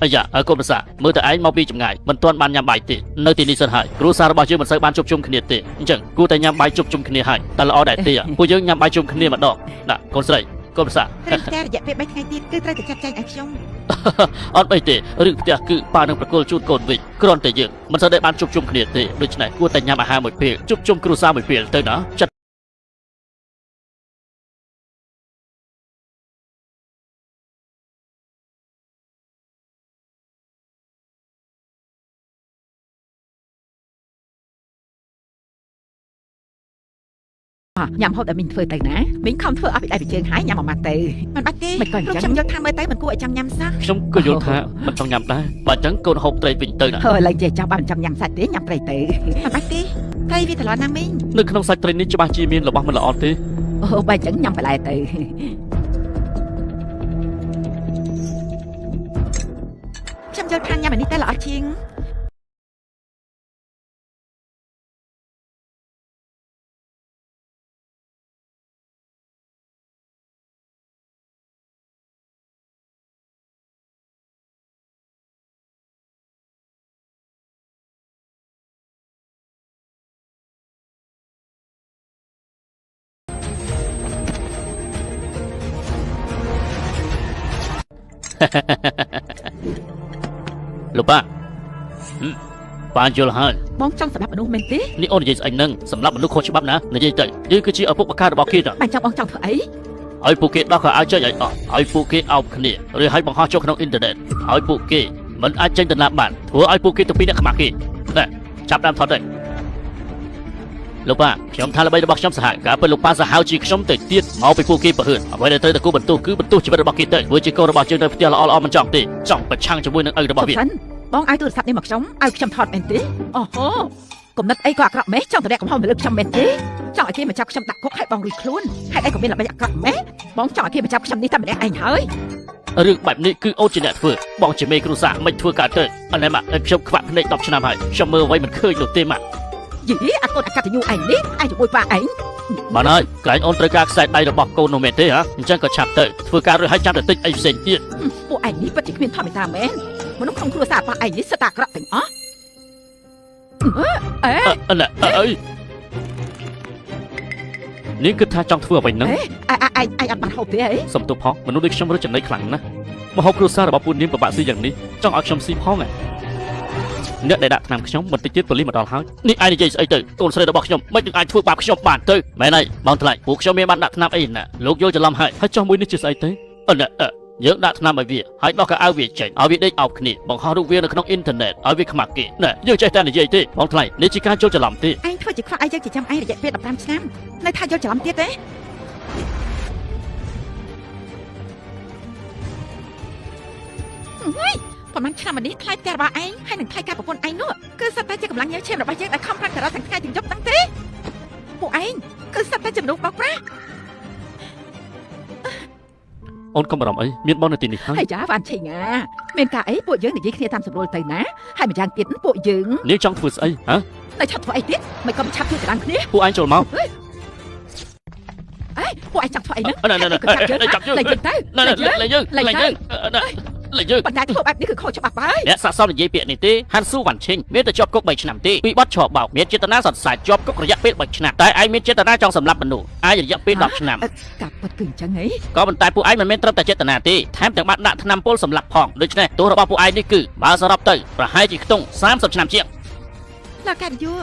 អាយ៉ាកូនប្រសាមើលតែឯងមកពីចម្ងាយមិនទាន់បានញ៉ាំបាយទេនៅទីនេះសិនហើយគ្រួសាររបស់យើងមិនសូវបានជួបជុំគ្នាទេអញ្ចឹងគួរតែញ៉ាំបាយជួបជុំគ្នាហើយតែល្អដែរទេពួកយើងញ៉ាំបាយជុំគ្នាម្ដងណាកូនស្រីកូនប្រសា ត្រូវតែរយៈពេល3ថ្ងៃទៀតគឺត្រូវតែចាត់ចែងឲ្យខ្ញុំ អត់អីទេរឿងផ្ទះគឺប៉ានឹងប្រគល់ជូនកូនវិញគ្រាន់តែយើងមិនសូវได้បានជួបជុំគ្នាទេដូច្នេះគួរតែញ៉ាំអាហារមួយពេលជួបជុំគ្រួសារមួយពេលទៅណាចាត់ ញ៉ាំហូបដែលមីងធ្វើទៅណាមីងខំធ្វើអស់ពីដៃពីជើងហើយញ៉ាំមកម៉ាត់ទៅមិនបាច់ទេមិនក៏អញ្ចឹងខ្ញុំយកថាមើលទៅមិនគួរឲ្យចង់ញ៉ាំសោះ ខ្ញុំក៏យល់ថាមិនចង់ញ៉ាំដែរបើអញ្ចឹងកូនហូបត្រីវិញទៅណា ហើយឡើងចេះចាំបានចង់ញ៉ាំសាច់ទេញ៉ាំត្រីទៅមិនបាច់ទេត្រីវាត្រឡប់ណាមីង នៅក្នុងសាច់ត្រីនេះច្បាស់ជាមានរបស់មិនល្អទេ អូបើអញ្ចឹងញ៉ាំបន្លែទៅខ្ញុំយល់ថាញ៉ាំអានេះតែល្អជាង លោកប៉ាប៉ាយល់ហើយ បងចង់សម្រាប់មនុស្សមែនទេ នេះអូននិយាយស្អីហ្នឹងសម្រាប់មនុស្សខុសច្បាប់ណានិយាយទៅយើងគឺជាឪពុកបការបស់គេតើ បាញ់ចង់បងចង់ធ្វើអី ឲ្យពួកគេដោះខោអាវចេញឲ្យអស់ឲ្យពួកគេអោបគ្នាឬឲ្យបង្ហោះចូលក្នុងអ៊ីនធឺណិតឲ្យពួកគេមិនអាចចេញទៅណាបានធ្វើឲ្យពួកគេទៅពីអ្នកខ្មាស់គេណែចាប់តាមថតទៅលោកប៉ាខ្ញុំថាល្បីរបស់ខ្ញុំសាហាវការពិតលោកប៉ាសាហាវជាខ្ញុំទៅទៀតមកពីពួកគេប្រហឺនអ្វីដែលត្រូវតែគូបន្ទោសគឺបន្ទោសជីវិតរបស់គេទៅធ្វើជាកូនរបស់យើងនៅផ្ទះល្អៗមិនចង់ទេចង់ប្រឆាំងជាមួយនឹងឪរបស់វា បងឲ្យទូរស័ព្ទនេះមកខ្ញុំឲ្យខ្ញុំថតមែនទេអូហូគំនិតអីក៏អាក្រក់ម៉េះចង់តម្រាក់កំហុសមកលើខ្ញុំមែនទេចង់ឲ្យគេមកចាប់ខ្ញុំដាក់គុកឲ្យបងរួចខ្លួនហេតុអីក៏មានល្បិចអាក្រក់ម៉េះបងចង់ឲ្យគេមកចាប់ខ្ញុំនេះតែម្នាក់ឯងហើយរឿងបែបនេះគឺអូនជាអ្នកធ្វើបងជាមេគ្រួសារមិនធ្វើកើតទៅអណែម៉ាក់ខ្ញុំខ្វាក់ភ្នែក10ឆ្នាំហើយខ្ញុំមើលអ្វីមិនឃើញនោះទេម៉ាក់ យីអាកូនអកតញ្ញូឯងនេះឯងជាមួយប៉ាឯង បានហើយក្រែងអូនត្រូវការខ្សែដៃរបស់កូននោះមែនទេហ៎អញ្ចឹងក៏ឆាប់ទៅធ្វើការរើសឲ្យចាំតែតិចអីផ្សេងទៀត ពួកឯងនេះពិតជាគ្មានធម៌មេត្តាមែនមនុស្សក្នុងគ្រួសារប៉ាឯងនេះសិតតែអាក្រក់ទាំងអស់អេ អណែអើយ នាងគិតថាចង់ធ្វើអ្វីហ្នឹង អញអត់បានហូបទេអី សំទោសផងមនុស្សដូចខ្ញុំរត់ចំណៃខ្លាំងណាស់មហូបគ្រួសាររបស់ពូនាងពិបាកស៊ីយ៉ាងនេះចង់ឲ្យខ្ញុំស៊ីផងអ្នកដែលដាក់ថ្នាំខ្ញុំមិនតិចទៀតប៉ូលីសមកដល់ហើយនេះឯងនិយាយស្អីទៅកូនស្រីរបស់ខ្ញុំមិននឹងអាចធ្វើបាបខ្ញុំបានទៅមែនហើយបងថ្លៃពួកខ្ញុំមានបានដាក់ថ្នាំអីណាលោកយល់ច្រឡំហើយចុះមួយនេះជាស្អីទៅយើងដាក់ថ្នាំឲ្យវាហើយដោះកៅអៅវាចេញឲ្យវាដេកអោបគ្នាបង្ហោះរូបវានៅក្នុងអ៊ីនធឺណិតឲ្យវាខ្មាស់គេណាយើងចេះតែនិយាយទេបងថ្លៃនេះជាការយល់ច្រឡំទេ ឯងធ្វើជាខ្វះឯងយើងចិញ្ចឹមឯងរយៈពេល15ឆ្នាំនៅថាយល់ច្រឡំទៀតទេប្រហែលឆ្នាំនេះថ្លៃផ្ទះរបស់ឯងហើយនឹងថ្លៃការប្រពន្ធឯងនោះគឺសិតតែជាកម្លាំងញើសឈាមរបស់យើងដែលខំប្រឹងទៅរកទាំងថ្ងៃទាំងយប់ទាំងទេពួកឯងគឺសិតតែចំនួនបោកប្រាស់ អូនកុំបារម្ភអីមានបងនៅទីនេះហើយចាវ៉ាន់ឈិញមានការអីពួកយើងនិយាយគ្នាតាមសម្រួលទៅណាហើយម្យ៉ាងទៀតពួកយើងនាងចង់ធ្វើស្អីហ៎តែឆាប់ធ្វើអីទៀតមិនក៏ឆាប់ជួយចរាំគ្នាពួកឯងចូលមកអេពួកឯងចង់ធ្វើអីហ្នឹងចាប់យើងទៅលេងយើងបណ្ដាធ្វើបែបនេះគឺខុសច្បាប់ហើយអ្នកសាកសមនិយាយពាក្យនេះទេហាន់ស៊ូវ៉ាន់ឈិញមានតែជាប់គុក3ឆ្នាំទេពីបទឆបោកមានចេតនាសន្ស័យជាប់គុករយៈពេល3ឆ្នាំតែឯងមានចេតនាចង់សម្លាប់មនុស្សអាចរយៈពេល10ឆ្នាំកាប់ពិតគឺអញ្ចឹងហីក៏ប៉ុន្តែពួកឯងមិនមែនត្រឹមតែចេតនាទេថែមទាំងបានដាក់ថ្នាំពុលសម្លាប់ផងដូច្នេះទោសរបស់ពួកឯងនេះគឺបើសរុបទៅប្រហែលជាខ្ទង់30ឆ្នាំជាងឡាកាឌីយ៉ូ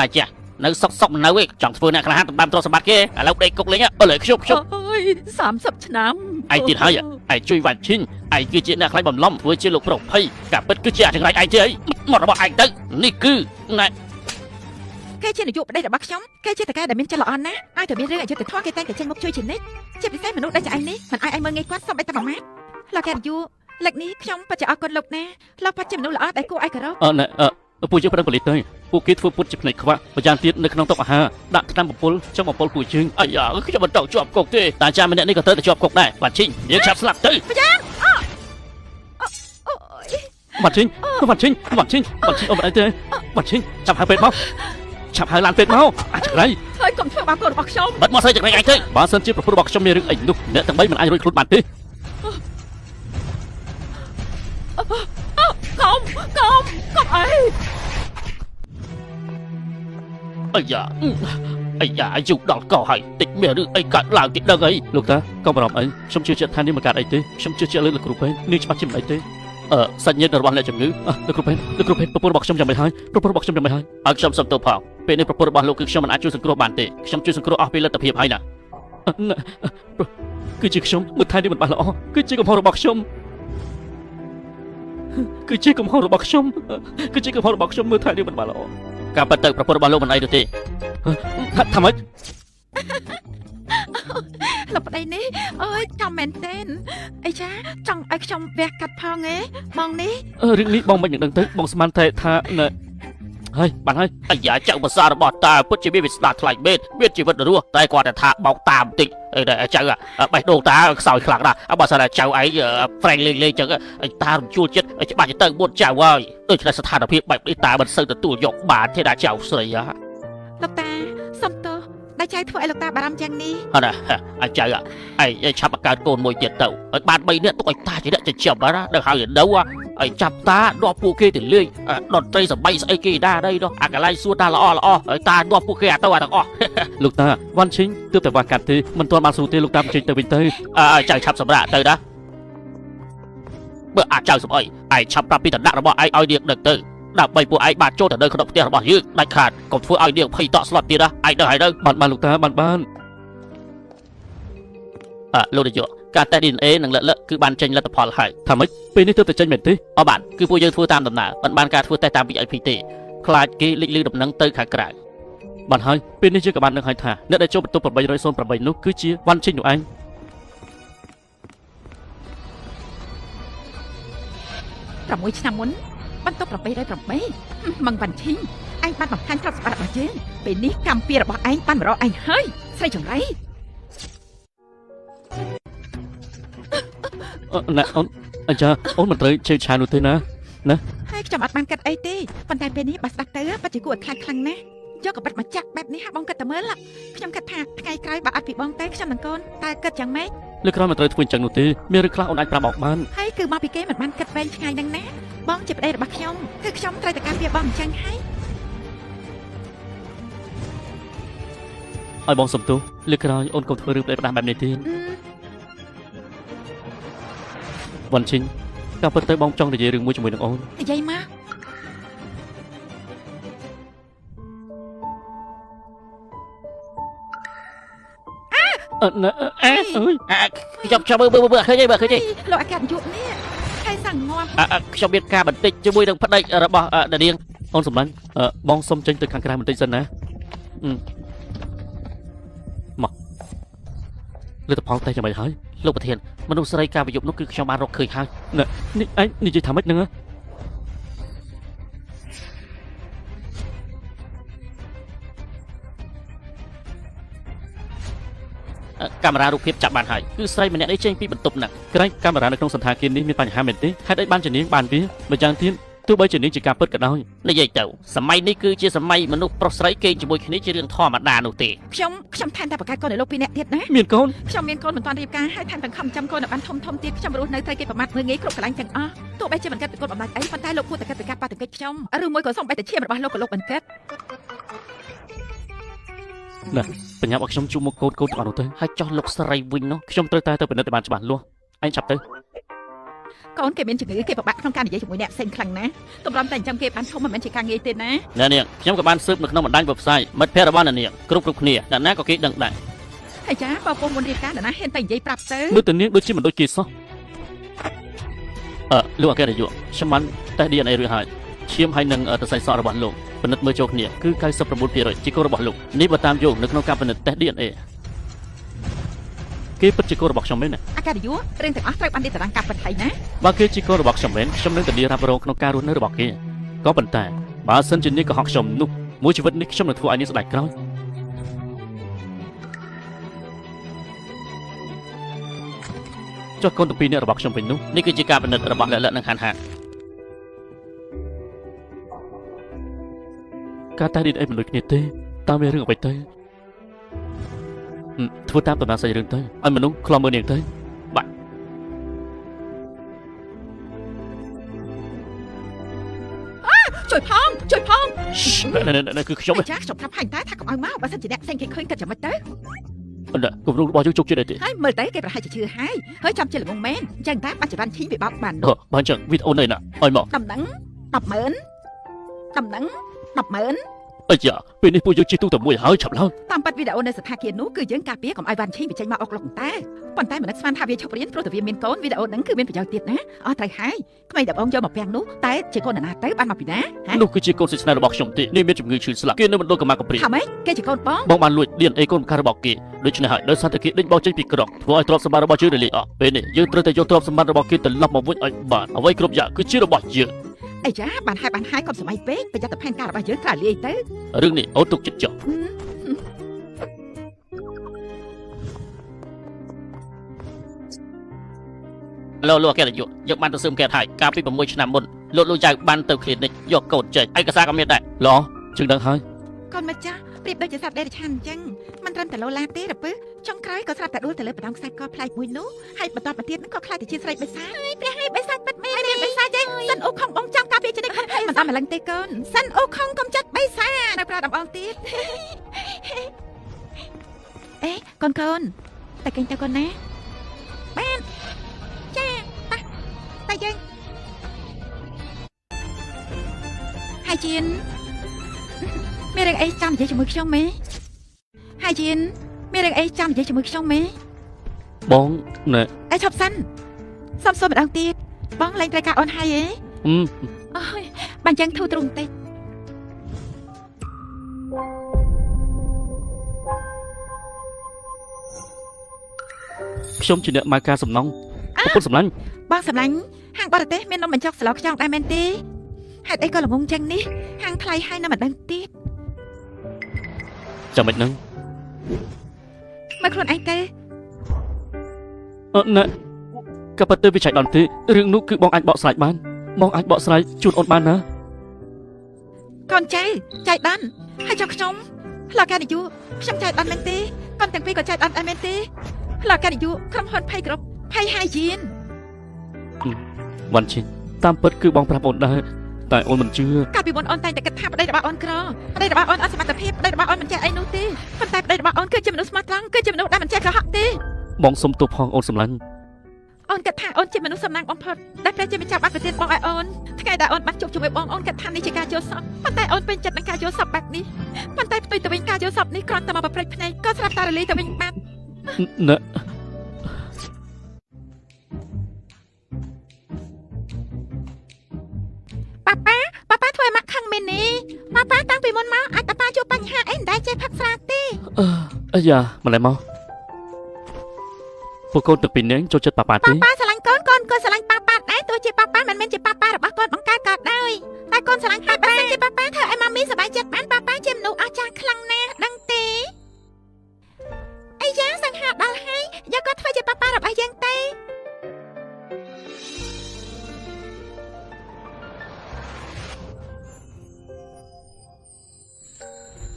តែចានៅសុកនៅឯងចង់ធ្វើអ្នកក្លាហានតាមទ្រព្យសម្បត្តិគេឥឡូវដេកគុកលេងអើយខ្ញុំអើយ30ឆ្នាំឯងទៀតហើយឯងជួយវ៉ាន់ឈិញឯងគឺជាអ្នកខ្លាចបំឡំធ្វើជាលោកប្រភ័យការពិតគឺជាអចង្រៃឯងទេអីមករបស់ឯងទៅនេះគឺណែគេជានាយកបដិរបស់ខ្ញុំគេជាតកែដែលមានចិត្តល្អណាស់ឲ្យតែមានរឿងអយុត្តិធម៌គេតែងតែចេញមកជួយជានិច្ចជាពិសេសមនុស្សដែលជាឯងនេះមិនឲ្យឯងមើលងាយគាត់សូម្បីតែមួយម៉ាត់លោកកាឌីយ៉ូលេខនេះខ្ញុំពិតជាអរគុណលោកណាលោកពិតជាមនុស្សល្អដែលគួរឲ្យគោរពពួកយើងប្រឹងផលិតទៅពួកគេធ្វើពុតជាភ្នែកខ្វាក់ម្យ៉ាងទៀតនៅក្នុងតុអាហារដាក់ថ្នាំបំពុលចង់បំពុលពួកយើងអាយ៉ាខ្ញុំមិនតោជាប់គុកទេតាចាម្នាក់នេះក៏ត្រូវតែជាប់គុកដែរបាទឈិញយើងឆាប់ស្លាប់ទៅម្យ៉ាងបាទឈិញអូមិនអីទេបាទឈិញចាប់ហៅពេទ្យមកឆាប់ហៅឡានពេទ្យមកអាចចង្រៃហើយកុំធ្វើបាបកូនរបស់ខ្ញុំបាត់មកស្អីចង្រៃឯងទៅបើសិនជាប្រពន្ធរបស់ខ្ញុំមានរឿងអីនោះអ្នកទាំង3មិនអាចរួចខ្លួនបានទេកុំអីអាយ៉ាយូរដល់កោហើយតិចមានរឿងអីកើតឡើងទីដឹងអីលោកតាកុំបារម្ភអីខ្ញុំជឿជាក់ថានេះមិនកើតអីទេខ្ញុំជឿជាក់លើលោកគ្រូពេទ្យនេះច្បាស់ជាមិនអីទេសាច់ញាតិរបស់អ្នកជំងឺលោកគ្រូពេទ្យប្រពន្ធរបស់ខ្ញុំយ៉ាងម៉េចហើយប្រពន្ធរបស់ខ្ញុំយ៉ាងម៉េចហើយឲ្យខ្ញុំសុំទោសផងពេលនេះប្រពន្ធរបស់លោកគឺខ្ញុំមិនអាចជួយសង្គ្រោះបានទេខ្ញុំជួយសង្គ្រោះអស់ពីលទ្ធភាពហើយណាគឺជាខ្ញុំមើលថែនេះមិនបានល្អគឺជាកំហុសរបស់ខ្ញុំមើលថែនេះមិនបានល្អការប៉ັດទៅប្រពន្ធរបស់លោកមិនអីទេថាម៉េចលោកប្តីនេះអើយចាំមែនទេអីចាចង់ឲ្យខ្ញុំវះកាត់ផងហ៎បងនេះរឿងនេះបងមិនដឹងទៅបងស្មានតែថាហើយបានហើយអាយ៉ាចៅភាសារបស់តាពិតជាមានវាស្ដាប់ថ្លៃមេតមានជីវិតរស់តែគាត់តែថាបោកតាមបន្តិចអីតែចៅបេះដូងតាខ្សោយខ្លាំងណាស់បើសិនតែចៅឯងហ្វ្រេងលេងចឹងតារំជួលចិត្តច្បាស់ទៅមុនចៅហើយដូច្នេះស្ថានភាពបែបនេះតាមិនសូវទទួលយកបានទេដែរចៅស្រីលោកតាសុំទោសដែលចៅធ្វើឲ្យលោកតាបារម្ភយ៉ាងនេះហ៎ណាអាចចៅឯងឆាប់បង្កើតកូនមួយទៀតទៅឲ្យបាន3នាក់ទុកឲ្យតាជាអ្នកចិញ្ចឹមណាដល់ហើយនៅឲ្យចាប់តាដល់ពួកគេទៅលេងដន្ត្រីសបៃស្អីគេដែរđâyនោះអាកន្លែងសួរតាល្អឲ្យតាដល់ពួកគេទៅទាំងអស់លោកតាវ៉ាន់ឈិញទើបតែវ៉ាកាត់ទេមិនទាន់បានស្រួលទេលោកតាបញ្ចេញទៅវិញទៅចៅឆាប់សម្រាប់ទៅណាបើអាចចៅសំអីឯងឆាប់ប្រាប់ពីតដាក់របស់ឯងឲ្យនាងដឹងទៅដើម្បីពួកឯងបានចូលទៅនៅក្នុងផ្ទះរបស់យើងដាច់ខាតកុំធ្វើឲ្យនាងភ័យតក់ស្លុតទៀតណាឯងដឹងហើយទៅបានលោកតាបានលោកនាយកការតេស្ត DNA និងលក្ខគឺបានចេញលទ្ធផលហើយថាម៉េចពេលនេះទើបតែចេញមែនទេបានគឺពួកយើងធ្វើតាមដំណើរមិនបានការធ្វើតេស្តតាម VIP ទេខ្លាចគេលិចលឺដំណឹងទៅខាងក្រៅបានហើយពេលនេះយើងក៏បានដឹងហើយថាអ្នកដែលចូលបន្ទប់808នោះគឺជាវ៉ាន់ឈិញនោះឯង6ឆ្នាំមុនបន្ទប់808ម៉ងវ៉ាន់ឈិញឯងបានបង្ហាញទ្រព្យសម្បត្តិរបស់យើងពេលនេះកម្មពីរបស់ឯងបានមករកឯងហើយស្រីចង្រៃណាអូនចាអូនមិនត្រូវជឿឆាននោះទេណាហើយខ្ញុំអត់បានគិតអីទេប៉ុន្តែពេលនេះបើស្ដាប់ទៅពិតជាគួរឲ្យខ្លាចខ្លាំងណាស់យកកបិតមកចាក់បែបនេះហើយបងគិតតែមើលខ្ញុំគិតថាថ្ងៃក្រោយបើអត់ពីបងទៅខ្ញុំនឹងកូនតែគិតយ៉ាងម៉េចលើក្រោយមិនត្រូវធ្វើអញ្ចឹងនោះទេមានរឿងខ្លះអូនអាចប្រាប់បងបានហើយគឺមកពីគេមិនបានគិតវែងឆ្ងាយហ្នឹងណាបងជាប្តីរបស់ខ្ញុំគឺខ្ញុំត្រូវតែការពារបងអញ្ចឹងហើយ ឲ្យបងសុំទោសលើកក្រោយអូនកុំធ្វើរឿងផ្ដេសផ្ដាស់បែបនេះទៀតវ៉ាន់ឈិនតាមពិតទៅបងចង់និយាយរឿងមួយជាមួយនឹងអូននិយាយមកខ្ញុំមើលឃើញទេឃើញទេលោកអាកាសនាយកនេះហើយសង្ងំខ្ញុំមានការបន្តិចជាមួយនឹងប្តីរបស់ដានាងអូនសម្លាញ់បងសុំចេញទៅខាងក្រៅបន្តិចសិនណាមកលទ្ធផលតែយ៉ាងម៉េចហើយលោកប្រធានមនុស្សស្រីការប្រយុទ្ធនោះគឺខ្ញុំបានរកឃើញហើយនេះឯងនិយាយថាម៉េចហ្នឹងកាមេរ៉ារូបភាពចាប់បានហើយគឺស្រីម្នាក់នេះចេញពីបន្ទប់ហ្នឹងក្រែងកាមេរ៉ានៅក្នុងសន្តាគារនេះមានបញ្ហាមែនទេហេតុអីបានជានាងបានវាម្យ៉ាងទៀតទោះបីជានាងជាការពិតក៏ដោយនិយាយទៅសម័យនេះគឺជាសម័យមនុស្សប្រុសស្រីគេជាមួយគ្នាជារឿងធម្មតានោះទេខ្ញុំថែមតែបង្កើតកូនឲ្យលោកពីរនាក់ទៀតណាមានកូនខ្ញុំមានកូនមិនទាន់រៀបការហើយថែមទាំងខំចាំកូនឲ្យបានធំទៀតខ្ញុំរស់នៅត្រូវគេប្រមាថមើលងាយគ្រប់កន្លែងទាំងអស់ទោះបីជាមិនកាត់ពីកូនបំណាច់អីប៉ុន្តែលោកគួរតែកាត់ពីការបាតុកិច្ចខ្ញុំឬមួយក៏សូម្បីតែឈាមរបស់លោកក៏លោកមិនកាត់ណាបញ្ញាឲ្យខ្ញុំជួបមកកូនទាំងអស់នោះទៅហើយចោះលោកស្រីវិញនោះខ្ញុំត្រូវតែទៅពិនិត្យឲ្យបានច្បាស់លាស់ឯងចាប់ទៅកូនគេមានជំងឺគេពិបាកក្នុងការនិយាយជាមួយអ្នកផ្សេងខ្លាំងណាស់តម្រាំតែអញ្ចឹងគេបានធំមិនមែនជាការងាយទេណានាងខ្ញុំក៏បានស៊ើបនៅក្នុងបណ្ដាញផ្សាយមិត្តភ័ក្តិរបស់នាងគ្រប់គ្នាអ្នកណាក៏គេដឹងដែរហើយចាបើពុំមុនរៀបការអ្នកណាហ៊ានតែនិយាយប្រាប់ទៅមើលទៅនាងដូចជាមិនដូចគេសោះលោកអគ្គនាយកខ្ញុំបានតេស្ត DNA រួចហើយឈាមហើយនឹងសរសៃសក់របស់លោកពិនិត្យមើលចូលគ្នាគឺ 99% ជាកូនរបស់លោកនេះបើតាមយោងនៅក្នុងការពិនិត្យតេស្ត DNA គេពិតជាកូនរបស់ខ្ញុំមែនណាអាកាសនាយករឿងទាំងអស់ត្រូវបានរៀបតារាងការពិតហើយណាបើគេជាកូនរបស់ខ្ញុំមែនខ្ញុំនឹងធានារ៉ាប់រងក្នុងការរស់នៅរបស់គេក៏ប៉ុន្តែបើសិនជានាងកុហកខ្ញុំនោះមួយជីវិតនេះខ្ញុំនឹងធ្វើឲ្យនាងស្ដាយក្រោយចុះកូនទាំងពីរនាក់របស់ខ្ញុំវិញនោះនេះគឺជាការពិនិត្យរបស់លក្ខណៈនិងហានការតែ DNA មិនដូចគ្នាទេតាមមានរឿងអ្វីទៅធ្វើតាមដំណើរសាច់រឿងទៅឲ្យមនុស្សខ្លំមើលនាងទៅបាទជួយផងណែគឺខ្ញុំចាខ្ញុំប្រាប់ហើយតែថាកុំឲ្យមកបើសិនជាអ្នកផ្សេងគេឃើញគិតយ៉ាងម៉េចទៅអត់គំរូរបស់យើងជោគជ័យទេហើយមើលទៅគេប្រហែលជាជឿហើយចាំជាល្ងងមែនអញ្ចឹងតែបច្ចុប្បន្នឈីវាបោកបាននោះបើអញ្ចឹងវីដេអូនេះណាឲ្យមកដំណឹង 100000ដំណឹង 100000អីយ៉ាពេលនេះពួកយើងជិះទូទៅមួយហើយឆាប់ឡើងតាមប៉ាត់វីដេអូនៅសន្តាគារនោះគឺយើងការពារកុំឲ្យវ៉ាន់ឈីវាចេញមកអុកលុកតែប៉ុន្តែមិននឹកស្មានថាវាឈប់រៀនព្រោះតែវាមានកូនវីដេអូហ្នឹងគឺមានប្រយោជន៍ទៀតណាអស់ត្រូវហើយក្មេងដបងយកមកពាំងនោះតែជាកូនណាទៅបានមកពីណានោះគឺជាកូនសិស្សរបស់ខ្ញុំទេនេះមានជំងឺឈឺស្លាប់គេនៅមណ្ឌលកម្មាកំព្រាថាម៉េចគេជាកូនបងបានលួច DNA កូនបង្ការរបស់គេដូច្នេះហើយដោយសារតែគេដេញបោកចេញពីក្រុងធ្វើឲ្យទ្រព្យសម្បត្តិរបស់យើងរលាយអស់ពេលនេះយើងត្រូវតែយកទ្រព្យសម្បត្តិរបស់គេត្រឡប់មកវិញឲ្យបានអ្វីគ្រប់យ៉ាងគឺជារបស់យើងអីចាបានហើយកុំសម័យពេកប្រយ័ត្នតែផែនការរបស់យើងក្រៅលាយទៅរឿងនេះអូនទុកចិត្តចុះលោកអគ្គនាយកយកបានទៅស៊ើបអង្កេតហើយកាលពី6ឆ្នាំមុនលោកចៅបានទៅគ្លីនិកយកកូនចេញឯកសារក៏មានដែរល្អជឹងដឹងហើយកូនម្ចាស់ប្រៀបដូចជាសត្វដេរឆានអញ្ចឹងមិនត្រឹមតែលោឡាទេទៅចុងក្រោយក៏ស្រាប់តែដួលទៅលើបដងខ្សែកប្លែកមួយនោះហើយបន្តមកទៀតក៏ខ្លាចទៅជាស្រីបិសាចព្រះហើយបិសាចពិតមែនបិសាចទេសិនអូខុងបងចាំការពារចិត្តខ្លួនមិនតាមម្លឹងទេកូនសិនអូខុងកុំចិត្តបិសានៅប្រាដំបងទៀតអេកូនតែគេទៅកូនណាបានចាតែយើងហើយជៀនមានរឿងអីចាំនិយាយជាមួយខ្ញុំមេហើយជៀនមានរឿងអីចាំនិយាយជាមួយខ្ញុំមេបងណែអីឈប់សិនសុំម្ដងទៀតបងលែងត្រូវការអូនហើយអេអូយបាញ់ចឹងធូរទ្រូងតិចខ្ញុំជាអ្នកមកការសំណងប្រពន្ធសម្លាញ់បងសម្លាញ់ហាងបរទេសមាននំបញ្ចុកស្លោកខ្យងដែរមែនទេហេតុអីក៏ល្ងងចឹងនេះហាងថ្លៃហើយនៅមិនដឹងទៀតចាំមិនហ្នឹងមកខ្លួនឯងទៅណែក៏ប៉ុន្តែវាចៃដន្យទេរឿងនោះគឺបងអាចបកស្រាយបានបងអាចបកស្រាយជូនអូនបានណាកូនចៃដន្យហើយចុះខ្ញុំលោកកានិយុខ្ញុំចៃដន្យមែនទេកូនទាំងពីរក៏ចៃដន្យដែរមែនទេលោកកានិយុក្រុមហ៊ុនភ័យគ្រប់ភ័យហាយៀនវ៉ាន់ឈិនតាមពិតគឺបងប្រាប់អូនដែរ តែអូនមិនជឿ កាលពីមុនអូនតែងតែគិតថាប្តីរបស់អូនក្រប្តីរបស់អូនអត់សមត្ថភាពប្តីរបស់អូនមិនចេះអីនោះទេប៉ុន្តែប្តីរបស់អូនគឺជាមនុស្សស្មោះត្រង់គឺជាមនុស្សដែលមិនចេះកុហកទេ បងសុំទោសផងអូនសម្លាញ់ អូនគិតថាអូនជាមនុស្សសំណាងបំផុតដែលព្រះជាម្ចាស់បានប្រទានបងឲ្យអូនថ្ងៃដែលអូនបានជួបជាមួយបងអូនគិតថានេះជាការយល់សប្តិប៉ុន្តែអូនពេញចិត្តនឹងការយល់សប្តិបែបនេះប៉ុន្តែផ្ទុយទៅវិញការយល់សប្តិនេះគ្រាន់តែមកប្រព្រឹត្តភ្នែកក៏ស្រាប់តែរលាយទៅវិញបាត់ ណែ ប៉ាប៉ាធ្វើឲ្យម៉ាក់ខឹងមែននេះប៉ាប៉ាតាំងពីមុនមកអាចប៉ាប៉ាជួបបញ្ហាអីមិនដែលចេះផឹកស្រាទេ អាយ៉ាម្ល៉េះមកពួកកូនទាំងពីរនាក់ចូលចិត្តប៉ាប៉ាទេ ប៉ាស្រឡាញ់កូនក៏ស្រឡាញ់ប៉ាប៉ាដែរទោះជាប៉ាប៉ាមិនមែនជាប៉ាប៉ារបស់កូនបង្កើតក៏ដោយតែកូនស្រឡាញ់ប៉ាប៉ាជាប៉ាប៉ាធ្វើឲ្យម៉ាមីសប្បាយចិត្តបានប៉ាប៉ាជាមនុស្សអស្ចារ្យខ្លាំងណាស់ដឹងទេអីយ៉ាងសង្ហាដល់ហើយយកគាត់ធ្វើជាប៉ាប៉ារបស់យើងទេ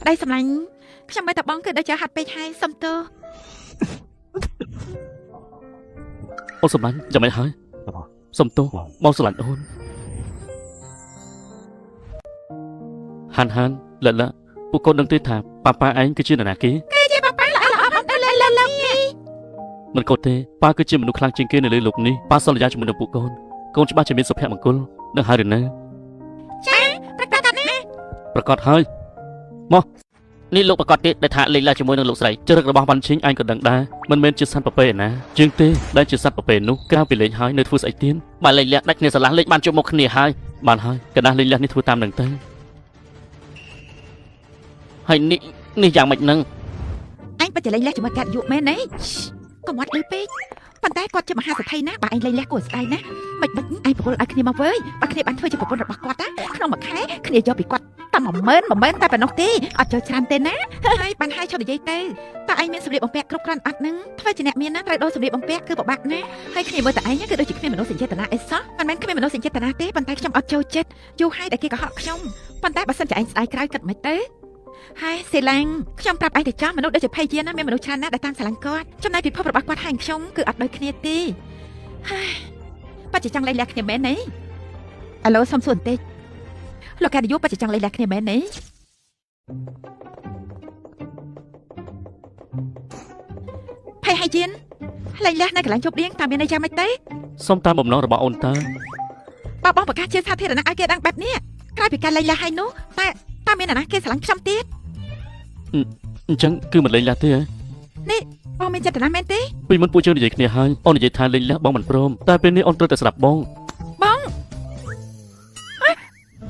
ប្តីសម្លាញ់ខ្ញុំមើលតែបងគឺដូចជាហាត់ពេកហើយសុំទោស អូនសម្លាញ់យ៉ាងម៉េចហើយសុំទោសបងស្រឡាញ់អូនហានលលពួកកូនដឹងទេថាប៉ាប៉ាឯងគឺជានរណាគេ គឺជាប៉ាប៉ាល្អអត់ទៅលើលោកនេះ មិនកូនទេប៉ាគឺជាមនុស្សខ្លាំងជាងគេនៅលើលោកនេះប៉ាសន្យាជាមួយនឹងពួកកូនកូនច្បាស់ជាមានសុភមង្គលនឹងហើយឬនៅ ចាប្រកាសណា ប្រកាសហើយមកនេះលោកប្រកាសទៀតដែលថាលេងឡាជាមួយនឹងលោកស្រីចរិតរបស់វ៉ាន់ឈីងឯងក៏ដឹងដែរមិនមែនជាសត្វប្រពៃឯណាជាងទេដែលជាសត្វប្រពៃនោះក្រៅពីលេងហើយនៅធ្វើស្អីទៀតបើលេងលះដាច់គ្នាស្រឡះលេងបានជួបមុខគ្នាហើយបានហើយកណ្ដាស់លេងលះនេះធ្វើតាមនឹងទៅហើយនេះយ៉ាងម៉េចនឹង អញពិតជាលេងលះជាមួយកាត់យុមែនទេកុំអត់លឺពេកប៉ុន្តែគាត់ជាមហាសេដ្ឋីណាបើឯងលេងលះគួរស្ដាយណាមិនឯងប្រគល់ឲ្យគ្នាមកវើយបើគ្នាបានធ្វើជាប្រពន្ធរបស់គាត់ណាក្នុងមួយខែគ្នាយកពីគាត់តែ10000តែប៉ុណ្ណោះទេអត់ចូលច្រើនទេណាហើយបានហើយឈប់និយាយទៅតើឯងមានសម្លៀកបំពាក់គ្រប់គ្រាន់អត់នឹងធ្វើជាអ្នកមានណាត្រូវដូរសម្លៀកបំពាក់គឺពិបាកណាហើយគ្នាមើលតែឯងគឺដូចជាគ្មានមនោសញ្ចេតនាអីសោះមិនមែនគ្មានមនោសញ្ចេតនាទេប៉ុន្តែខ្ញុំអត់ចូលចិត្តយូរហើយដែលគេកុហកខ្ញុំប៉ុន្តែបើសិនជាឯងស្ដាយក្រោយគិតមិនទៅហើយសេឡាំងខ្ញុំប្រាប់ឯងទៅចាស់មនុស្សដូចជាភ័យយានណាមានមនុស្សច្រើនណាស់ដែលតាមស្រឡាញ់គាត់ចំណែកពិភពរបស់គាត់ហើយខ្ញុំគឺអត់ដូចគ្នាទេហើយប៉ាជាចង់លេងលះគ្នាមែនទេអាឡូសុំសួរបន្តិចលោកកាឌីយូប៉ាជាចង់លេងលះគ្នាមែនទេភ័យយានលេងលះនៅកន្លែងជប់លៀងតាមមានន័យយ៉ាងម៉េចទេ សុំតាមបំណងរបស់អូនតើ បើបងប្រកាសជាសាធារណៈឲ្យគេដឹងបែបនេះក្រោយពីការលេងលះហើយនោះតែមានអ្នកណាគេស្រឡាញ់ខ្ញុំទៀត អញ្ចឹងគឺមិនលេងលះទេហ៎ នេះបងមានចិត្តណាមែនទេ ពីមុនពួកយើងនិយាយគ្នាហើយអូននិយាយថាលេងលះបងមិនព្រមតែពេលនេះអូនត្រូវតែស្ដាប់បង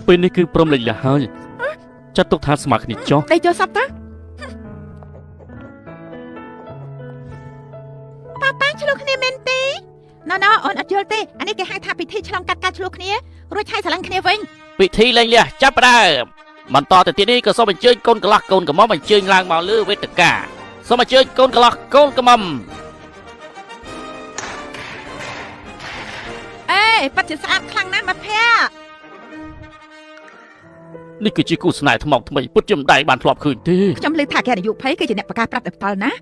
ពេលនេះគឺព្រមលេងលះហើយចាត់ទុកថាស្មើគ្នាចុះ ដេកចូលសពតើប៉ាឆ្លោះគ្នាមែនទេណ៎អូនអត់យល់ទេអានេះគេហៅថាពិធីឆ្លងកាត់ការឆ្លោះគ្នារួចហើយស្រឡាញ់គ្នាវិញ ពិធីលេងលះចាប់ផ្ដើមបន្តទៅទៀតនេះក៏សូមអញ្ជើញកូនកន្លោះកូនកំមុំអញ្ជើញឡើងមកលើវេទិកាសូមអញ្ជើញកូនកន្លោះកូនកំមុំ អេប៉ាជាស្អាតខ្លាំងណាស់មកភ័ក្រ នេះគឺជាគូស្នេហ៍ថ្មថ្មីពុតជាមិនដែលបានធ្លាប់ឃើញទេ ខ្ញុំលើថាគេអាយុ20គឺជាអ្នកប្រកាសប្រាប់តែផ្ទាល់ណា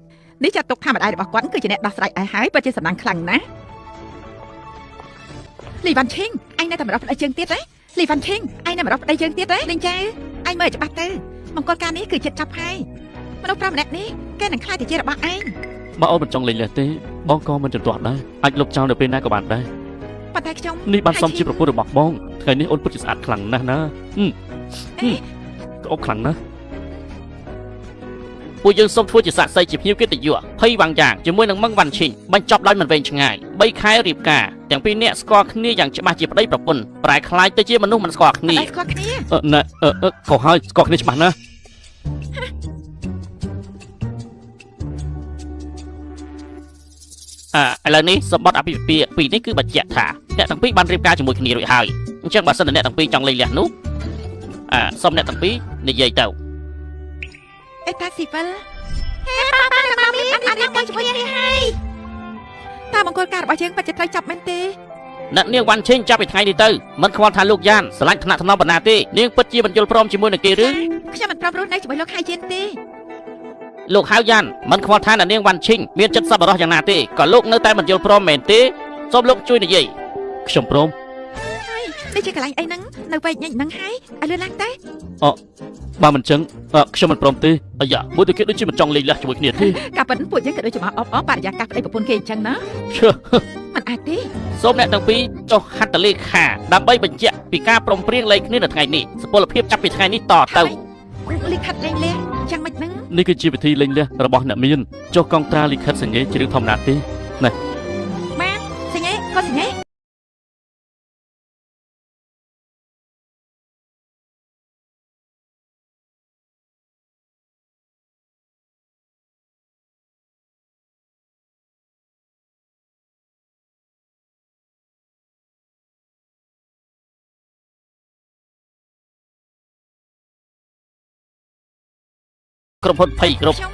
នេះចាត់ទុកថាម្ដាយរបស់គាត់គឺជាអ្នកដោះស្រាយឲ្យហើយប៉ាជាសំណាងខ្លាំងណាស់លីវ៉ាន់ឈីងឯងនៅតែមករកប្តីជើងទៀតទេលីវ៉ាន់ឈីងឯងនៅមករកប្តីជើងទៀតទេលេងចៅឯងមើលច្បាស់ទៅមង្គលការនេះគឺចិត្តចាប់ហើយមនុស្ស5ម្នាក់នេះគេនឹងខ្លាចទៅជារបស់ឯង បើអូនមិនចង់លេងលះទេបងក៏មិនជំទាស់ដែរអាចលុបចោលនៅពេលណាក៏បានដែរ ប៉ុន្តែខ្ញុំ នេះបានសមជាប្រពន្ធរបស់បងថ្ងៃនេះអូនពិតជាស្អាតខ្លាំងណាស់ណាក្អប់ខ្លាំងណាស់ ពួកយើងសូមធ្វើជាសាក្សីជាភ្ញៀវកិត្តិយសភ័យវាំងយ៉ាងជាមួយនឹងមឹងវ៉ាន់ឈីងបញ្ចប់ដោយមិនវែងឆ្ងាយ3ខែរៀបការទាំងពីរនាក់ស្គាល់គ្នាយ៉ាងច្បាស់ជាប្តីប្រពន្ធប្រែខ្លាចទៅជាមនុស្សមិនស្គាល់គ្នា ស្គាល់គ្នា ណែក៏ហើយស្គាល់គ្នាច្បាស់ណាស់ ឥឡូវនេះសម្បត្តិអភិភិពាពីនេះគឺបញ្ជាក់ថាអ្នកទាំងពីរបានរៀបការជាមួយគ្នារួចហើយអញ្ចឹងបើសិនតែអ្នកទាំងពីរចង់លេងលះនោះសូមអ្នកទាំងពីរនិយាយទៅ អេតាស៊ីវិលហេប៉ានិងម៉ាមីអត់រៀបការជាមួយគ្នាហើយតើមង្គលការរបស់យើងពិតជាត្រូវចាប់មែនទេ អ្នកនាងវ៉ាន់ឈីងចាប់ពីថ្ងៃនេះទៅមិនខ្វល់ថាលោកយ៉ានស្រឡាញ់ថ្នាក់ថ្នមបណ្ណាទេនាងពិតជាមិនយល់ព្រមជាមួយនឹងគេឬ ខ្ញុំមិនប្រាប់រស់នៅជាមួយលោកហើយយៀនទេ លោកហៅយ៉ានមិនខ្វល់ថាអ្នកនាងវ៉ាន់ឈីងមានចិត្តសប្បុរសយ៉ាងណាទេក៏លោកនៅតែមិនយល់ព្រមមែនទេសូមលោកជួយនិយាយ ខ្ញុំព្រម ហ នេះជាកន្លែងអីហ្នឹងនៅវែកញ៉ាញ់ហ្នឹងហើយឲ្យលឿនឡើងទេ បើមិនចឹងខ្ញុំមិនព្រមទេអាយ៉ាមួយទៅគេដូចជាមិនចង់លេងលះជាមួយគ្នាទេ ការប៉ិនពួកយើងក៏ដូចជាមកអបបរិយាកាសប្តីប្រពន្ធគេអញ្ចឹងណា ឈឺ មិនអាចទេ សូមអ្នកទាំងពីរចុះហត្ថលេខាដើម្បីបញ្ជាក់ពីការព្រមព្រៀងលេងគ្នានៅថ្ងៃនេះសុពលភាពចាប់ពីថ្ងៃនេះតទៅ លិខិតលេងលះអញ្ចឹងមិនហ្នឹង នេះគឺជាវិធីលេងលះរបស់អ្នកមានចុះកងត្រាលិខិតសញ្ញេជារឿងធម្មតាទេ បានសញ្ញេក៏សញ្ញេ ក្រុមហ៊ុនភ័យគ្រប់ ខ្ញុំ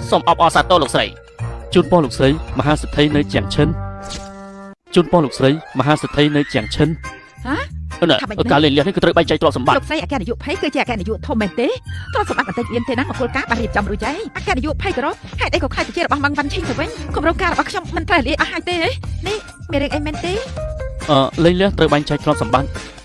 សូមអបអរសាទរលោកស្រី ជូនពរលោកស្រីមហាសិទ្ធិនៅជាងឈិនជូនពរលោកស្រីមហាសិទ្ធិនៅជាងឈិន ហ៎ ការលេងលះនេះគឺត្រូវបែងចែកទ្រព្យសម្បត្តិ លោកស្រីអគ្គនាយកភ័យគឺជាអគ្គនាយកធំមែនទេទ្រព្យសម្បត្តិបន្តិចមានទេណាមកគោលការណ៍បានរៀបចំរួចហើយអគ្គនាយកភ័យក៏រកហេតុអីក៏ខ្លាចជារបស់ម៉ាំងវ៉ាន់ឈីងទៅវិញគម្រោងការរបស់ខ្ញុំមិនត្រូវលាអស់ហើយទេនេះមានរឿងអីមែនទេ លេងលះត្រូវបែងចែកទ្រព្យសម្បត្តិ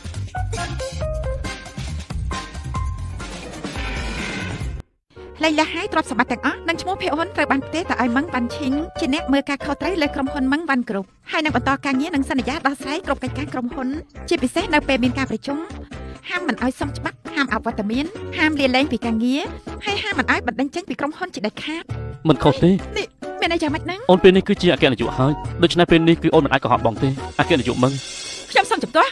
លេងលះហើយទ្រព្យសម្បត្តិទាំងអស់និងឈ្មោះភាគហ៊ុនត្រូវបានផ្ទេរទៅឲ្យម៉ាំងវ៉ាន់ឈីងជាអ្នកមើលការខុសត្រូវលើក្រុមហ៊ុនម៉ាំងវ៉ាន់គ្រប់ហើយនឹងបន្តការងារនិងសន្យាដោះស្រាយគ្រប់កិច្ចការក្រុមហ៊ុនជាពិសេសនៅពេលមានការប្រជុំហាមមិនឲ្យសុំច្បាប់ហាមអវត្តមានហាមលាលែងពីការងារហើយហាមមិនឲ្យបណ្តេញចេញពីក្រុមហ៊ុនជាដាច់ខាត មិនខុសទេ នេះមានអីយ៉ាងម៉េចហ្នឹង អូនពេលនេះគឺជាអគ្គនាយកហើយដូច្នេះពេលនេះគឺអូនមិនអាចកុហកបងទេអគ្គនាយកមឹង ខ្ញុំសុំជំទាស់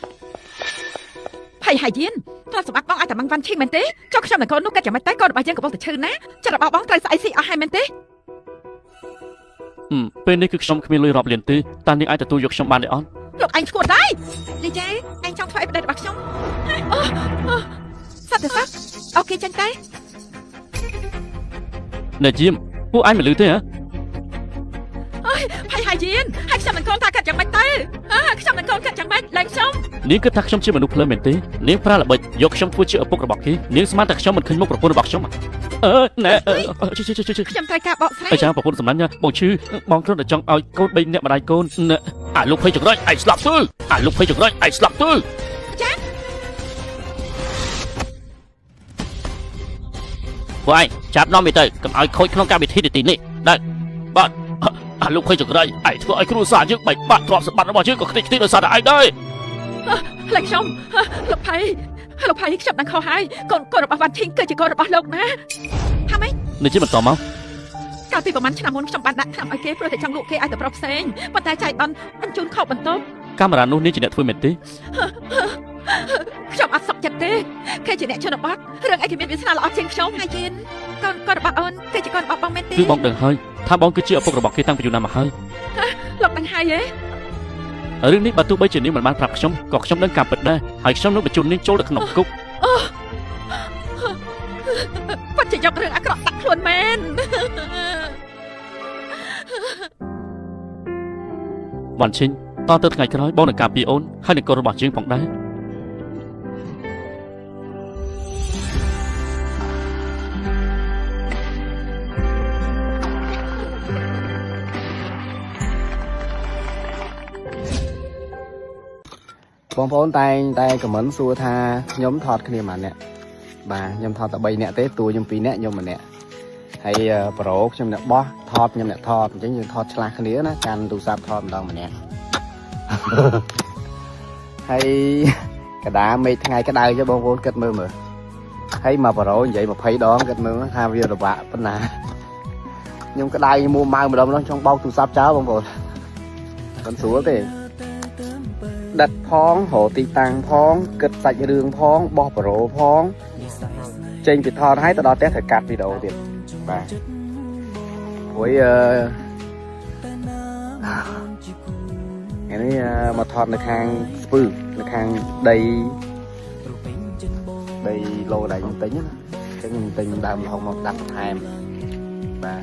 ភ័យហើយយានទ្រព្យសម្បត្តិបងឲ្យតែម៉ាំងវ៉ាន់ឈីងមែនទេចុះខ្ញុំនឹងកូននោះកាត់យ៉ាងម៉េចតែកូនរបស់យើងកំពុងតែឈឺណាចិត្តរបស់បងត្រូវស្អីស៊ីអស់ហើយមែនទេ ពេលនេះគឺខ្ញុំគ្មានលុយរាប់លានទេតើនាងអាចទទួលយកខ្ញុំបានទេអត់ លោកឯងឈួតដែរនិយាយឯងចង់ធ្វើអីប្តីរបស់ខ្ញុំសត្វទៅសោះអូខេចាញ់តែ អ្នកយាមពួកឯងមិនលឺទេហ៎ ភ័យហើយយានហើយខ្ញុំនឹងកូនថាកាត់យ៉ាងម៉េចទៅខ្ញុំនឹងកូនកាត់យ៉ាងម៉េចឡើងខ្ញុំ នាងគិតថាខ្ញុំជាមនុស្សភ្លើមែនទេនាងប្រើល្បិចយកខ្ញុំធ្វើជាឪពុករបស់គេនាងស្មានតែខ្ញុំមិនឃើញមុខប្រពន្ធរបស់ខ្ញុំណែខ្ញុំត្រូវការបកស្រាយ អាចារ្យប្រពន្ធសម្លាញ់បងឈឺបងគ្រាន់តែចង់ឲ្យកូន3នាក់ម្ដាយកូនអាលោកភ័យចង្រៃឯងស្លាប់ទៅអាលោកភ័យចង្រៃឯងស្លាប់ទៅពួកឯងចាប់នាំវាទៅកុំឲ្យខូចក្នុងកម្មវិធីទីនេះដែរបាទអាលោកភ័យចង្រៃឯងធ្វើឲ្យគ្រួសារយើងបែកបាក់ទ្រព្យសម្បត្តិរបស់យើងក៏ខ្ទេចខ្ទីដោយសារតែឯងដែរ ឡើងខ្ញុំលោកភ័យខ្ញុំនឹងខុសហើយកូនរបស់វ៉ាន់ឈីងគឺជាកូនរបស់លោកណាថាម៉េច នេះជាបន្តមក កាលពីប្រហែលឆ្នាំមុនខ្ញុំបានដាក់ឆ្នាំឲ្យគេព្រោះតែចង់លក់គេឲ្យតែប្រុសផ្សេងប៉ុន្តែចៃដន្យបញ្ជូនខុសបន្ទប់ កាមេរ៉ានោះនេះជាអ្នកធ្វើមែនទេ ខ្ញុំអត់សុខចិត្តទេគេជាអ្នកជនបទរឿងអីគេមានវាសនាល្អជាងខ្ញុំហើយយានកូនរបស់អូនគឺជាកូនរបស់បងមែនទេ គឺបងដឹងហើយថាបងគឺជាឪពុករបស់គេតាំងពីយូរណាស់មកហើយ លោកដឹងហើយហ៎ រឿងនេះបើទោះបីជានាងមិនបានប្រាប់ខ្ញុំក៏ខ្ញុំដឹងការពិតដែរហើយខ្ញុំនឹងបញ្ជូននាងចូលទៅក្នុងគុក គាត់ជាយករឿងអាក្រក់ដាក់ខ្លួនមែន វ៉ាន់ឈិញតទៅថ្ងៃក្រោយបងនឹងការពារអូនហើយនឹងកូនរបស់យើងផងដែរ បងប្អូនតែងតែខមមិនសួរថាខ្ញុំថតគ្នាប៉ុន្មានអ្នកបាទខ្ញុំថតតែ3អ្នកទេតួខ្ញុំ2អ្នកខ្ញុំ1អ្នកហើយប្រូខ្ញុំអ្នកបោះថតខ្ញុំអ្នកថតអញ្ចឹងយើងថតឆ្លាស់គ្នាណាកាន់ទូរស័ព្ទថតម្ដងម្នាក់ហើយកដាមេឃថ្ងៃក្តៅចុះបងប្អូនគិតមើលហើយមកប្រូនិយាយ20ដងគិតមើលថាវាលំបាកប៉ុណ្ណាខ្ញុំក្តៅមួម៉ៅម្ដងចង់បោកទូរស័ព្ទចោលបងប្អូនមិនស្រួលទេ ดัดพ้องโหตีตังพ้องกึดใส่เรืองพ้องบอปโรพ้องเจงปิดทอนให้ตลอดแต่ถ่ายกัดวิดีโอเด็ดไปโอ้ยอันนี้มาทอนในทางสปืดในทางใดโลใดยังtínhนะcáiยังtính đam không một đam ham và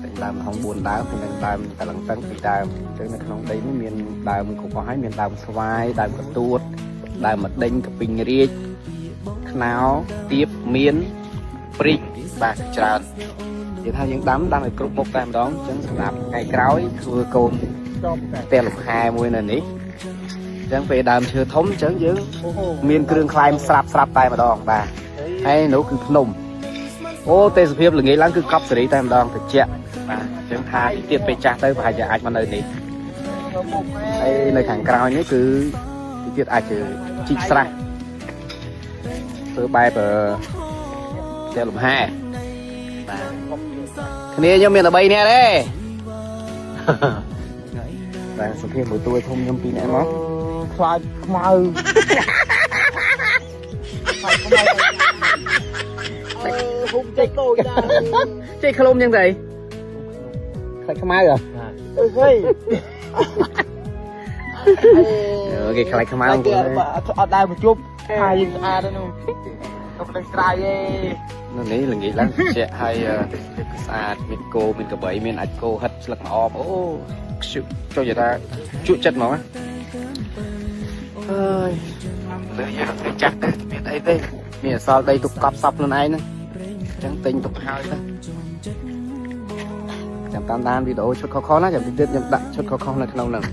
tính đam không buồn đá thì nên đam cả lần tăng thì đam cho nên không đấy mới miền đam cũng có hai miền đam xoay đam cả tuột đam mặt đinh cả bình riết nào tiếp miến prik và tràn thì thay những đám đang ở cục một đam đó chân làm ngày cào thừa cồn tên lục hai mươi này ní ចឹងពេលដើមឈើធំចឹងយើងមានគ្រឿងខ្លែងស្រាប់តែម្ដងបាទហើយនោះគឺភ្នំអូទេសភាពល្ងាចឡើងគឺកប់សេរីតែម្ដងត្រជាក់បាទចឹងថាទៀតពេលចាស់ទៅប្រហែលជាអាចមកនៅនេះហើយនៅខាងក្រោយនេះគឺទៀតអាចជាជីកស្រះធ្វើបែបផ្ទះលំហែបាទគ្នាខ្ញុំមានតែ3នាក់ទេបាទសុភាមួយតួធំខ្ញុំ2នាក់មកខ្លាចខ្មៅហុំចេកតូចដែរចេកខ្លុំយ៉ាងไรខ្លាចខ្មៅហ៎ហេគេខ្លាចខ្មៅអត់ដែរមកជប់ហើយយើងស្អាតហ្នឹងកំពុងស្រ័យឯងនេះល្ងាចឡើងជាក់ហើយស្អាតមានគោមានក្របីមានអាចគោហិតស្លឹកអបអូខ្ជុចុយថាជក់ចិត្តហ្មងអើយលើយើងទៅចាស់ទៅមានអីទេមានអសល់ដីទុកកប់សពខ្លួនឯងហ្នឹងអញ្ចឹងទិញទុកហើយទៅចាំតាមដានវីដេអូឈុតខុសៗណាចាំទៀតខ្ញុំដាក់ឈុតខុសៗនៅក្នុងហ្នឹង